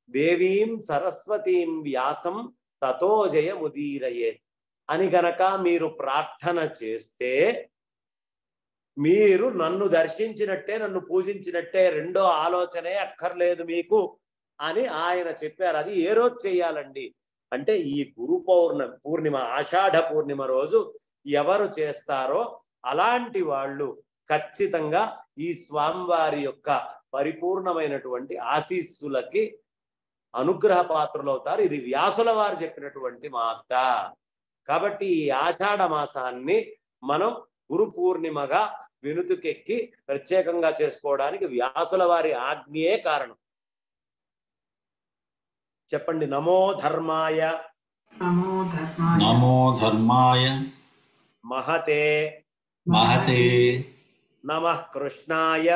దేవీం సరస్వతీం వ్యాసం తతో జయముదీరయే అని గనక మీరు ప్రార్థన చేస్తే మీరు నన్ను దర్శించినట్టే, నన్ను పూజించినట్టే, రెండో ఆలోచనే అక్కర్లేదు మీకు అని ఆయన చెప్పారు. అది ఏ రోజు చేయాలండి అంటే ఈ గురు పూర్ణిమ ఆషాఢ పూర్ణిమ రోజు ఎవరు చేస్తారో అలాంటి వాళ్ళు ఖచ్చితంగా ఈ స్వామివారి యొక్క పరిపూర్ణమైనటువంటి ఆశీస్సులకి అనుగ్రహ పాత్రలు అవుతారు. ఇది వ్యాసుల వారు చెప్పినటువంటి మాట. కాబట్టి ఈ ఆషాఢ మాసాన్ని మనం గురు పూర్ణిమగా వినుతుకెక్కి ప్రత్యేకంగా చేసుకోవడానికి వ్యాసుల వారి ఆజ్ఞే కారణం. చెప్పండి. నమో ధర్మాయ నమో ధర్మాయ మహతే మహతే నమః కృష్ణాయ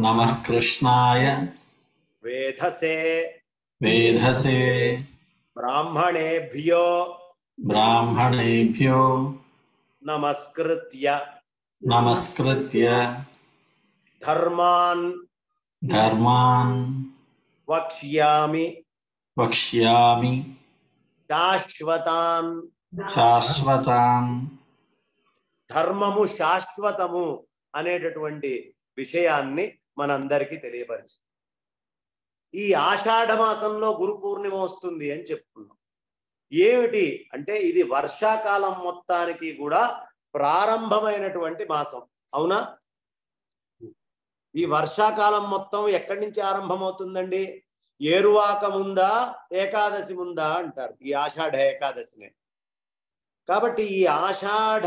నమః కృష్ణాయ వేధసే వేధసే బ్రాహ్మణేభ్యో బ్రాహ్మణేభ్యో నమస్కృత్య నమస్కృత్య ధర్మాన్ ధర్మాన్ వక్ష్యామి వక్ష్యామి శాశ్వతాన్. శాశ్వతాన్. ధర్మము శాశ్వతము అనేటటువంటి విషయాన్ని మనందరికీ తెలియపరిచి ఈ ఆషాఢ మాసంలో గురు పూర్ణిమ వస్తుంది అని చెప్పుకున్నాం. ఏమిటి అంటే ఇది వర్షాకాలం మొత్తానికి కూడా ప్రారంభమైనటువంటి మాసం. అవునా? ఈ వర్షాకాలం మొత్తం ఎక్కడి నుంచి ఆరంభమవుతుందండి? ఏరువాక ముందా ఏకాదశి ముందా అంటారు ఈ ఆషాఢ ఏకాదశిని. కాబట్టి ఈ ఆషాఢ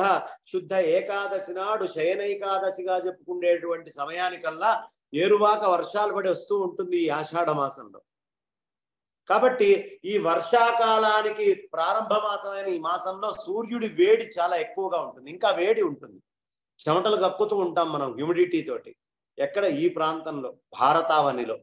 శుద్ధ ఏకాదశి నాడు శయనైకాదశిగా చెప్పుకునేటువంటి సమయానికల్లా ఏరువాక వర్షాలు పడి వస్తూ ఉంటుంది ఈ ఆషాఢ మాసంలో. కాబట్టి ఈ వర్షాకాలానికి ప్రారంభ మాసమైన ఈ మాసంలో సూర్యుడి వేడి చాలా ఎక్కువగా ఉంటుంది, ఇంకా వేడి ఉంటుంది. చెమటలు కక్కుతూ ఉంటాం మనం హ్యూమిడిటీ తోటి. ఎక్కడ? ఈ ప్రాంతంలో, భారతావనిలో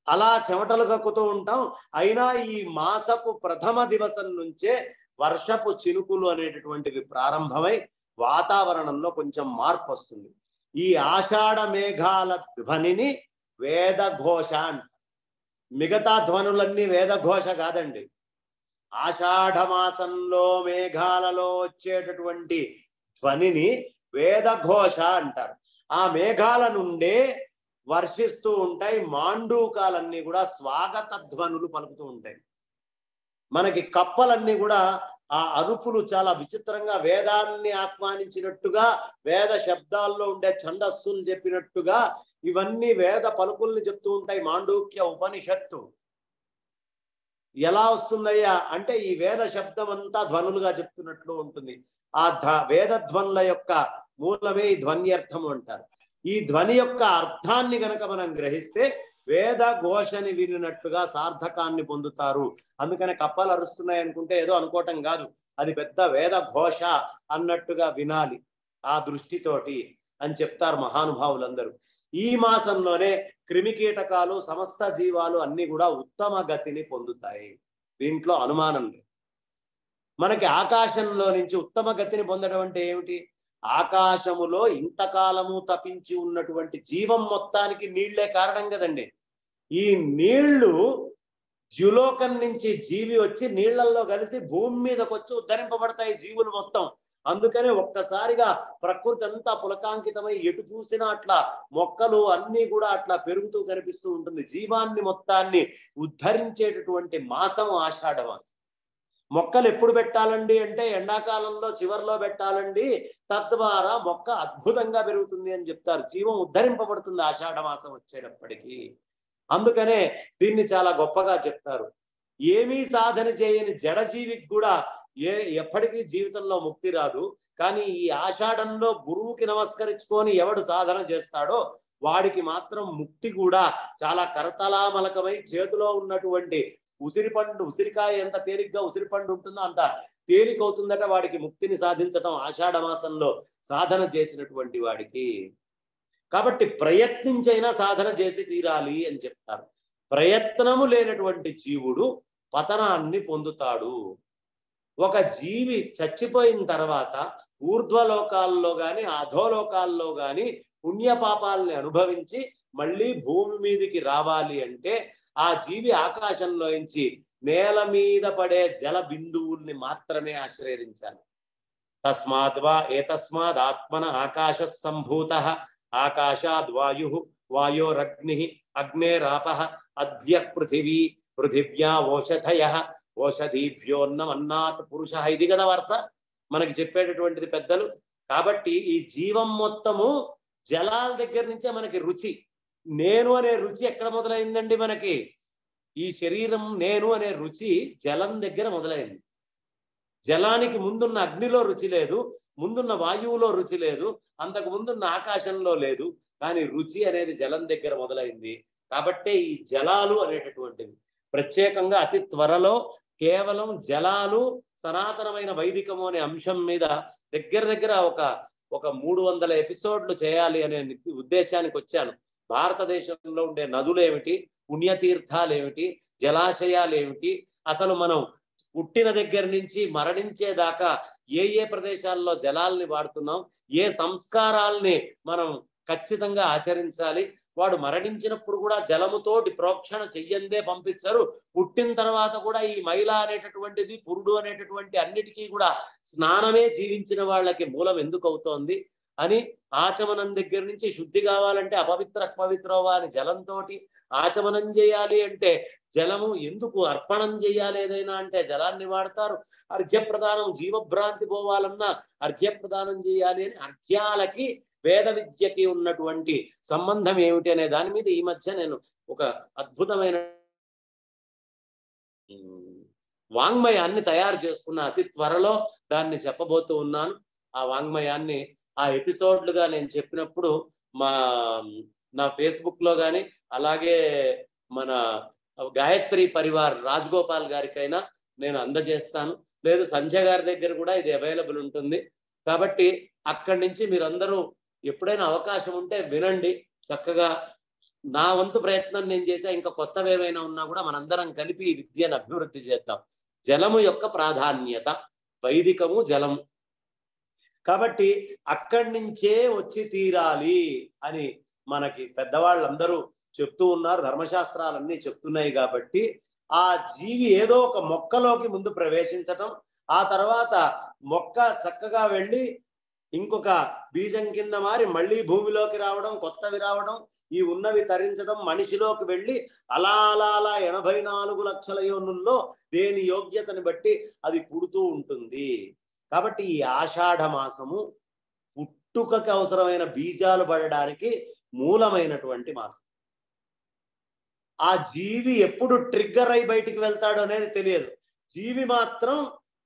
అలా చెమటలు కక్కుతూ ఉంటాం. అయినా ఈ మాసపు ప్రథమ దివసం నుంచే వర్షపు చినుకులు అనేటటువంటివి ప్రారంభమై వాతావరణంలో కొంచెం మార్పు వస్తుంది. ఈ ఆషాఢ మేఘాల ధ్వనిని వేదఘోష అంట. మిగతా ధ్వనులన్నీ వేదఘోష కాదండి. ఆషాఢ మాసంలో మేఘాలలో వచ్చేటటువంటి ధ్వనిని వేదఘోష అంటారు. ఆ మేఘాల నుండే వర్షిస్తూ ఉంటాయి. మాండూకాలన్నీ కూడా స్వాగత ధ్వనులు పలుకుతూ ఉంటాయి. మనకి కప్పలన్నీ కూడా ఆ అరుపులు చాలా విచిత్రంగా వేదాన్ని ఆహ్వానించినట్టుగా, వేద శబ్దాల్లో ఉండే ఛందస్సులు చెప్పినట్టుగా ఇవన్నీ వేద పలుకుల్ని చెప్తూ ఉంటాయి. మాండూక్య ఉపనిషత్తు ఎలా వస్తుందయ్యా అంటే ఈ వేద శబ్దం అంతా ధ్వనులుగా చెప్తున్నట్లు ఉంటుంది. ఆ వేద ధ్వనుల యొక్క మూలమే ఈ ధ్వన్యర్థం అంటారు. ఈ ధ్వని యొక్క అర్థాన్ని గనక మనం గ్రహిస్తే వేద ఘోషని వినినట్టుగా సార్థకాన్ని పొందుతారు. అందుకనే కప్పలు అరుస్తున్నాయి అనుకుంటే ఏదో అనుకోవటం కాదు, అది పెద్ద వేద ఘోష అన్నట్టుగా వినాలి ఆ దృష్టితోటి అని చెప్తారు మహానుభావులందరూ. ఈ మాసంలోనే క్రిమికీటకాలు, సమస్త జీవాలు అన్ని కూడా ఉత్తమ గతిని పొందుతాయి. దీంట్లో అనుమానం లేదు. మనకి ఆకాశంలో నుంచి ఉత్తమ గతిని పొందడం అంటే ఏమిటి? ఆకాశములో ఇంతకాలము తపించి ఉన్నటువంటి జీవం మొత్తానికి నీళ్లే కారణం కదండి. ఈ నీళ్లు ద్యులోకం నుంచి జీవి వచ్చి నీళ్లలో కలిసి భూమి మీదకి వచ్చి ఉద్ధరింపబడతాయి జీవులు మొత్తం. అందుకనే ఒక్కసారిగా ప్రకృతి అంతా పులకాంకితమై ఎటు చూసినా అట్లా మొక్కలు అన్నీ కూడా అట్లా పెరుగుతూ కనిపిస్తూ ఉంటుంది. జీవాన్ని మొత్తాన్ని ఉద్ధరించేటటువంటి మాసం ఆషాఢ మాసం. మొక్కలు ఎప్పుడు పెట్టాలండి అంటే ఎండాకాలంలో చివరిలో పెట్టాలండి, తద్వారా మొక్క అద్భుతంగా పెరుగుతుంది అని చెప్తారు. జీవం ఉద్ధరింపబడుతుంది ఆషాఢ మాసం వచ్చేటప్పటికి. అందుకనే దీన్ని చాలా గొప్పగా చెప్తారు. ఏమీ సాధన చేయని జడజీవికి కూడా ఎప్పటికీ జీవితంలో ముక్తి రాదు. కానీ ఈ ఆషాఢంలో గురువుకి నమస్కరించుకొని ఎవడు సాధన చేస్తాడో వాడికి మాత్రం ముక్తి కూడా చాలా కరతలామలకమై చేతిలో ఉన్నటువంటి ఉసిరికాయ ఎంత తేలిగ్గా ఉసిరిపండు ఉంటుందో అంత తేలికవుతుందట వాడికి ముక్తిని సాధించటం ఆషాఢ మాసంలో సాధన చేసినటువంటి వాడికి. కాబట్టి ప్రయత్నించైనా సాధన చేసి తీరాలి అని చెప్తారు. ప్రయత్నము లేనటువంటి జీవుడు పతనాన్ని పొందుతాడు. ఒక జీవి చచ్చిపోయిన తర్వాత ఊర్ధ్వలోకాల్లో గాని అధోలోకాల్లో గాని పుణ్యపాపాలని అనుభవించి మళ్ళీ భూమి మీదికి రావాలి అంటే ఆ జీవి ఆకాశంలో నుంచి నేల మీద పడే జల బిందువుల్ని మాత్రమే ఆశ్రయించాలి. తస్మాద్వా ఏతస్మాద్ ఆత్మన ఆకాశ సంభూత ఆకాశాద్ వాయు వాయోరగ్ని అగ్నేరాప అద్భ్య పృథివీ పృథివ్యా ఓషధయ ఓషధీభ్యోన్నమన్నాత్ పురుష. ఇది కదా వరుస మనకి చెప్పేటటువంటిది పెద్దలు. కాబట్టి ఈ జీవం మొత్తము జలాల దగ్గర నుంచే మనకి రుచి. నేను అనే రుచి ఎక్కడ మొదలైందండి? మనకి ఈ శరీరం నేను అనే రుచి జలం దగ్గర మొదలైంది. జలానికి ముందున్న అగ్నిలో రుచి లేదు, ముందున్న వాయువులో రుచి లేదు, అంతకు ముందున్న ఆకాశంలో లేదు. కానీ రుచి అనేది జలం దగ్గర మొదలైంది. కాబట్టే ఈ జలాలు అనేటటువంటివి ప్రత్యేకంగా అతి త్వరలో కేవలం జలాలు సనాతనమైన వైదికము అనే అంశం మీద దగ్గర ఒక 300 ఎపిసోడ్లు చేయాలి అనే ఉద్దేశానికి వచ్చాను. భారతదేశంలో ఉండే నదులు ఏమిటి, పుణ్యతీర్థాలు ఏమిటి, జలాశయాలు ఏమిటి, అసలు మనం పుట్టిన దగ్గర నుంచి మరణించేదాకా ఏ ప్రదేశాల్లో జలాల్ని వాడుతున్నాం, ఏ సంస్కారాల్ని మనం ఖచ్చితంగా ఆచరించాలి. వాడు మరణించినప్పుడు కూడా జలముతోటి ప్రోక్షణ చెయ్యందే పంపించరు. పుట్టిన తర్వాత కూడా ఈ మైల అనేటటువంటిది, పురుడు అనేటటువంటి అన్నిటికీ కూడా స్నానమే జీవించిన వాళ్ళకి మూలం ఎందుకు అవుతోంది అని ఆచమనం దగ్గర నుంచి శుద్ధి కావాలంటే అపవిత్రవా అని జలంతో ఆచమనం చేయాలి అంటే జలము ఎందుకు అర్పణం చేయాలి ఏదైనా అంటే జలాన్ని వాడతారు. అర్ఘ్యప్రదానం జీవభ్రాంతి పోవాలన్నా అర్ఘ్యప్రదానం చేయాలి అని అర్ఘ్యాలకి వేద విద్యకి ఉన్నటువంటి సంబంధం ఏమిటి అనే దాని మీద ఈ మధ్య నేను ఒక అద్భుతమైన వాంగ్మయాన్ని తయారు చేసుకున్న. అతి త్వరలో దాన్ని చెప్పబోతూ ఉన్నాను. ఆ వాంగ్మయాన్ని ఆ ఎపిసోడ్లుగా నేను చెప్పినప్పుడు నా ఫేస్బుక్ లో కానీ అలాగే మన గాయత్రి పరివార్ రాజగోపాల్ గారికైనా నేను అందజేస్తాను. లేదు సంజయ్ గారి దగ్గర కూడా ఇది అవైలబుల్ ఉంటుంది. కాబట్టి అక్కడి నుంచి మీరందరూ ఎప్పుడైనా అవకాశం ఉంటే వినండి. చక్కగా నా వంతు ప్రయత్నం నేను చేసా. ఇంకా కొత్తవి ఏమైనా ఉన్నా కూడా మనందరం కలిపి ఈ విద్యను అభివృద్ధి చేద్దాం. జలము యొక్క ప్రాధాన్యత, వైదికము జలము. కాబట్టి అక్కడి నుంచే వచ్చి తీరాలి అని మనకి పెద్దవాళ్ళందరూ చెప్తూ ఉన్నారు. ధర్మశాస్త్రాలన్నీ చెప్తున్నాయి. కాబట్టి ఆ జీవి ఏదో ఒక మొక్కలోకి ముందు ప్రవేశించటం, ఆ తర్వాత మొక్క చక్కగా వెళ్ళి ఇంకొక బీజం కింద మారి మళ్ళీ భూమిలోకి రావడం, కొత్తవి రావడం, ఈ ఉన్నవి తరించడం, మనిషిలోకి వెళ్ళి అలా అలా అలా 84 లక్షల యోనుల్లో దేని యోగ్యతని బట్టి అది పుడుతూ ఉంటుంది. కాబట్టి ఈ ఆషాఢ మాసము పుట్టుకకి అవసరమైన బీజాలు పడడానికి మూలమైనటువంటి మాసం. ఆ జీవి ఎప్పుడు ట్రిగ్గర్ అయి బయటికి వెళ్తాడు అనేది తెలియదు. జీవి మాత్రం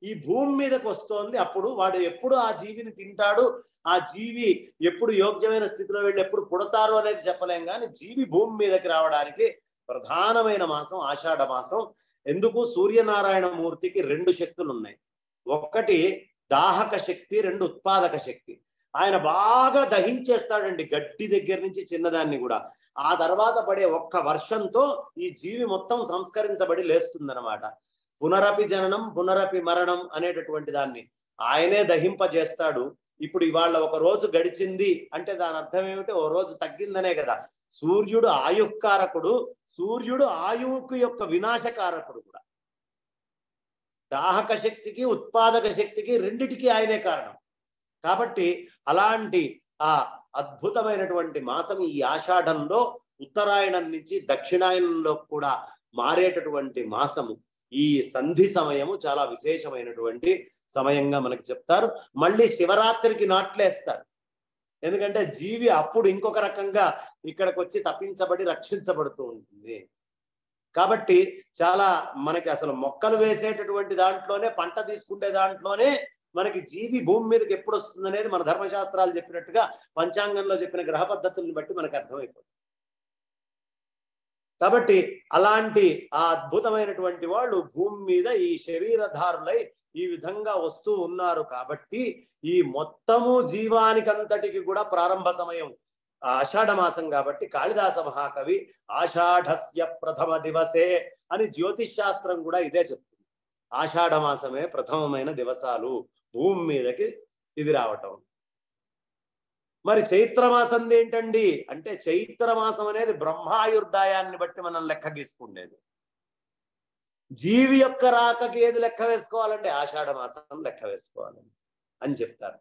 ఈ భూమి మీదకి వస్తోంది. అప్పుడు వాడు ఎప్పుడు ఆ జీవిని తింటాడు, ఆ జీవి ఎప్పుడు యోగ్యమైన స్థితిలో వెళ్ళి ఎప్పుడు పుడతారు అనేది చెప్పలేం. కానీ జీవి భూమి మీదకి రావడానికి ప్రధానమైన మాసం ఆషాఢ మాసం. ఎందుకు? సూర్యనారాయణ మూర్తికి 2 శక్తులు ఉన్నాయి. ఒకటి దాహక శక్తి, 2 ఉత్పాదక శక్తి. ఆయన బాగా దహించేస్తాడండి గడ్డి దగ్గర నుంచి చిన్నదాన్ని కూడా. ఆ తర్వాత పడే ఒక్క వర్షంతో ఈ జీవి మొత్తం సంస్కరించబడి లేస్తుందన్నమాట. పునరపి జననం పునరపి మరణం అనేటటువంటి దాన్ని ఆయనే దహింపజేస్తాడు. ఇప్పుడు ఇవాళ ఒక రోజు గడిచింది అంటే దాని అర్థం ఏమిటి? ఓ రోజు తగ్గిందనే కదా. సూర్యుడు ఆయుక్కారకుడు, సూర్యుడు ఆయువుకు యొక్క వినాశకారకుడు కూడా. దాహక శక్తికి ఉత్పాదక శక్తికి రెండిటికి ఆయనే కారణం. కాబట్టి అలాంటి ఆ అద్భుతమైనటువంటి మాసం ఈ ఆషాఢంలో ఉత్తరాయణం నుంచి దక్షిణాయనంలో కూడా మారేటటువంటి మాసము. ఈ సంధి సమయము చాలా విశేషమైనటువంటి సమయంగా మనకి చెప్తారు. మళ్ళీ శివరాత్రికి నాట్లేస్తారు. ఎందుకంటే జీవి అప్పుడు ఇంకొక రకంగా ఇక్కడికి వచ్చి తప్పించబడి రక్షించబడుతూ ఉంటుంది. కాబట్టి చాలా మనకి అసలు మొక్కలు వేసేటటువంటి దాంట్లోనే, పంట తీసుకునే దాంట్లోనే మనకి జీవి భూమి మీదకి ఎప్పుడు వస్తుంది అనేది మన ధర్మశాస్త్రాలు చెప్పినట్టుగా పంచాంగంలో చెప్పిన గ్రహ పద్ధతుల్ని బట్టి మనకు అర్థమైపోతుంది. కాబట్టి అలాంటి ఆ అద్భుతమైనటువంటి వాళ్ళు భూమి మీద ఈ శరీరధారులై ఈ విధంగా వస్తూ ఉన్నారు. కాబట్టి ఈ మొత్తము జీవానికంతటికి కూడా ప్రారంభ సమయం ఆషాఢ మాసం. కాబట్టి కాళిదాస మహాకవి ఆషాఢస్య ప్రథమ దివసే అని జ్యోతిష్ శాస్త్రం కూడా ఇదే చెప్తుంది. ఆషాఢ మాసమే ప్రథమమైన దివసాలు భూమి మీదకి ఇది రావటం. మరి చైత్రమాసం ఏంటండి అంటే, చైత్రమాసం అనేది బ్రహ్మాయుర్దాయాన్ని బట్టి మనం లెక్క గీసుకునేది. జీవి యొక్క రాకకి ఏది లెక్క వేసుకోవాలండి? ఆషాఢ మాసం లెక్క వేసుకోవాలండి అని చెప్తారు.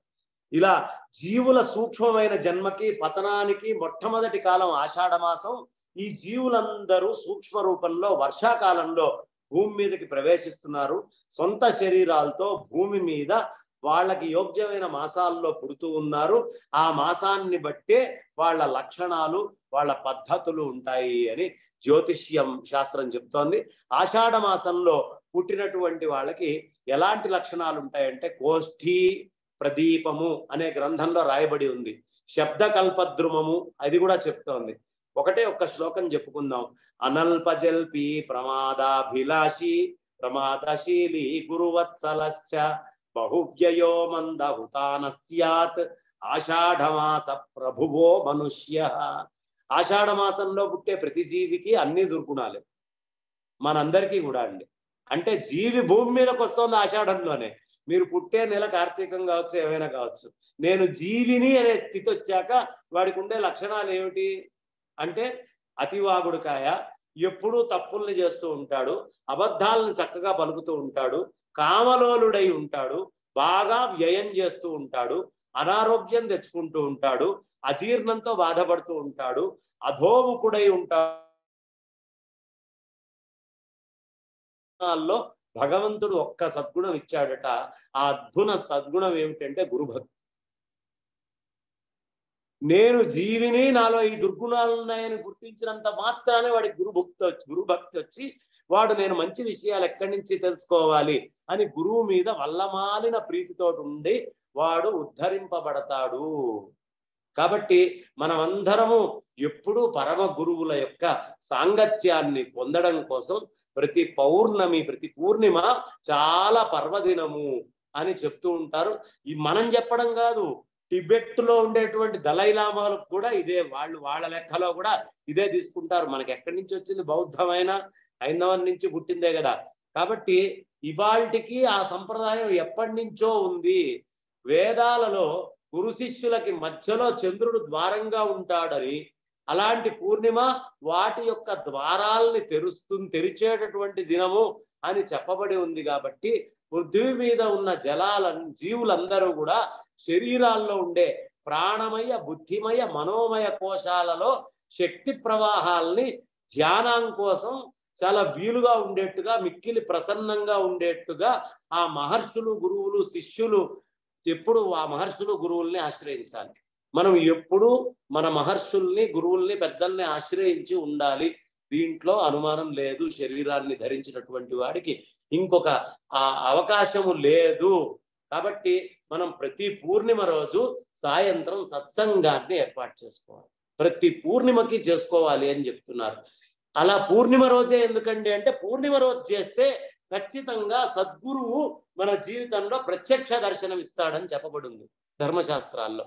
ఇలా జీవుల సూక్ష్మమైన జన్మకి పతనానికి మొట్టమొదటి కాలం ఆషాఢ మాసం. ఈ జీవులందరూ సూక్ష్మ రూపంలో వర్షాకాలంలో భూమి మీదకి ప్రవేశిస్తున్నారు. సొంత శరీరాలతో భూమి మీద వాళ్ళకి యోగ్యమైన మాసాల్లో పుడుతూ ఉన్నారు. ఆ మాసాన్ని బట్టే వాళ్ళ లక్షణాలు, వాళ్ళ పద్ధతులు ఉంటాయి అని జ్యోతిష్యం శాస్త్రం చెప్తోంది. ఆషాఢ మాసంలో పుట్టినటువంటి వాళ్ళకి ఎలాంటి లక్షణాలు ఉంటాయంటే, కోష్ఠీ ప్రదీపము అనే గ్రంథంలో రాయబడి ఉంది. శబ్దకల్పద్రుమము అది కూడా చెప్తోంది. ఒకటే ఒక్క శ్లోకం చెప్పుకుందాం. అనల్పజల్పి ప్రమాదాభిలాషి ప్రమాదశీలి గురువత్సలశ్చ బహువ్యయో మందహుతాన స్యాత్ ఆషాఢమాస ప్రభువో మనుష్య. ఆషాఢ మాసంలో పుట్టే ప్రతి జీవికి అన్ని దుర్గుణాలే, మనందరికీ కూడా అండి. అంటే జీవి భూమి మీదకి వస్తుంది ఆషాఢంలోనే. మీరు పుట్టే నెల కార్తీకం కావచ్చు, ఏమైనా కావచ్చు. నేను జీవిని అనే స్థితి వచ్చాక వాడికి ఉండే లక్షణాలు ఏమిటి అంటే, అతివాగుడుకాయ, ఎప్పుడూ తప్పుల్ని చేస్తూ ఉంటాడు, అబద్ధాలను చక్కగా పలుకుతూ ఉంటాడు, కామలోలుడై ఉంటాడు, బాగా వ్యయం చేస్తూ ఉంటాడు, అనారోగ్యం తెచ్చుకుంటూ ఉంటాడు, అజీర్ణంతో బాధపడుతూ ఉంటాడు, అధోముఖుడై ఉంటాడు. భగవంతుడు ఒక్క సద్గుణం ఇచ్చాడట. ఆ అద్భుత సద్గుణం ఏమిటంటే గురుభక్తి. నేను జీవిని, నాలో ఈ దుర్గుణాలు ఉన్నాయని గుర్తించినంత మాత్రానే వాడికి గురుభక్తి వచ్చి వాడు నేను మంచి విషయాలు ఎక్కడి నుంచి తెలుసుకోవాలి అని గురువు మీద వల్లమాలిన ప్రీతితో ఉండి వాడు ఉద్ధరింపబడతాడు. కాబట్టి మనమందరము ఎప్పుడూ పరమ గురువుల యొక్క సాంగత్యాన్ని పొందడం కోసం ప్రతి పౌర్ణమి, ప్రతి పూర్ణిమ చాలా పర్వదినము అని చెప్తూ ఉంటారు. ఈ మనం చెప్పడం కాదు, టిబెట్ లో ఉండేటువంటి దలైలామాలకు కూడా ఇదే, వాళ్ళ లెక్కలో కూడా ఇదే తీసుకుంటారు. మనకి ఎక్కడి నుంచి వచ్చింది? బౌద్ధమైన హైందవం నుంచి పుట్టిందే కదా. కాబట్టి ఇవాళకి ఆ సంప్రదాయం ఎప్పటి నుంచో ఉంది. వేదాలలో గురు శిష్యులకి మధ్యలో చంద్రుడు ద్వారంగా ఉంటాడని, అలాంటి పూర్ణిమ వాటి యొక్క ద్వారాల్ని తెరిచేటటువంటి దినము అని చెప్పబడి ఉంది. కాబట్టి పృథ్వీ మీద ఉన్న జీవులందరూ కూడా శరీరాల్లో ఉండే ప్రాణమయ, బుద్ధిమయ, మనోమయ కోశాలలో శక్తి ప్రవాహాల్ని ధ్యానం కోసం చాలా వీలుగా ఉండేట్టుగా, మిక్కిలి ప్రసన్నంగా ఉండేట్టుగా ఆ మహర్షులు, గురువులు, శిష్యులు ఎప్పుడు ఆ మహర్షులు, గురువుల్ని ఆశ్రయించాలి. మనం ఎప్పుడు మన మహర్షుల్ని, గురువుల్ని, పెద్దల్ని ఆశ్రయించి ఉండాలి. దీంట్లో అనుమానం లేదు. శరీరాన్ని ధరించినటువంటి వాడికి ఇంకొక అవకాశము లేదు. కాబట్టి మనం ప్రతి పూర్ణిమ రోజు సాయంత్రం సత్సంగాన్ని ఏర్పాటు చేసుకోవాలి. ప్రతి పూర్ణిమకి చేసుకోవాలి అని చెప్తున్నారు. అలా పూర్ణిమ రోజే ఎందుకండి అంటే, పూర్ణిమ రోజు చేస్తే ఖచ్చితంగా సద్గురువు మన జీవితంలో ప్రత్యక్ష దర్శనం ఇస్తాడని చెప్పబడింది ధర్మశాస్త్రాల్లో.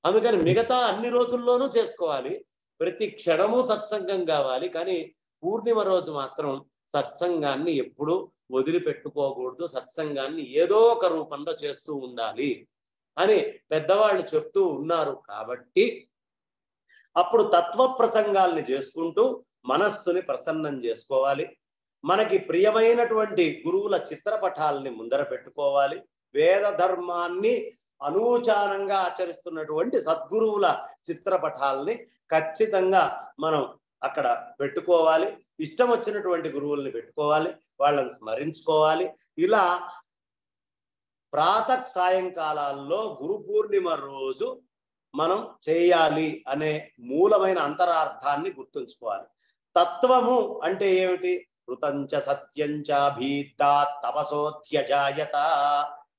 అందుకని మిగతా అన్ని రోజుల్లోనూ చేసుకోవాలి, ప్రతి క్షణము సత్సంగం కావాలి. కానీ పూర్ణిమ రోజు మాత్రం సత్సంగాన్ని ఎప్పుడూ వదిలిపెట్టుకోకూడదు. సత్సంగాన్ని ఏదో ఒక రూపంలో చేస్తూ ఉండాలి అని పెద్దవాళ్ళు చెప్తూ ఉన్నారు. కాబట్టి అప్పుడు తత్వ ప్రసంగాల్ని చేసుకుంటూ మనస్సుని ప్రసన్నం చేసుకోవాలి. మనకి ప్రియమైనటువంటి గురువుల చిత్రపటాలని ముందర పెట్టుకోవాలి. వేద ధర్మాన్ని అనూచానంగా ఆచరిస్తున్నటువంటి సద్గురువుల చిత్రపటాలని ఖచ్చితంగా మనం అక్కడ పెట్టుకోవాలి. ఇష్టం వచ్చినటువంటి గురువుల్ని పెట్టుకోవాలి, వాళ్ళని స్మరించుకోవాలి. ఇలా ప్రాతః సాయంకాలాల్లో గురు పూర్ణిమ రోజు మనం చేయాలి అనే మూలమైన అంతరార్థాన్ని గుర్తుంచుకోవాలి. తత్వము అంటే ఏమిటి? ఋతంచ సత్యంచ భీతా తపసోధ్యజాయత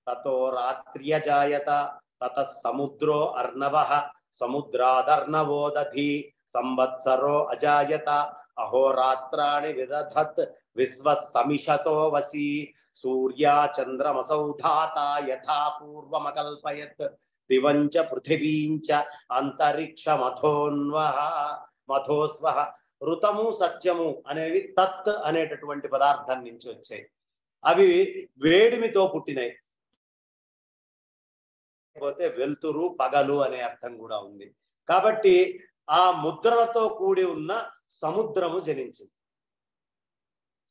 తతో రాత్ర్యజాయత తత సముద్రో అర్ణవః సముద్రాదర్ణవో దధి సంవత్సరో అజాయత అహోరాత్రాణి విదధత్ విశ్వసమిషతో వసి సూర్యా చంద్రమసౌధాత యథా పూర్వమకల్పయత్ దివంచ పృథివీంచ అంతరిక్షమథోస్వః. ఋతము, సత్యము అనేవి తత్ అనేటటువంటి పదార్థం నుంచి వచ్చాయి. అవి వేడిమితో పుట్టినాయి. పోతే వెలుతురు, పగలు అనే అర్థం కూడా ఉంది. కాబట్టి ఆ ముద్రలతో కూడి ఉన్న సముద్రము జనించింది.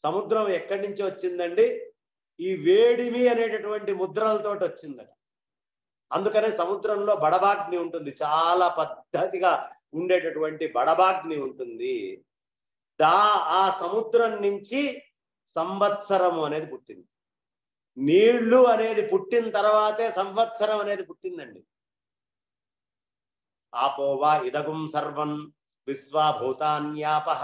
సముద్రం ఎక్కడి నుంచి వచ్చిందండి? ఈ వేడిమి అనేటటువంటి ముద్రలతో వచ్చిందట. అందుకనే సముద్రంలో బడబాగ్ని ఉంటుంది, చాలా పద్ధతిగా ఉండేటటువంటి బడబాగ్ని ఉంటుంది. ఆ సముద్రం నుంచి సంవత్సరము అనేది పుట్టింది. నీళ్లు అనేది పుట్టిన తర్వాతే సంవత్సరం అనేది పుట్టిందండి. ఆపోవా ఇదగుం సర్వం విశ్వభూతాన్యాపః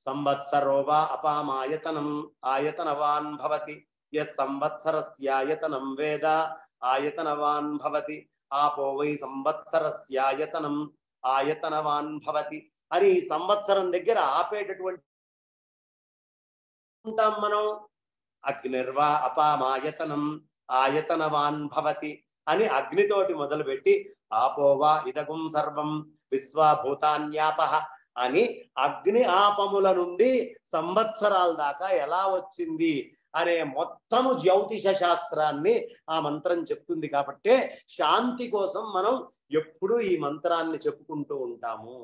సంవత్సరో వా అపామాయతనం ఆయతనవాన్ భవతి యత్ సంవత్సరస్యాయతనం వేద ఆయతనవాన్ భవతి ఆపో వై సంవత్సరస్యాయతనం ఆయతనవాన్ భవతి అని ఈ సంవత్సరం దగ్గర ఆపేటటువంటి ఉంటాం మనం. అగ్నిర్వా అపామాయతనం ఆయతనవాన్ భవతి అని అగ్నితోటి మొదలుపెట్టి ఆపోవా ఇదగుం సర్వం విశ్వభూతాన్యాపః అని అగ్ని ఆపముల నుండి సంవత్సరాల దాకా ఎలా వచ్చింది అనే మొత్తము జ్యోతిష శాస్త్రాన్ని ఆ మంత్రం చెప్తుంది. కాబట్టి శాంతి కోసం మనం ఎప్పుడూ ఈ మంత్రాన్ని చెప్పుకుంటూ ఉంటాము.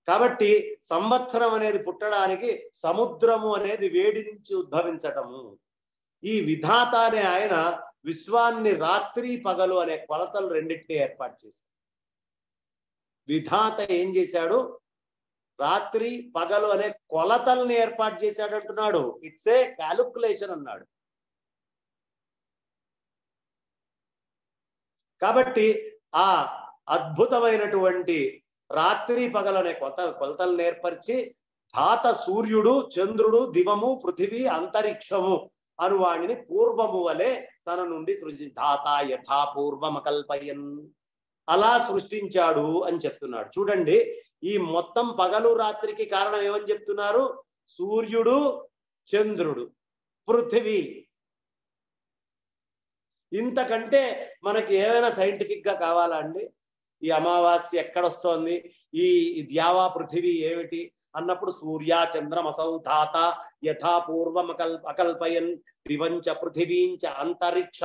కాబట్టి సంవత్సరం అనేది పుట్టడానికి సముద్రము అనేది వేడి నుంచి ఉద్భవించటము. ఈ విధాత అనే ఆయన విశ్వాన్ని రాత్రి పగలు అనే కొలతలు రెండింటినీ ఏర్పాటు చేశాడు. విధాత ఏం చేశాడు? రాత్రి పగలు అనే కొలతల్ని ఏర్పాటు చేశాడు అంటున్నాడు. ఇట్స్ ఏ క్యాలిక్యులేషన్ అన్నాడు. కాబట్టి ఆ అద్భుతమైనటువంటి రాత్రి పగలు అనే కొలతలను ఏర్పరిచి ధాత సూర్యుడు, చంద్రుడు, దివము, పృథివీ, అంతరిక్షము అను వాణిని పూర్వము వలె తన నుండి ధాత యథా పూర్వమకల్పయన్ అలా సృష్టించాడు అని చెప్తున్నాడు. చూడండి, ఈ మొత్తం పగలు రాత్రికి కారణం ఏమని చెప్తున్నారు? సూర్యుడు, చంద్రుడు. పృథివీ. ఇంతకంటే మనకి ఏమైనా సైంటిఫిక్ గా కావాలా అండి? ఈ అమావాస్య ఎక్కడొస్తోంది, ఈ ద్యావా పృథివీ ఏమిటి అన్నప్పుడు సూర్య చంద్రమసౌ ధాత యథా పూర్వం అకల్పయన్ దివంచ పృథివీంచ అంతరిక్ష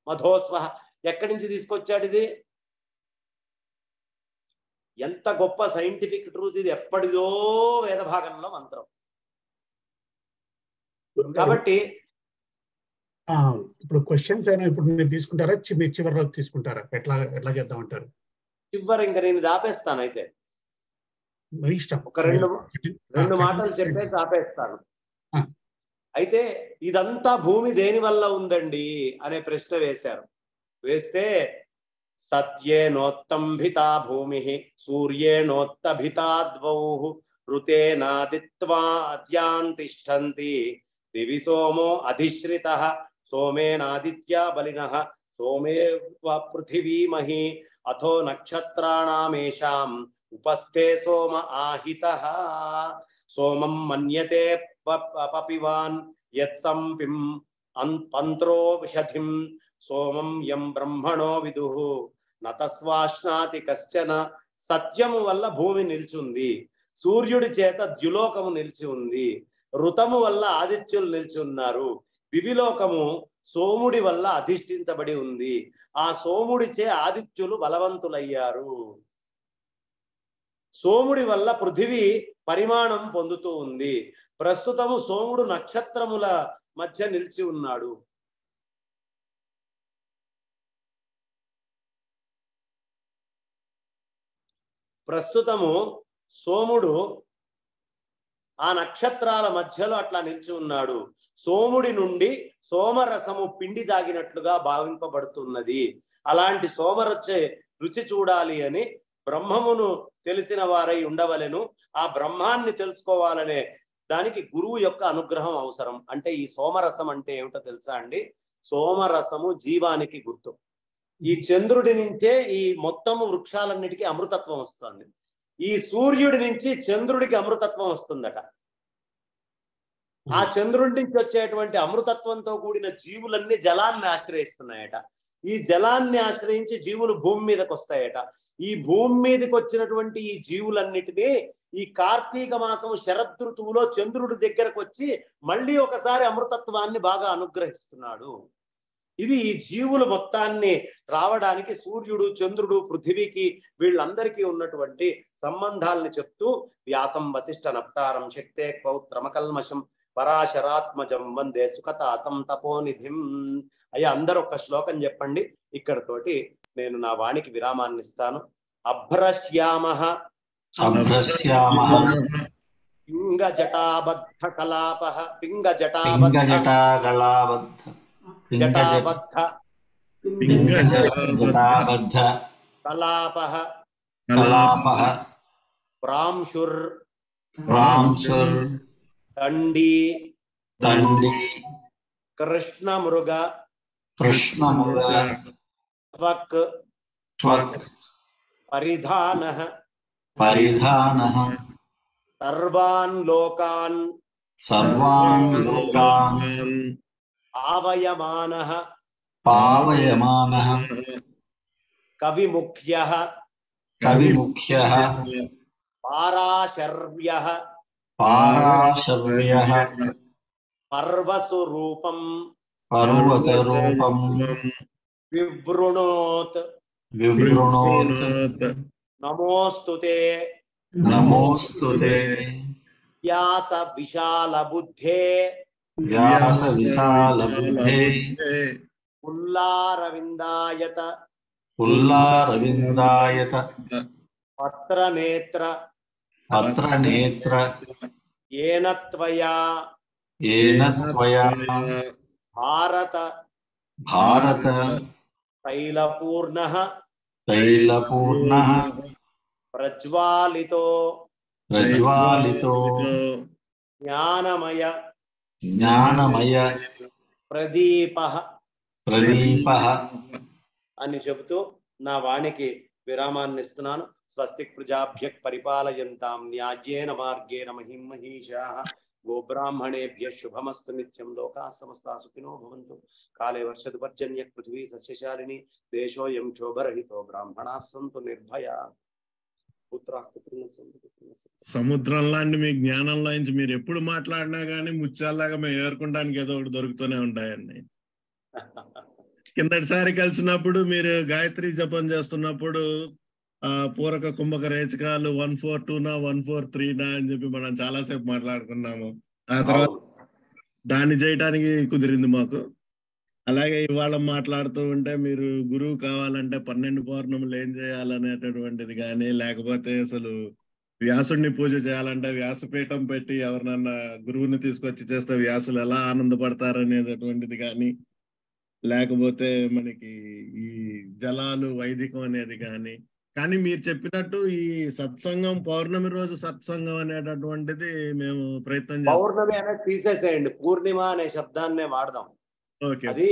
మధోస్వ. ఎక్కడి నుంచి తీసుకొచ్చాడు ఇది? ఎంత గొప్ప సైంటిఫిక్ ట్రూత్ ఇది! ఎప్పటిదో వేద భాగంలో మంత్రం. కాబట్టి ఇప్పుడు క్వశ్చన్స్ అయినా ఇప్పుడు మీరు తీసుకుంటారా, మీరు చివరి రోజు తీసుకుంటారా? ఎట్లా చేద్దామంటారు? చివరి ఇంకా నేను ఆపేస్తాను. అయితే మీ ఇష్టం. ఒక రెండు మాటలు చెప్పేసి ఆపేస్తాను. అయితే ఇదంతా భూమి దేని వల్ల ఉందండి అనే ప్రశ్న వేశారు. వేస్తే సత్యేనోత్తంభితా భూమి సూర్యేనోత్తభితా ద్వౌ ఋతేనాదిత్వాద్యాన్ తిష్టంతి దివి సోమో అధిశ్రితః సోమేనాదిత్యా బలినః సోమే పృథివీమహి అథో నక్షత్రాణామేషాం ఉపస్థే సోమ ఆహితః సోమం మన్యతే పపివాన్ యత్సంపిం పంత్రో విషధిం సోమం యం బ్రహ్మణో విదుః నతస్వాశ్నాతి కశ్చన. సత్యము వల్ల భూమి నిల్చుంది, సూర్యుడి చేత ద్యులోకము నిలిచి ఉంది, ఋతము వల్ల ఆదిత్యులు నిలిచి ఉన్నారు, దివిలోకము సోముడి వల్ల అధిష్ఠించబడి ఉంది. ఆ సోముడిచే ఆదిత్యులు బలవంతులయ్యారు. సోముడి వల్ల పృథివీ పరిమాణం పొందుతూ ఉంది. ప్రస్తుతము సోముడు నక్షత్రముల మధ్య నిలిచి ఉన్నాడు. ప్రస్తుతము సోముడు ఆ నక్షత్రాల మధ్యలో అట్లా నిలిచి ఉన్నాడు. సోముడి నుండి సోమరసము పిండి దాగినట్లుగా భావింపబడుతున్నది. అలాంటి సోమరసే రుచి చూడాలి అని బ్రహ్మమును తెలిసిన వారై ఉండవలెను. ఆ బ్రహ్మాన్ని తెలుసుకోవాలనే దానికి గురువు యొక్క అనుగ్రహం అవసరం. అంటే ఈ సోమరసం అంటే ఏమిటో తెలుసా అండి? సోమరసము జీవానికి గుర్తు. ఈ చంద్రుడి నుంచే ఈ మొత్తము వృక్షాలన్నిటికీ అమృతత్వం వస్తుంది. ఈ సూర్యుడి నుంచి చంద్రుడికి అమృతత్వం వస్తుందట. ఆ చంద్రుడి నుంచి వచ్చేటువంటి అమృతత్వంతో కూడిన జీవులన్నీ జలాన్ని ఆశ్రయిస్తున్నాయట. ఈ జలాన్ని ఆశ్రయించి జీవులు భూమి మీదకి వస్తాయట. ఈ భూమి మీదకి వచ్చినటువంటి ఈ జీవులన్నిటినీ ఈ కార్తీక మాసం శరదృతువులో చంద్రుడి దగ్గరకు వచ్చి మళ్ళీ ఒకసారి అమృతత్వాన్ని బాగా అనుగ్రహిస్తున్నాడు. ఇది ఈ జీవులు మొత్తాన్ని రావడానికి సూర్యుడు, చంద్రుడు, పృథివీకి వీళ్ళందరికీ ఉన్నటువంటి సంబంధాలని చెప్తూ వ్యాసం వశిష్ఠ నప్తారం శక్తే పౌత్రమకల్మషం పరాశరాత్మజం వందే సుఖతాతం తపోనిధిం. అయ్యా అందరూ ఒక శ్లోకం చెప్పండి. ఇక్కడతోటి నేను నా వాణికి విరామాన్ని ఇస్తాను. అభ్రశ్యామః పింగ జటాబద్ధ కలాపః పింగ జటాబద్ధ కలాపః ప్రాంశుర్ దండి కృష్ణమృగ త్వక్ పరిధానః సర్వాన్ లోకాన్ ఆవయమానః కవిముఖ్యః పారాశర్వ్యః పర్వసురూపం వివృణోత్ నమోస్తుతే వ్యాస విశాల బుద్ధే ఉల్లారవిందాయత పత్రనేత్ర ఏన త్వయా భారత తైలపూర్ణః ప్రజ్వాలితో జ్ఞానమయ ప్రదీపః అని చెబుతూ నా వాణికి విరామాన్ని ఇస్తున్నాను. స్వస్తిక్ ప్రజాభ్యః పరిపాలయంతాం న్యాయేన మార్గేణ మహిం మహీషాః గోబ్రాహ్మణేభ్య శుభమస్తు నిత్యం. లోకాః సమస్తాః సుఖినో భవంతు. కాలే వర్షతు పర్జన్యః పృథివీ సస్యశాలిని. దేశోऽयं క్షోభరహితో బ్రాహ్మణాః సంతు నిర్భయాః. సముద్రం లాంటి మీ జ్ఞానంలో నుంచి మీరు ఎప్పుడు మాట్లాడినా కానీ ముత్యాల్లాగా మేము ఏరుకోవడానికి ఏదో ఒకటి దొరుకుతూనే ఉంటాయండి. కిందటిసారి కలిసినప్పుడు మీరు గాయత్రి జపం చేస్తున్నప్పుడు పూరక కుంభక రేచకాలు 142 143 అని చెప్పి మనం చాలాసేపు మాట్లాడుకున్నాము. ఆ తర్వాత దాన్ని చేయటానికి కుదిరింది మాకు. అలాగే ఇవాళ మాట్లాడుతూ ఉంటే మీరు గురువు కావాలంటే 12 పౌర్ణములు ఏం చేయాలనేటటువంటిది కానీ, లేకపోతే అసలు వ్యాసుడిని పూజ చేయాలంటే వ్యాసపీఠం పెట్టి ఎవరినన్నా గురువుని తీసుకొచ్చి చేస్తే వ్యాసులు ఎలా ఆనందపడతారనేటటువంటిది కానీ, లేకపోతే మనకి ఈ జలాలు వైదికం అనేది కానీ మీరు చెప్పినట్టు ఈ సత్సంగం పౌర్ణమి రోజు సత్సంగం అనేటటువంటిది మేము ప్రయత్నం చేస్తాం. పౌర్ణమి అనేది తీసేసేయండి, పూర్ణిమ అనే శబ్దాన్నే వాడదాం. అది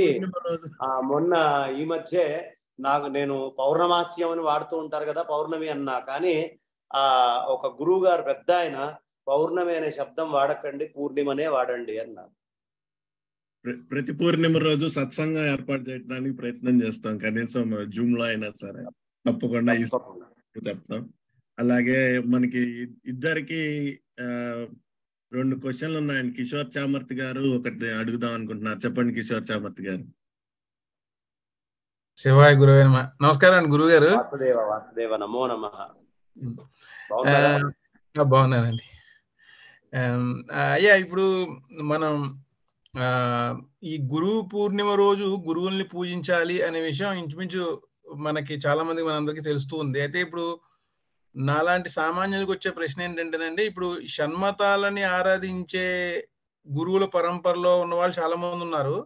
మొన్న ఈ మధ్య నేను పౌర్ణమాస్యం అని వాడుతూ ఉంటారు కదా, పౌర్ణమి అన్నా. కానీ ఒక గురువు గారు పెద్ద ఆయన పౌర్ణమి అనే శబ్దం వాడకండి, పూర్ణిమనే వాడండి అన్నారు. ప్రతి పూర్ణిమ రోజు సత్సంగం ఏర్పాటు చేయడానికి ప్రయత్నం చేస్తాం, కనీసం జూమ్ లో అయినా సరే తప్పకుండా చెప్తాం. అలాగే మనకి ఇద్దరికి 2 క్వశ్చన్లు ఉన్నాయండి. కిషోర్ చామర్తి గారు ఒకటి అడుగుదాం అనుకుంటున్నారు. చెప్పండి కిషోర్ చామర్తి గారు. శివాయ గురువే నమః. నమస్కారం అండి గురువు గారు. వాసుదేవ నమో నమః. బాగున్నానండి. అయ్యా, ఇప్పుడు మనం ఈ గురువు పూర్ణిమ రోజు గురువుల్ని పూజించాలి అనే విషయం ఇంచుమించు మనకి చాలా మంది మనందరికీ తెలుస్తూ ఉంది. అయితే ఇప్పుడు నాలాంటి సామాన్యులకు వచ్చే ప్రశ్న ఏంటంటేనండి, ఇప్పుడు షణ్మతాలని ఆరాధించే గురువుల పరంపరలో ఉన్న వాళ్ళు చాలా మంది ఉన్నారు,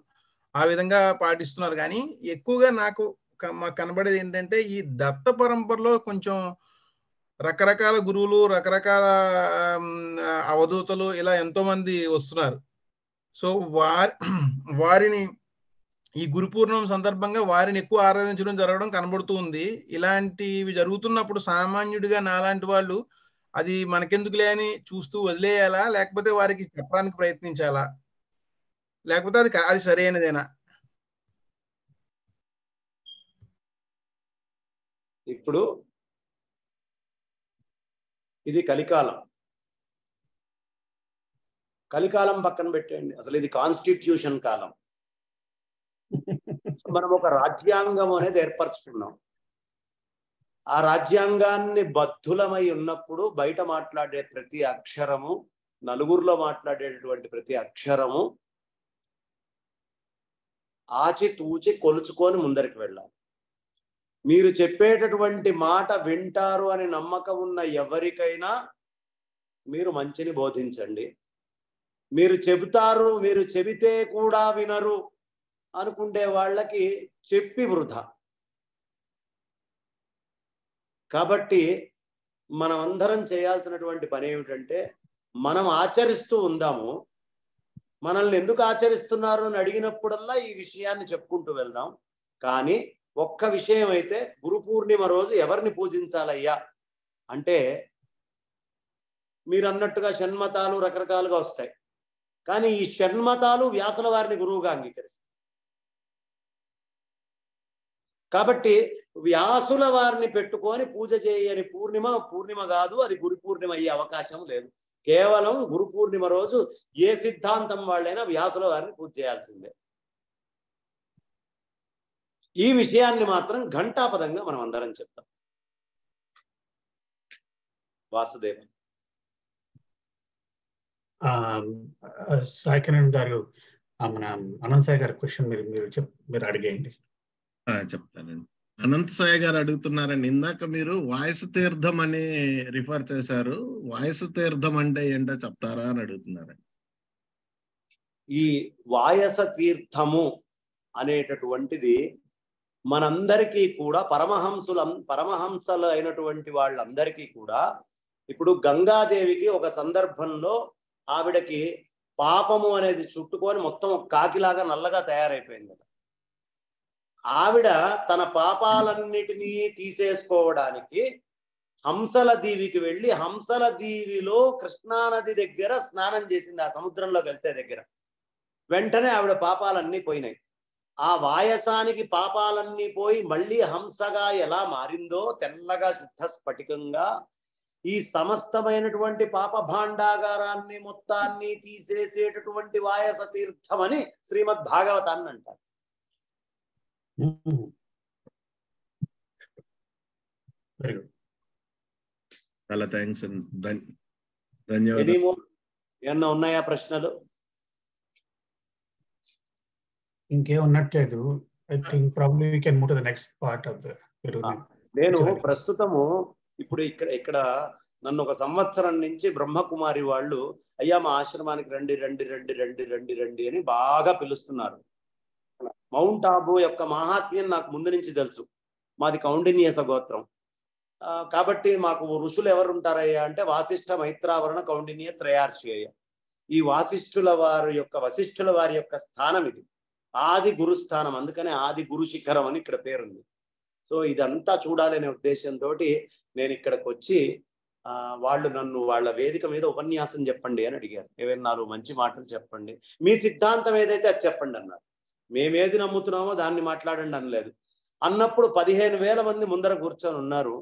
ఆ విధంగా పాటిస్తున్నారు. కానీ ఎక్కువగా నాకు కనబడేది ఏంటంటే ఈ దత్త పరంపరలో కొంచెం రకరకాల గురువులు, రకరకాల అవధూతలు ఇలా ఎంతో మంది వస్తున్నారు. సో వారిని ఈ గురు పూర్ణిమ సందర్భంగా వారిని ఎక్కువ ఆరాధించడం జరగడం కనబడుతూ ఉంది. ఇలాంటివి జరుగుతున్నప్పుడు సామాన్యుడిగా నాలాంటి వాళ్ళు అది మనకెందుకులే అని చూస్తూ వదిలేయాలా, లేకపోతే వారికి చెప్పడానికి ప్రయత్నించాలా, లేకపోతే అది సరైనదేనా? ఇప్పుడు ఇది కలికాలం పక్కన పెట్టండి, అసలు ఇది కాన్స్టిట్యూషన్ కాలం. మనం ఒక రాజ్యాంగం అనేది ఏర్పరచుకున్నాం. ఆ రాజ్యాంగాన్ని బద్ధులమై ఉన్నప్పుడు బయట మాట్లాడే ప్రతి అక్షరము, నలుగురిలో మాట్లాడేటటువంటి ప్రతి అక్షరము ఆచితూచి కొలుచుకొని ముందరికి వెళ్ళాలి. మీరు చెప్పేటటువంటి మాట వింటారు అని నమ్మకం ఉన్న ఎవరికైనా మీరు మంచిని బోధించండి. మీరు చెబితే కూడా వినరు అనుకుంటే వాళ్ళకి చెప్పి వృధా. కాబట్టి మనం అందరం చేయాల్సినటువంటి పని ఏమిటంటే, మనం ఆచరిస్తూ ఉందాము. మనల్ని ఎందుకు ఆచరిస్తున్నారు అని అడిగినప్పుడల్లా ఈ విషయాన్ని చెప్పుకుంటూ వెళ్దాం. కానీ ఒక్క విషయం అయితే, గురు పూర్ణిమ రోజు ఎవరిని పూజించాలయ్యా అంటే, మీరు అన్నట్టుగా షణ్మతాలు రకరకాలుగా వస్తాయి. కానీ ఈ షణ్మతాలు వ్యాసుల వారిని గురువుగా అంగీకరిస్తాయి. కాబట్టి వ్యాసుల వారిని పెట్టుకొని పూజ చేయని పూర్ణిమ కాదు, అది గురు పూర్ణిమ అయ్యే అవకాశం లేదు. కేవలం గురు పూర్ణిమ రోజు ఏ సిద్ధాంతం వాళ్ళైనా వ్యాసుల వారిని పూజ చేయాల్సిందే. ఈ విషయాన్ని మాత్రం ఘంటాపదంగా మనం అందరం చెప్తాం. వాసుదేవ. సాయికిరణ్ గారు, మన అనంత సాయి గారి క్వశ్చన్ మీరు అడిగేయండి. చెప్తానండి. అనంత సాయి గారు అడుగుతున్నారండి, ఇందాక మీరు వాయసు తీర్థం అని రిఫర్ చేశారు, వాయసు తీర్థం అంటే ఏంటో చెప్తారా అని అడుగుతున్నారండి. ఈ వాయస తీర్థము అనేటటువంటిది మనందరికీ కూడా పరమహంసలు అయినటువంటి వాళ్ళందరికీ కూడా, ఇప్పుడు గంగాదేవికి ఒక సందర్భంలో ఆవిడకి పాపము అనేది చుట్టుకొని మొత్తం కాకిలాగా నల్లగా తయారైపోయింది. ఆవిడ తన పాపాలన్నిటినీ తీసేసుకోవడానికి హంసల దీవికి వెళ్ళి హంసల దీవిలో కృష్ణానది దగ్గర స్నానం చేసింది, ఆ సముద్రంలో కలిసే దగ్గర. వెంటనే ఆవిడ పాపాలన్నీ పోయినాయి. ఆ వాయసానికి పాపాలన్నీ పోయి మళ్ళీ హంసగా ఎలా మారిందో, తెల్లగా శుద్ధ స్ఫటికంగా ఈ సమస్తమైనటువంటి పాప భాండాగారాన్ని మొత్తాన్ని తీసేసేటటువంటి వాయస తీర్థమని శ్రీమద్ భాగవతాన్ని అంటారు. Very good. చాలా థ్యాంక్స్, ధన్యవాదాలు. ఏమన్నా ఉన్నాయా ప్రశ్నలు? ఇంకేం ఉన్నట్లేదు. I think probably we can move to the next part of the. నేను ప్రస్తుతము ఇప్పుడు ఇక్కడ నన్ను ఒక సంవత్సరం నుంచి బ్రహ్మకుమారి వాళ్ళు అయ్యా మా ఆశ్రమానికి రండి రండి రండి రండి రండి రండి అని బాగా పిలుస్తున్నారు. మౌంట్ ఆబు యొక్క మహాత్మ్యం నాకు ముందు నుంచి తెలుసు. మాది కౌండిన్యస గోత్రం కాబట్టి మాకు ఋషులు ఎవరు ఉంటారయ్యా అంటే వాసిష్ఠ, మైత్రావరణ, కౌండిన్య, త్రయార్షి అయ్య. ఈ వాసిష్ఠుల వారి యొక్క స్థానం ఇది, ఆది గురుస్థానం. అందుకనే ఆది గురు శిఖరం అని ఇక్కడ పేరుంది. సో ఇదంతా చూడాలనే ఉద్దేశంతో నేను ఇక్కడికి వచ్చి వాళ్ళు నన్ను వాళ్ళ వేదిక మీద ఉపన్యాసం చెప్పండి అని అడిగారు. ఏవైనా 4 మంచి మాటలు చెప్పండి, మీ సిద్ధాంతం ఏదైతే అది చెప్పండి అన్నారు. మేమేది నమ్ముతున్నామో దాన్ని మాట్లాడండి అనలేదు. అన్నప్పుడు 15,000 మంది ముందర కూర్చొని ఉన్నారు.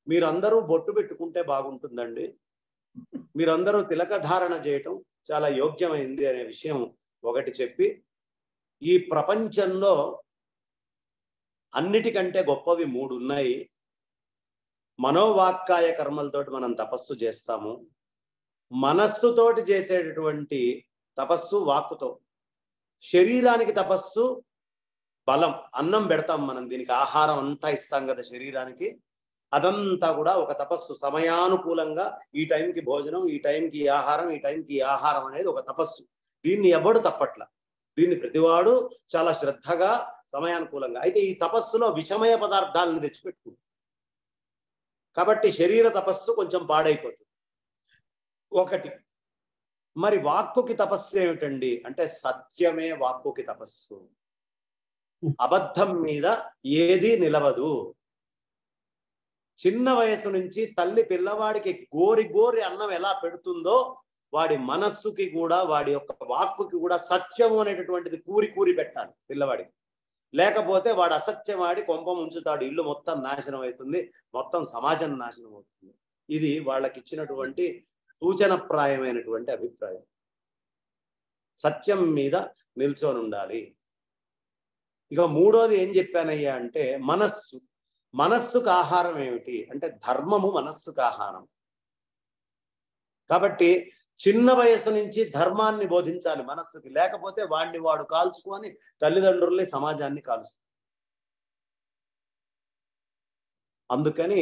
మీరందరూ బొట్టు పెట్టుకుంటే బాగుంటుందండి, మీరందరూ తిలక ధారణ చేయటం చాలా యోగ్యమైంది అనే విషయం ఒకటి చెప్పి, ఈ ప్రపంచంలో అన్నిటికంటే గొప్పవి 3 ఉన్నాయి. మనోవాక్కాయ కర్మలతోటి మనం తపస్సు చేస్తాము, మనస్సుతోటి చేసేటటువంటి తపస్సు వాక్కుతో, శరీరానికి తపస్సు బలం, అన్నం పెడతాం మనం, దీనికి ఆహారం అంతా ఇస్తాం కదా శరీరానికి, అదంతా కూడా ఒక తపస్సు. సమయానుకూలంగా ఈ టైంకి భోజనం, ఈ టైంకి ఆహారం, ఈ టైంకి ఆహారం అనేది ఒక తపస్సు. దీన్ని ఎవడు తప్పట్ల, దీన్ని ప్రతివాడు చాలా శ్రద్ధగా సమయానుకూలంగా. అయితే ఈ తపస్సులో విషమయ పదార్థాలను తెచ్చిపెట్టుకుంటాం కాబట్టి శరీర తపస్సు కొంచెం పాడైపోతుంది. ఒకటి. మరి వాక్కుకి తపస్సు ఏమిటండి అంటే సత్యమే వాక్కుకి తపస్సు. అబద్ధం మీద ఏది నిలవదు. చిన్న వయసు నుంచి తల్లి పిల్లవాడికి గోరి గోరి అన్నం ఎలా పెడుతుందో వాడి మనస్సుకి కూడా, వాడి యొక్క వాక్కుకి కూడా సత్యము అనేటటువంటిది కూరి కూరి పెట్టాలి పిల్లవాడికి. లేకపోతే వాడు అసత్యం ఆడి కొంపం ఉంచుతాడు, ఇల్లు మొత్తం నాశనం అవుతుంది, మొత్తం సమాజం నాశనం అవుతుంది. ఇది వాళ్ళకి ఇచ్చినటువంటి సూచనప్రాయమైనటువంటి అభిప్రాయం. సత్యం మీద నిల్చొని ఉండాలి. ఇక 3వది ఏం చెప్పానయ్యా అంటే మనస్సు. మనస్సుకు ఆహారం ఏమిటి అంటే ధర్మము మనస్సుకు ఆహారం. కాబట్టి చిన్న వయసు నుంచి ధర్మాన్ని బోధించాలి మనస్సుకి, లేకపోతే వాడిని వాడు కాల్చుకొని తల్లిదండ్రుల్ని సమాజాన్ని కాలుస్తుంది. అందుకని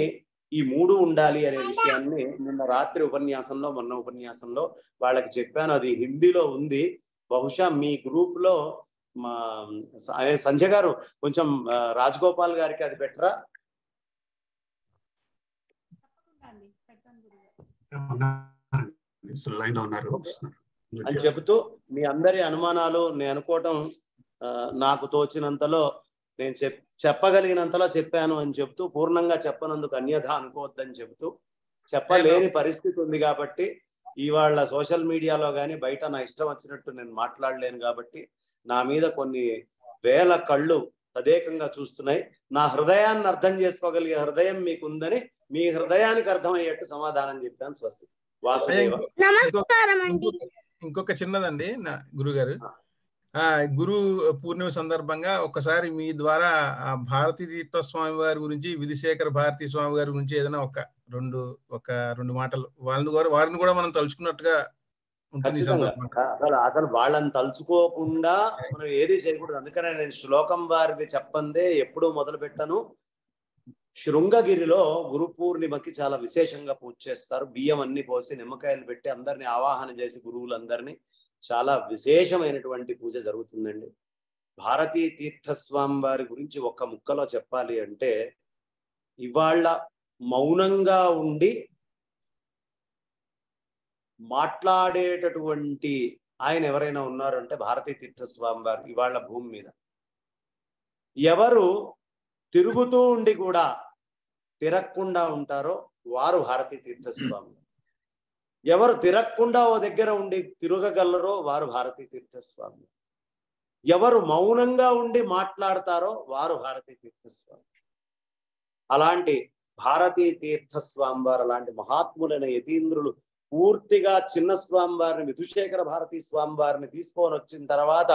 ఈ 3 ఉండాలి అనే విషయాన్ని నిన్న రాత్రి ఉపన్యాసంలో, మొన్న ఉపన్యాసంలో వాళ్ళకి చెప్పాను. అది హిందీలో ఉంది. బహుశా మీ గ్రూప్ లో మా సంజయ్ గారు కొంచెం రాజగోపాల్ గారికి అది పెట్టరా అని చెబుతూ, మీ అందరి అనుమానాలు నేను అనుకోవటం నాకు తోచినంతలో నేను చెప్పగలిగినంతలో చెప్పాను అని చెప్తూ, పూర్ణంగా చెప్పనందుకు అన్యథ అనుకోవద్దని చెబుతూ, చెప్పలేని పరిస్థితి ఉంది కాబట్టి ఇవాళ సోషల్ మీడియాలో కానీ బయట నా ఇష్టం వచ్చినట్టు నేను మాట్లాడలేను కాబట్టి నా మీద కొన్ని వేల కళ్ళు తదేకంగా చూస్తున్నాయి. నా హృదయాన్ని అర్థం చేసుకోగలిగే హృదయం మీకుందని మీ హృదయానికి అర్థమయ్యేట్టు సమాధానం చెప్పాను. స్వస్తి. వాసుదేవ. ఇంకొక చిన్నదండి నా గురుగారు, గురు పూర్ణిమ సందర్భంగా ఒక్కసారి మీ ద్వారా భారతీ తీర్థ స్వామి వారి గురించి, విధిశేఖర భారతీ స్వామి గారి గురించి ఏదైనా ఒక రెండు మాటలు వారిని కూడా మనం తలుచుకున్నట్టుగా ఉంటుంది. అసలు వాళ్ళని తలుచుకోకుండా మనం ఏది చేయకూడదు. అందుకనే నేను శ్లోకం వారిది చెప్పందే ఎప్పుడూ మొదలు పెట్టను. శృంగగిరిలో గురు పూర్ణిమకి చాలా విశేషంగా పూజ చేస్తారు. బియ్యం అన్ని పోసి నిమ్మకాయలు పెట్టి అందరినీ ఆవాహన చేసి గురువులందరినీ చాలా విశేషమైనటువంటి పూజ జరుగుతుందండి. భారతీ తీర్థస్వామి వారి గురించి ఒక్క ముక్కలో చెప్పాలి అంటే, ఇవాళ మౌనంగా ఉండి మాట్లాడేటటువంటి ఆయన ఎవరైనా ఉన్నారు అంటే భారతీ తీర్థస్వామి వారు. ఇవాళ భూమి మీద ఎవరు తిరుగుతూ ఉండి కూడా తిరగకుండా ఉంటారో వారు భారతీ తీర్థస్వామి. ఎవరు తిరగకుండా ఓ దగ్గర ఉండి తిరగగలరో వారు భారతీ తీర్థస్వామి. ఎవరు మౌనంగా ఉండి మాట్లాడతారో వారు భారతీ తీర్థస్వామి. అలాంటి భారతీ తీర్థస్వామి వారు అలాంటి మహాత్ములైన యతీంద్రులు పూర్తిగా చిన్న స్వామి వారిని, విధుశేఖర భారతీ స్వామి వారిని తీసుకొని వచ్చిన తర్వాత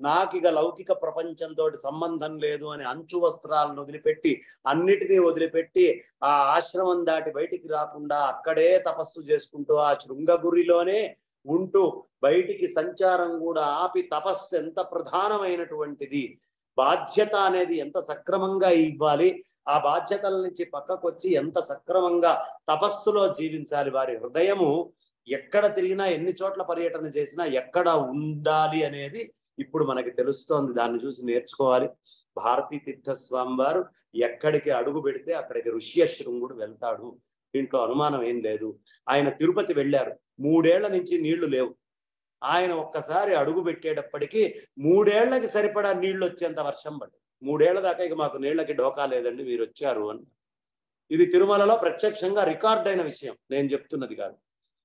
నాకిగ లౌకిక ప్రపంచంతో సంబంధం లేదు అని అంచు వస్త్రాలను వదిలిపెట్టి, అన్నిటినీ వదిలిపెట్టి ఆ ఆశ్రమం దాటి బయటికి రాకుండా అక్కడే తపస్సు చేసుకుంటూ ఆ శృంగగురిలోనే ఉంటూ బయటికి సంచారం కూడా ఆపి తపస్సు ఎంత ప్రధానమైనటువంటిది, బాధ్యత అనేది ఎంత సక్రమంగా ఇవ్వాలి, ఆ బాధ్యతల నుంచి పక్కకు వచ్చి ఎంత సక్రమంగా తపస్సులో జీవించాలి, వారి హృదయము ఎక్కడ తిరిగినా ఎన్ని చోట్ల పర్యటన చేసినా ఎక్కడ ఉండాలి అనేది ఇప్పుడు మనకి తెలుస్తోంది. దాన్ని చూసి నేర్చుకోవాలి. భారతీ తీర్థస్వామి వారు ఎక్కడికి అడుగు పెడితే అక్కడికి ఋష్యశృంగుడు వెళ్తాడు, దీంట్లో అనుమానం ఏం లేదు. ఆయన తిరుపతి వెళ్ళారు, 3 ఏళ్ల నుంచి నీళ్లు లేవు. ఆయన ఒక్కసారి అడుగు పెట్టేటప్పటికీ 3 ఏళ్లకి సరిపడా నీళ్లు వచ్చేంత వర్షం పడ్డది. 3 ఏళ్ల దాకా ఇక మాకు నీళ్లకి డోకా లేదండి, మీరు వచ్చారు అని. ఇది తిరుమలలో ప్రత్యక్షంగా రికార్డ్ అయిన విషయం, నేను చెప్తున్నది కాదు.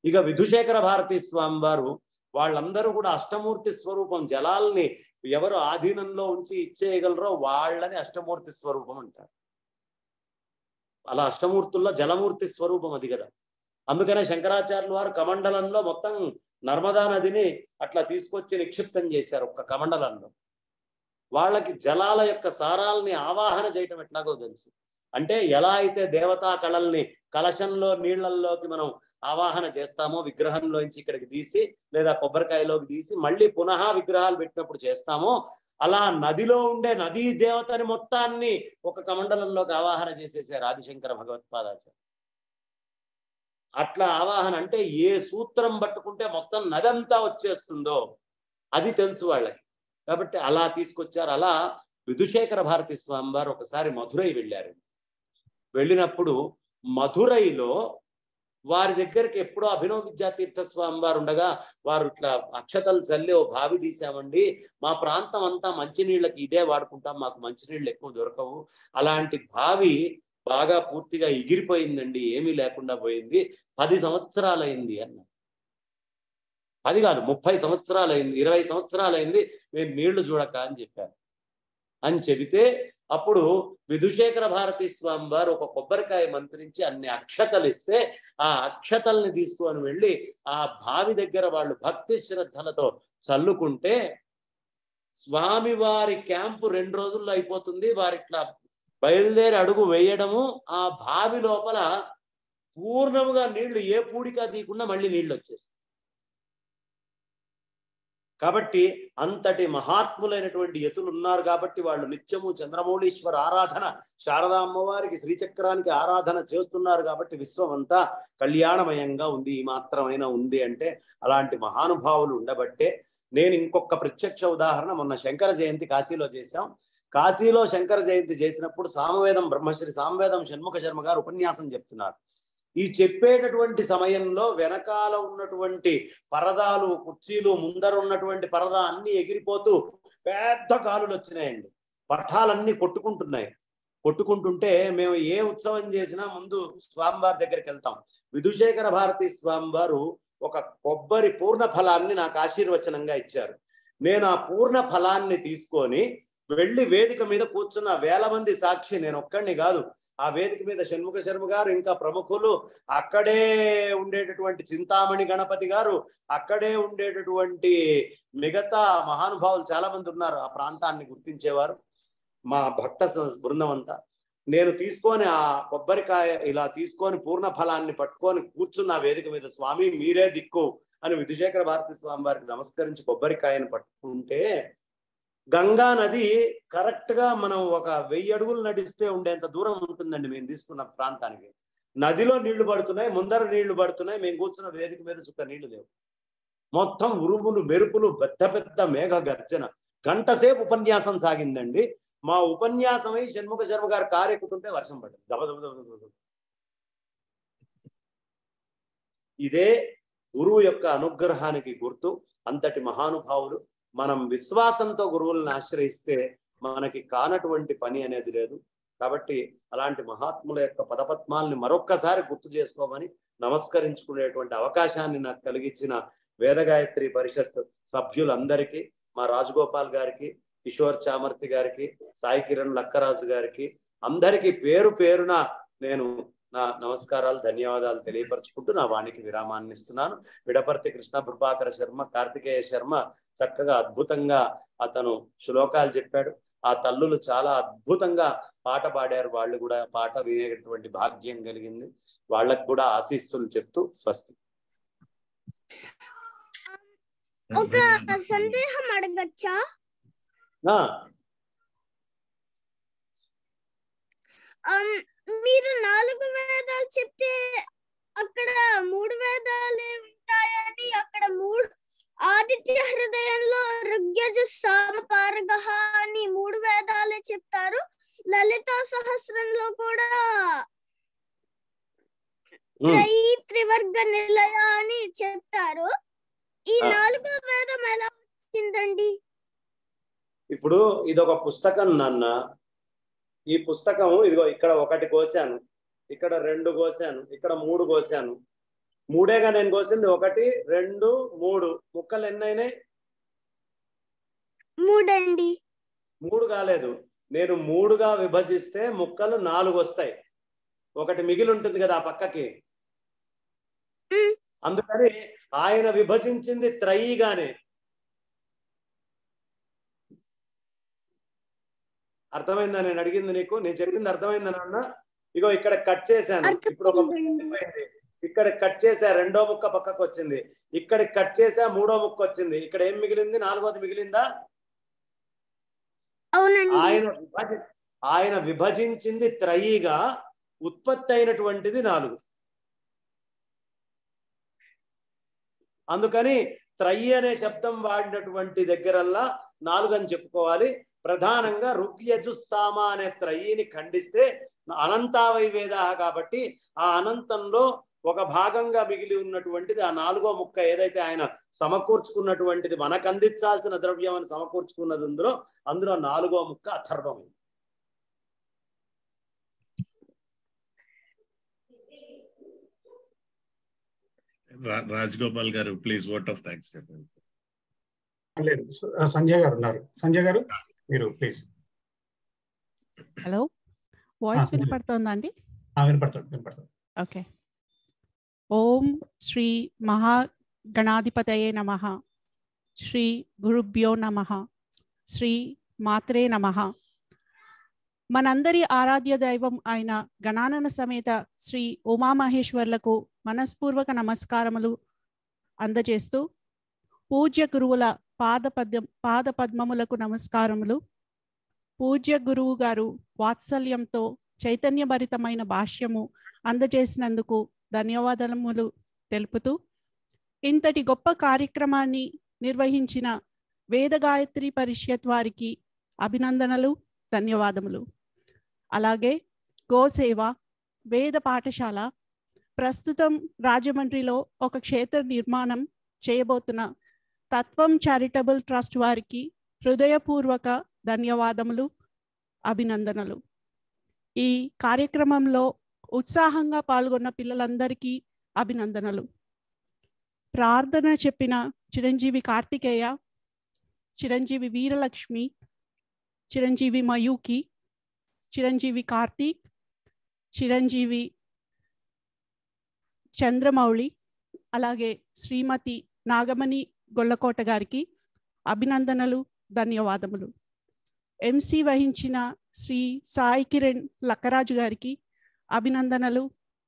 ఇక విధుశేఖర భారతీ స్వామి వారు వాళ్ళందరూ కూడా అష్టమూర్తి స్వరూపం. జలాల్ని ఎవరు ఆధీనంలో ఉంచి ఇచ్చేయగలరో వాళ్ళని అష్టమూర్తి స్వరూపం అంటారు. అలా అష్టమూర్తుల్లో జలమూర్తి స్వరూపం అది కదా. అందుకనే శంకరాచార్యుల వారు కమండలంలో మొత్తం నర్మదా నదిని అట్లా తీసుకొచ్చి నిక్షిప్తం చేశారు ఒక్క కమండలంలో. వాళ్ళకి జలాల యొక్క సారాల్ని ఆవాహన చేయటం ఎట్లాగో తెలుసు. అంటే ఎలా అయితే దేవతా కళల్ని కలశంలో నీళ్లల్లోకి మనం ఆవాహన చేస్తామో, విగ్రహంలోంచి ఇక్కడికి తీసి లేదా కొబ్బరికాయలోకి తీసి మళ్ళీ పునః విగ్రహాలు పెట్టినప్పుడు చేస్తామో, అలా నదిలో ఉండే నదీ దేవతని మొత్తాన్ని ఒక కమండలంలోకి ఆవాహన చేసేసారు ఆదిశంకర భగవత్పాదాచార్య. అట్లా ఆవాహన అంటే ఏ సూత్రం పట్టుకుంటే మొత్తం నదంతా వచ్చేస్తుందో అది తెలుసు వాళ్ళకి. కాబట్టి అలా తీసుకొచ్చారు. అలా విధుశేఖర భారతీ స్వామి వారు ఒకసారి మధురై వెళ్ళారు. వెళ్ళినప్పుడు మధురైలో వారి దగ్గరికి ఎప్పుడో అభినవ విద్యాతీర్థ స్వామి వారు ఉండగా వారు ఇట్లా అక్షతలు చల్లి ఓ బావి తీసామండి, మా ప్రాంతం అంతా మంచినీళ్ళకి ఇదే వాడుకుంటాం, మాకు మంచినీళ్ళు ఎక్కువ దొరకవు, అలాంటి బావి బాగా పూర్తిగా ఎగిరిపోయిందండి, ఏమీ లేకుండా పోయింది, 10 సంవత్సరాలైంది అన్న. 10 కాదు 30 సంవత్సరాలైంది, 20 సంవత్సరాలైంది మేము నీళ్లు చూడక అని చెప్పారు. అని చెబితే అప్పుడు విధుశేఖర భారతీ స్వామి వారు ఒక కొబ్బరికాయ మంత్రించి అన్ని అక్షతలు ఇస్తే ఆ అక్షతల్ని తీసుకొని వెళ్ళి ఆ బావి దగ్గర వాళ్ళు భక్తి శ్రద్ధలతో చల్లుకుంటే స్వామివారి క్యాంపు 2 రోజుల్లో అయిపోతుంది. వారి ఇట్లా బయలుదేరి అడుగు వేయడము, ఆ బావి లోపల పూర్ణముగా నీళ్లు ఏ పూడికా తీయకుండా మళ్ళీ నీళ్లు వచ్చేస్తాయి. కాబట్టి అంతటి మహాత్ములైనటువంటి యతులు ఉన్నారు కాబట్టి వాళ్ళు నిత్యము చంద్రమౌళీశ్వర ఆరాధన, శారదా అమ్మవారికి శ్రీచక్రానికి ఆరాధన చేస్తున్నారు కాబట్టి విశ్వం అంతా కళ్యాణమయంగా ఉంది. ఈ మాత్రమైనా ఉంది అంటే అలాంటి మహానుభావులు ఉండబట్టే. నేను ఇంకొక ప్రత్యక్ష ఉదాహరణ, మొన్న శంకర జయంతి కాశీలో చేశాం. కాశీలో శంకర జయంతి చేసినప్పుడు సామవేదం బ్రహ్మశ్రీ సామవేదం షణ్ముఖ శర్మ గారు ఉపన్యాసం చెప్తున్నారు. ఈ చెప్పేటటువంటి సమయంలో వెనకాల ఉన్నటువంటి పరదాలు, కుర్చీలు, ముందర ఉన్నటువంటి పరదా అన్ని ఎగిరిపోతూ పెద్ద గాలులు వచ్చినాయండి. పట్టాలన్నీ కొట్టుకుంటున్నాయి. కొట్టుకుంటుంటే మేము ఏ ఉత్సవం చేసినా ముందు స్వామివారి దగ్గరికి వెళ్తాం. విధుశేఖర భారతీ స్వామివారు ఒక కొబ్బరి పూర్ణ ఫలాన్ని నాకు ఆశీర్వచనంగా ఇచ్చారు. నేను ఆ పూర్ణ ఫలాన్ని తీసుకొని వెళ్ళి వేదిక మీద కూర్చున్న 1000 మంది సాక్షి, నేను ఒక్కడిని కాదు. ఆ వేదిక మీద షణ్ముఖ శర్మ గారు, ఇంకా ప్రముఖులు, అక్కడే ఉండేటటువంటి చింతామణి గణపతి గారు, అక్కడే ఉండేటటువంటి మిగతా మహానుభావులు చాలా మంది ఉన్నారు. ఆ ప్రాంతాన్ని గుర్తించేవారు మా భక్త బృందం అంతా. నేను తీసుకొని ఆ కొబ్బరికాయ ఇలా తీసుకొని పూర్ణ ఫలాన్ని పట్టుకొని కూర్చున్న వేదిక మీద, స్వామి మీరే దిక్కు అని విధుశేఖర భారతీ స్వామి వారికి నమస్కరించి కొబ్బరికాయను పట్టుకుంటే గంగా నది కరెక్ట్ గా మనం ఒక 1000 అడుగులు నడిస్తే ఉండేంత దూరం ఉంటుందండి మేము తీసుకున్న ప్రాంతానికి. నదిలో నీళ్లు పడుతున్నాయి, ముందర నీళ్లు పడుతున్నాయి, మేము కూర్చున్న వేదిక మీద చుక్క నీళ్లు లేవు. మొత్తం ఉరుములు, మెరుపులు, పెద్ద పెద్ద మేఘ గర్జన. 1 గంట సేపు ఉపన్యాసం సాగిందండి. మా ఉపన్యాసమై షణ్ముఖ శర్మ గారు కారు ఎక్కుతుంటే వర్షం పడింది. దబదబ. ఇదే గురువు యొక్క అనుగ్రహానికి గుర్తు. అంతటి మహానుభావులు. మనం విశ్వాసంతో గురువులను ఆశ్రయిస్తే మనకి కానటువంటి పని అనేది లేదు. కాబట్టి అలాంటి మహాత్ముల యొక్క పదపద్మాల్ని మరొక్కసారి గుర్తు చేసుకోమని నమస్కరించుకునేటువంటి అవకాశాన్ని నాకు కలిగించిన వేదగాయత్రి పరిషత్ సభ్యులందరికీ, మా రాజగోపాల్ గారికి, కిషోర్ చామర్తి గారికి, సాయి కిరణ్ లక్కరాజు గారికి అందరికీ పేరు పేరున నేను నా నమస్కారాలు, ధన్యవాదాలు తెలియపరచుకుంటూ నా వాణికి విరామాన్ని ఇస్తున్నాను. విడపర్తి కృష్ణ ప్రభాకర శర్మ, కార్తికేయ శర్మ చక్కగా అద్భుతంగా అతను శ్లోకాలు చెప్పాడు. ఆ తల్లులు చాలా అద్భుతంగా పాట పాడారు. వాళ్ళు కూడా పాట వినేటువంటి భాగ్యం కలిగింది. వాళ్ళకు కూడా ఆశీస్సులు చెప్తూ స్వస్తి. ఒక సందేహం అడగచ్చా? మీరు 4 వేదాలు చెప్తే అక్కడ 3 వేదాలే ఉంటాయని, అక్కడ 3 ఆదిత్య హృదయంలో ఋగ్యజు సామపారగః అని 3 వేదాలే చెప్తారు. లలితా సహస్రంలో కూడా త్రివర్గ నిలయ అని చెప్తారు. ఈ 4వ వేదం ఎలా వచ్చిందండి? ఇప్పుడు ఇదొక పుస్తకం నాన్న. ఈ పుస్తకం ఇదిగో ఇక్కడ 1 కోసాను, ఇక్కడ 2 కోసాను, ఇక్కడ 3 కోసాను. 3ఏగా నేను కోసింది. 1, 2, 3 ముక్కలు ఎన్నైనాయి? 3 అండి. 3 కాలేదు. నేను 3గా విభజిస్తే ముక్కలు 4 వస్తాయి. 1 మిగిలి ఉంటుంది కదా ఆ పక్కకి. అందుకని ఆయన విభజించింది త్రయీగానే. అర్థమైందా నేను అడిగింది నీకు? నేను చెప్పింది అర్థమైందా నాన్న? ఇగో ఇక్కడ కట్ చేశాను. ఇప్పుడు ఒక ఇక్కడ కట్ చేసా, 2వ ముక్క పక్కకు వచ్చింది. ఇక్కడ కట్ చేసా, 3వ ముక్క వచ్చింది. ఇక్కడ ఏం మిగిలింది? 4వది మిగిలిందా? ఆయన విభజించింది త్రయీగా, ఉత్పత్తి అయినటువంటిది 4. అందుకని త్రయీ అనే శబ్దం వాడినటువంటి దగ్గరల్లా 4 అని చెప్పుకోవాలి. ప్రధానంగా ఋగ్యజుస్సామ అనే త్రయీని ఖండిస్తే అనంతావై వేద కాబట్టి ఆ అనంతంలో ఒక భాగంగా మిగిలి ఉన్నటువంటిది ఆ 4వ ముక్క ఏదైతే ఆయన సమకూర్చుకున్నటువంటిది, మనకు అందించాల్సిన ద్రవ్యం అని సమకూర్చుకున్నది అందులో 4వ ముక్క అథర్వం. రాజగోపాల్ గారు ప్లీజ్ ఓట్ ఆఫ్ థ్యాంక్స్ చెప్పండి. లేదు, సంజయ్ గారు ఉన్నారు. సంజయ్ గారు మీరు ప్లీజ్. Hello, voice వినపడుతోందండి? వినపడుతుంది. ఓకే. ఓం శ్రీ మహాగణాధిపతయే నమః. శ్రీ గురుభ్యో నమః. శ్రీ మాత్రే నమః. మనందరి ఆరాధ్య దైవం అయిన గణానన సమేత శ్రీ ఉమామహేశ్వర్లకు మనస్పూర్వక నమస్కారములు అందజేస్తూ, పూజ్య గురువుల పాదపద్మములకు నమస్కారములు. పూజ్య గురువు గారు వాత్సల్యంతో చైతన్యభరితమైన భాష్యము అందజేసినందుకు ధన్యవాదములు తెలుపుతూ, ఇంతటి గొప్ప కార్యక్రమాన్ని నిర్వహించిన వేదగాయత్రి పరిషత్ వారికి అభినందనలు, ధన్యవాదములు. అలాగే గోసేవ వేద పాఠశాల ప్రస్తుతం రాజమండ్రిలో ఒక క్షేత్ర నిర్మాణం చేయబోతున్న తత్వం చారిటబుల్ ట్రస్ట్ వారికి హృదయపూర్వక ధన్యవాదములు, అభినందనలు. ఈ కార్యక్రమంలో ఉత్సాహంగా పాల్గొన్న పిల్లలందరికీ అభినందనలు. ప్రార్థన చెప్పిన చిరంజీవి కార్తికేయ, చిరంజీవి వీరలక్ష్మి, చిరంజీవి మయూకి, చిరంజీవి కార్తీక్, చిరంజీవి చంద్రమౌళి, అలాగే శ్రీమతి నాగమణి గొల్లకోట గారికి అభినందనలు, ధన్యవాదములు. ఎంసీ వహించిన శ్రీ సాయి కిరణ్ లక్కరాజు గారికి అభినందనలు,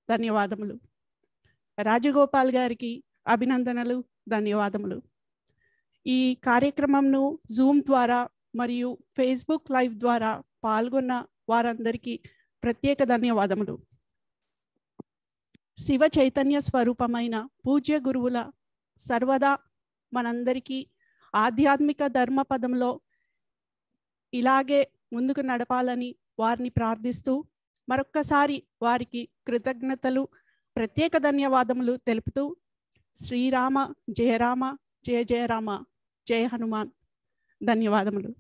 ధన్యవాదములు. రాజగోపాల్ గారికి అభినందనలు, ధన్యవాదములు. ఈ కార్యక్రమంను జూమ్ ద్వారా మరియు ఫేస్బుక్ లైవ్ ద్వారా పాల్గొన్న వారందరికీ ప్రత్యేక ధన్యవాదములు. శివ చైతన్య స్వరూపమైన పూజ్య గురువుల సర్వదా మనందరికీ ఆధ్యాత్మిక ధర్మ పదంలో ఇలాగే ముందుకు నడపాలని వారిని ప్రార్థిస్తూ, మరొక్కసారి వారికి కృతజ్ఞతలు, ప్రత్యేక ధన్యవాదములు తెలుపుతూ, శ్రీరామ జయ రామ, జయ జయ రామ, జయ హనుమాన్. ధన్యవాదములు.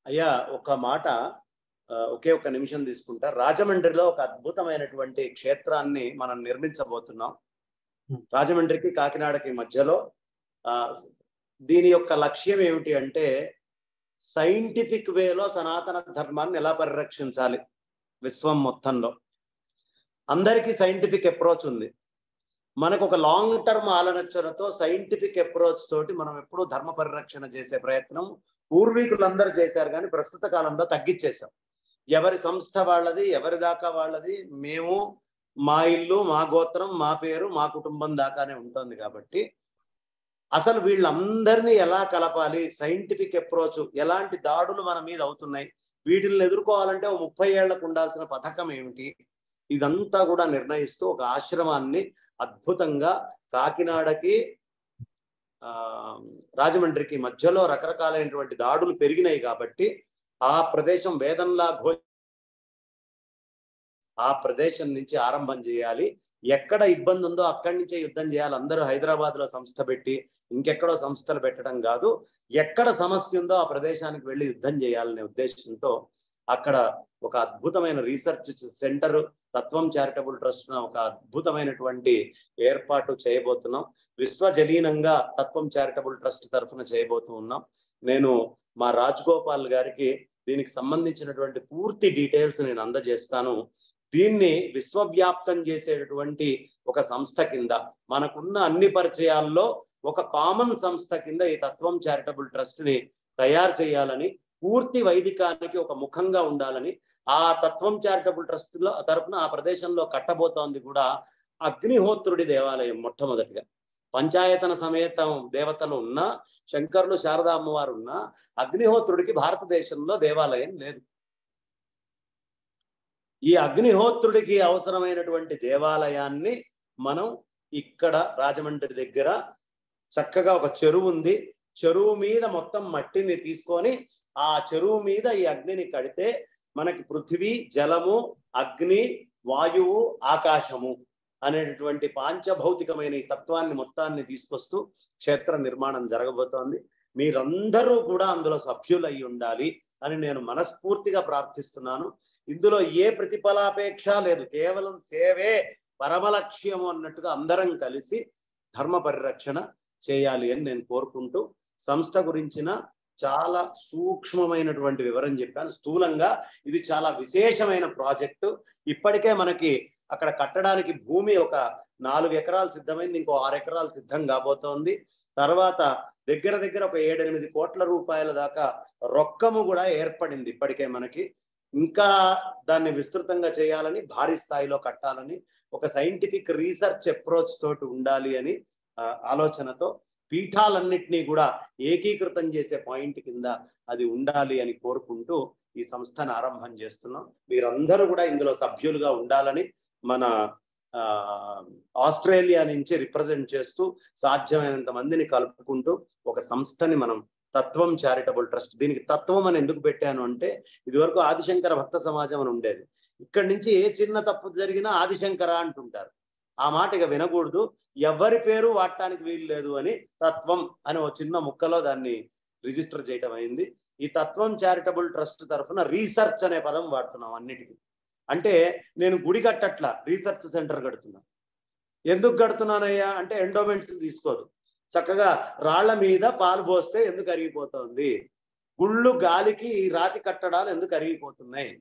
అయ్యా ఒక మాట, ఒకే ఒక నిమిషం తీసుకుంటా. రాజమండ్రిలో ఒక అద్భుతమైనటువంటి క్షేత్రాన్ని మనం నిర్మించబోతున్నాం. రాజమండ్రికి కాకినాడకి మధ్యలో. దీని యొక్క లక్ష్యం ఏమిటి అంటే సైంటిఫిక్ వేలో సనాతన ధర్మాన్ని ఎలా పరిరక్షించాలి విశ్వం మొత్తంలో. అందరికీ సైంటిఫిక్ అప్రోచ్ ఉంది, మనకు ఒక లాంగ్ టర్మ్ ఆలోచనతో సైంటిఫిక్ అప్రోచ్ తోటి మనం ఎప్పుడూ ధర్మ పరిరక్షణ చేసే ప్రయత్నం పూర్వీకులందరూ చేశారు, కానీ ప్రస్తుత కాలంలో తగ్గించేశాం. ఎవరి సంస్థ వాళ్ళది, ఎవరి దాకా వాళ్ళది, మేము మా ఇల్లు మా గోత్రం మా పేరు మా కుటుంబం దాకానే ఉంటుంది. కాబట్టి అసలు వీళ్ళందరినీ ఎలా కలపాలి, సైంటిఫిక్ అప్రోచ్, ఎలాంటి దాడులు మన మీద అవుతున్నాయి, వీటిని ఎదుర్కోవాలంటే 30 ఏళ్లకు ఉండాల్సిన పథకం ఏమిటి, ఇదంతా కూడా నిర్ణయిస్తూ ఒక ఆశ్రమాన్ని అద్భుతంగా కాకినాడకి రాజమండ్రికి మధ్యలో రకరకాలైనటువంటి దాడులు పెరిగినాయి కాబట్టి ఆ ప్రదేశం వేదంలా ఆ ప్రదేశం నుంచి ఆరంభం చేయాలి. ఎక్కడ ఇబ్బంది ఉందో అక్కడి నుంచే యుద్ధం చేయాలి. అందరూ హైదరాబాద్ లో సంస్థ పెట్టి ఇంకెక్కడో సంస్థలు పెట్టడం కాదు, ఎక్కడ సమస్య ఉందో ఆ ప్రదేశానికి వెళ్ళి యుద్ధం చేయాలనే ఉద్దేశంతో అక్కడ ఒక అద్భుతమైన రీసెర్చ్ సెంటర్ తత్వం చారిటబుల్ ట్రస్ట్ ఒక అద్భుతమైనటువంటి ఏర్పాటు చేయబోతున్నాం. విశ్వజలీనంగా తత్వం చారిటబుల్ ట్రస్ట్ తరఫున చేయబోతూ ఉన్నాం. నేను మా రాజగోపాల్ గారికి దీనికి సంబంధించినటువంటి పూర్తి డీటెయిల్స్ నేను అందజేస్తాను. దీన్ని విశ్వవ్యాప్తం చేసేటటువంటి ఒక సంస్థ కింద మనకున్న అన్ని పరిచయాల్లో ఒక కామన్ సంస్థ కింద ఈ తత్వం చారిటబుల్ ట్రస్ట్ ని తయారు చేయాలని, పూర్తి వైదికానికి ఒక ముఖంగా ఉండాలని ఆ తత్వం చారిటబుల్ ట్రస్ట్ లో తరఫున ఆ ప్రదేశంలో కట్టబోతోంది కూడా అగ్నిహోత్రుడి దేవాలయం. మొట్టమొదటిగా పంచాయతన సమేతం దేవతలు ఉన్నా, శంకరులు శారదా అమ్మవారు ఉన్నా, అగ్నిహోత్రుడికి భారతదేశంలో దేవాలయం లేదు. ఈ అగ్నిహోత్రుడికి అవసరమైనటువంటి దేవాలయాన్ని మనం ఇక్కడ రాజమండ్రి దగ్గర చక్కగా ఒక చెరువు ఉంది, చెరువు మీద మొత్తం మట్టిని తీసుకొని ఆ చెరువు మీద ఈ అగ్నిని కడితే మనకి పృథివీ, జలము, అగ్ని, వాయువు, ఆకాశము అనేటటువంటి పాంచభౌతికమైన ఈ తత్వాన్ని మొత్తాన్ని తీసుకొస్తూ క్షేత్ర నిర్మాణం జరగబోతోంది. మీరందరూ కూడా అందులో సభ్యులు అయి ఉండాలి అని నేను మనస్ఫూర్తిగా ప్రార్థిస్తున్నాను. ఇందులో ఏ ప్రతిఫలాపేక్ష లేదు, కేవలం సేవే పరమలక్ష్యము అన్నట్టుగా అందరం కలిసి ధర్మ పరిరక్షణ చేయాలి అని నేను కోరుకుంటూ సంస్థ గురించిన చాలా సూక్ష్మమైనటువంటి వివరం చెప్పాను. స్థూలంగా ఇది చాలా విశేషమైన ప్రాజెక్టు. ఇప్పటికే మనకి అక్కడ కట్టడానికి భూమి ఒక 4 ఎకరాలు సిద్ధమైంది, ఇంకో 6 ఎకరాలు సిద్ధం కాబోతోంది. తర్వాత దగ్గర దగ్గర ఒక 7-8 కోట్ల రూపాయల దాకా రొక్కము కూడా ఏర్పడింది ఇప్పటికే మనకి. ఇంకా దాన్ని విస్తృతంగా చేయాలని, భారీ స్థాయిలో కట్టాలని, ఒక సైంటిఫిక్ రీసెర్చ్ అప్రోచ్ తోటి ఉండాలి అని ఆలోచనతో పీఠాలన్నింటినీ కూడా ఏకీకృతం చేసే పాయింట్ కింద అది ఉండాలి అని కోరుకుంటూ ఈ సంస్థను ఆరంభం చేస్తున్నాం. మీరందరూ కూడా ఇందులో సభ్యులుగా ఉండాలని మన ఆస్ట్రేలియా నుంచి రిప్రజెంట్ చేస్తూ సాధ్యమైనంత మందిని కలుపుకుంటూ ఒక సంస్థని మనం తత్వం చారిటబుల్ ట్రస్ట్, దీనికి తత్వం అని ఎందుకు పెట్టాను అంటే ఇదివరకు ఆదిశంకర భక్త సమాజం అని ఉండేది. ఇక్కడి నుంచి ఏ చిన్న తప్పు జరిగినా ఆదిశంకర అంటుంటారు. ఆ మాట ఇక వినకూడదు, ఎవరి పేరు వాడటానికి వీలు లేదు అని తత్వం అని ఒక చిన్న ముక్కలో దాన్ని రిజిస్టర్ చేయటం అయింది. ఈ తత్వం చారిటబుల్ ట్రస్ట్ తరఫున రీసెర్చ్ అనే పదం వాడుతున్నాం అన్నిటికీ. అంటే నేను గుడి కట్టట్లా, రీసెర్చ్ సెంటర్ కడుతున్నా. ఎందుకు కడుతున్నానయ్యా అంటే ఎండోమెంట్స్ తీసుకోదు, చక్కగా రాళ్ల మీద పాలు పోస్తే ఎందుకు అరిగిపోతుంది, గుళ్ళు గాలికి రాతి కట్టడాలు ఎందుకు అరిగిపోతున్నాయి,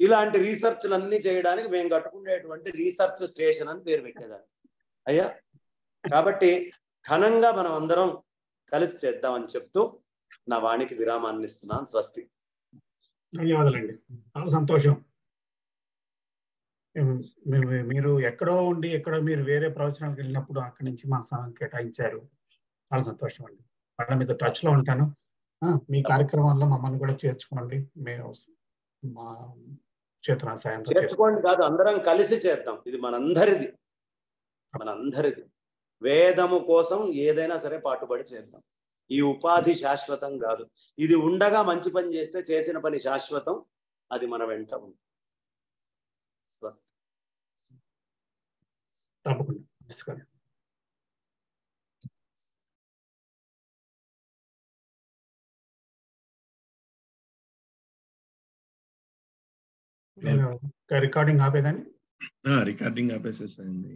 ఇలాంటి రీసెర్చ్లన్నీ చేయడానికి మేము కట్టుకునేటువంటి రీసెర్చ్ స్టేషన్ అని పేరు పెట్టేదాన్ని అయ్యా. కాబట్టి ఘనంగా మనం అందరం కలిసి చేద్దామని చెప్తూ నా వాణికి విరామాన్ని ఇస్తున్నాను. స్వస్తి. ధన్యవాదాలండి, చాలా సంతోషం. మీరు ఎక్కడో ఉండి ఎక్కడో మీరు వేరే ప్రవచనాలకు వెళ్ళినప్పుడు అక్కడి నుంచి మాకు సమయం కేటాయించారు, చాలా సంతోషం అండి. మళ్ళీ మీతో టచ్ లో ఉంటాను. మీ కార్యక్రమాల్లో మమ్మల్ని కూడా చేర్చుకోండి, మేము మా చేతుల సాయంతో చేర్చుకోండి కాదు, అందరం కలిసి చేద్దాం. ఇది మనందరిది. వేదము కోసం ఏదైనా సరే పాటుపడి చేద్దాం. ఈ ఉపాధి శాశ్వతం కాదు, ఇది ఉండగా మంచి పని చేస్తే చేసిన పని శాశ్వతం, అది మన వెంట ఉంది. స్వస్తి. తప్పకుండా. నమస్కారం. నేను రికార్డింగ్ ఆపేదాన్ని రికార్డింగ్ ఆపేసేసాయండి.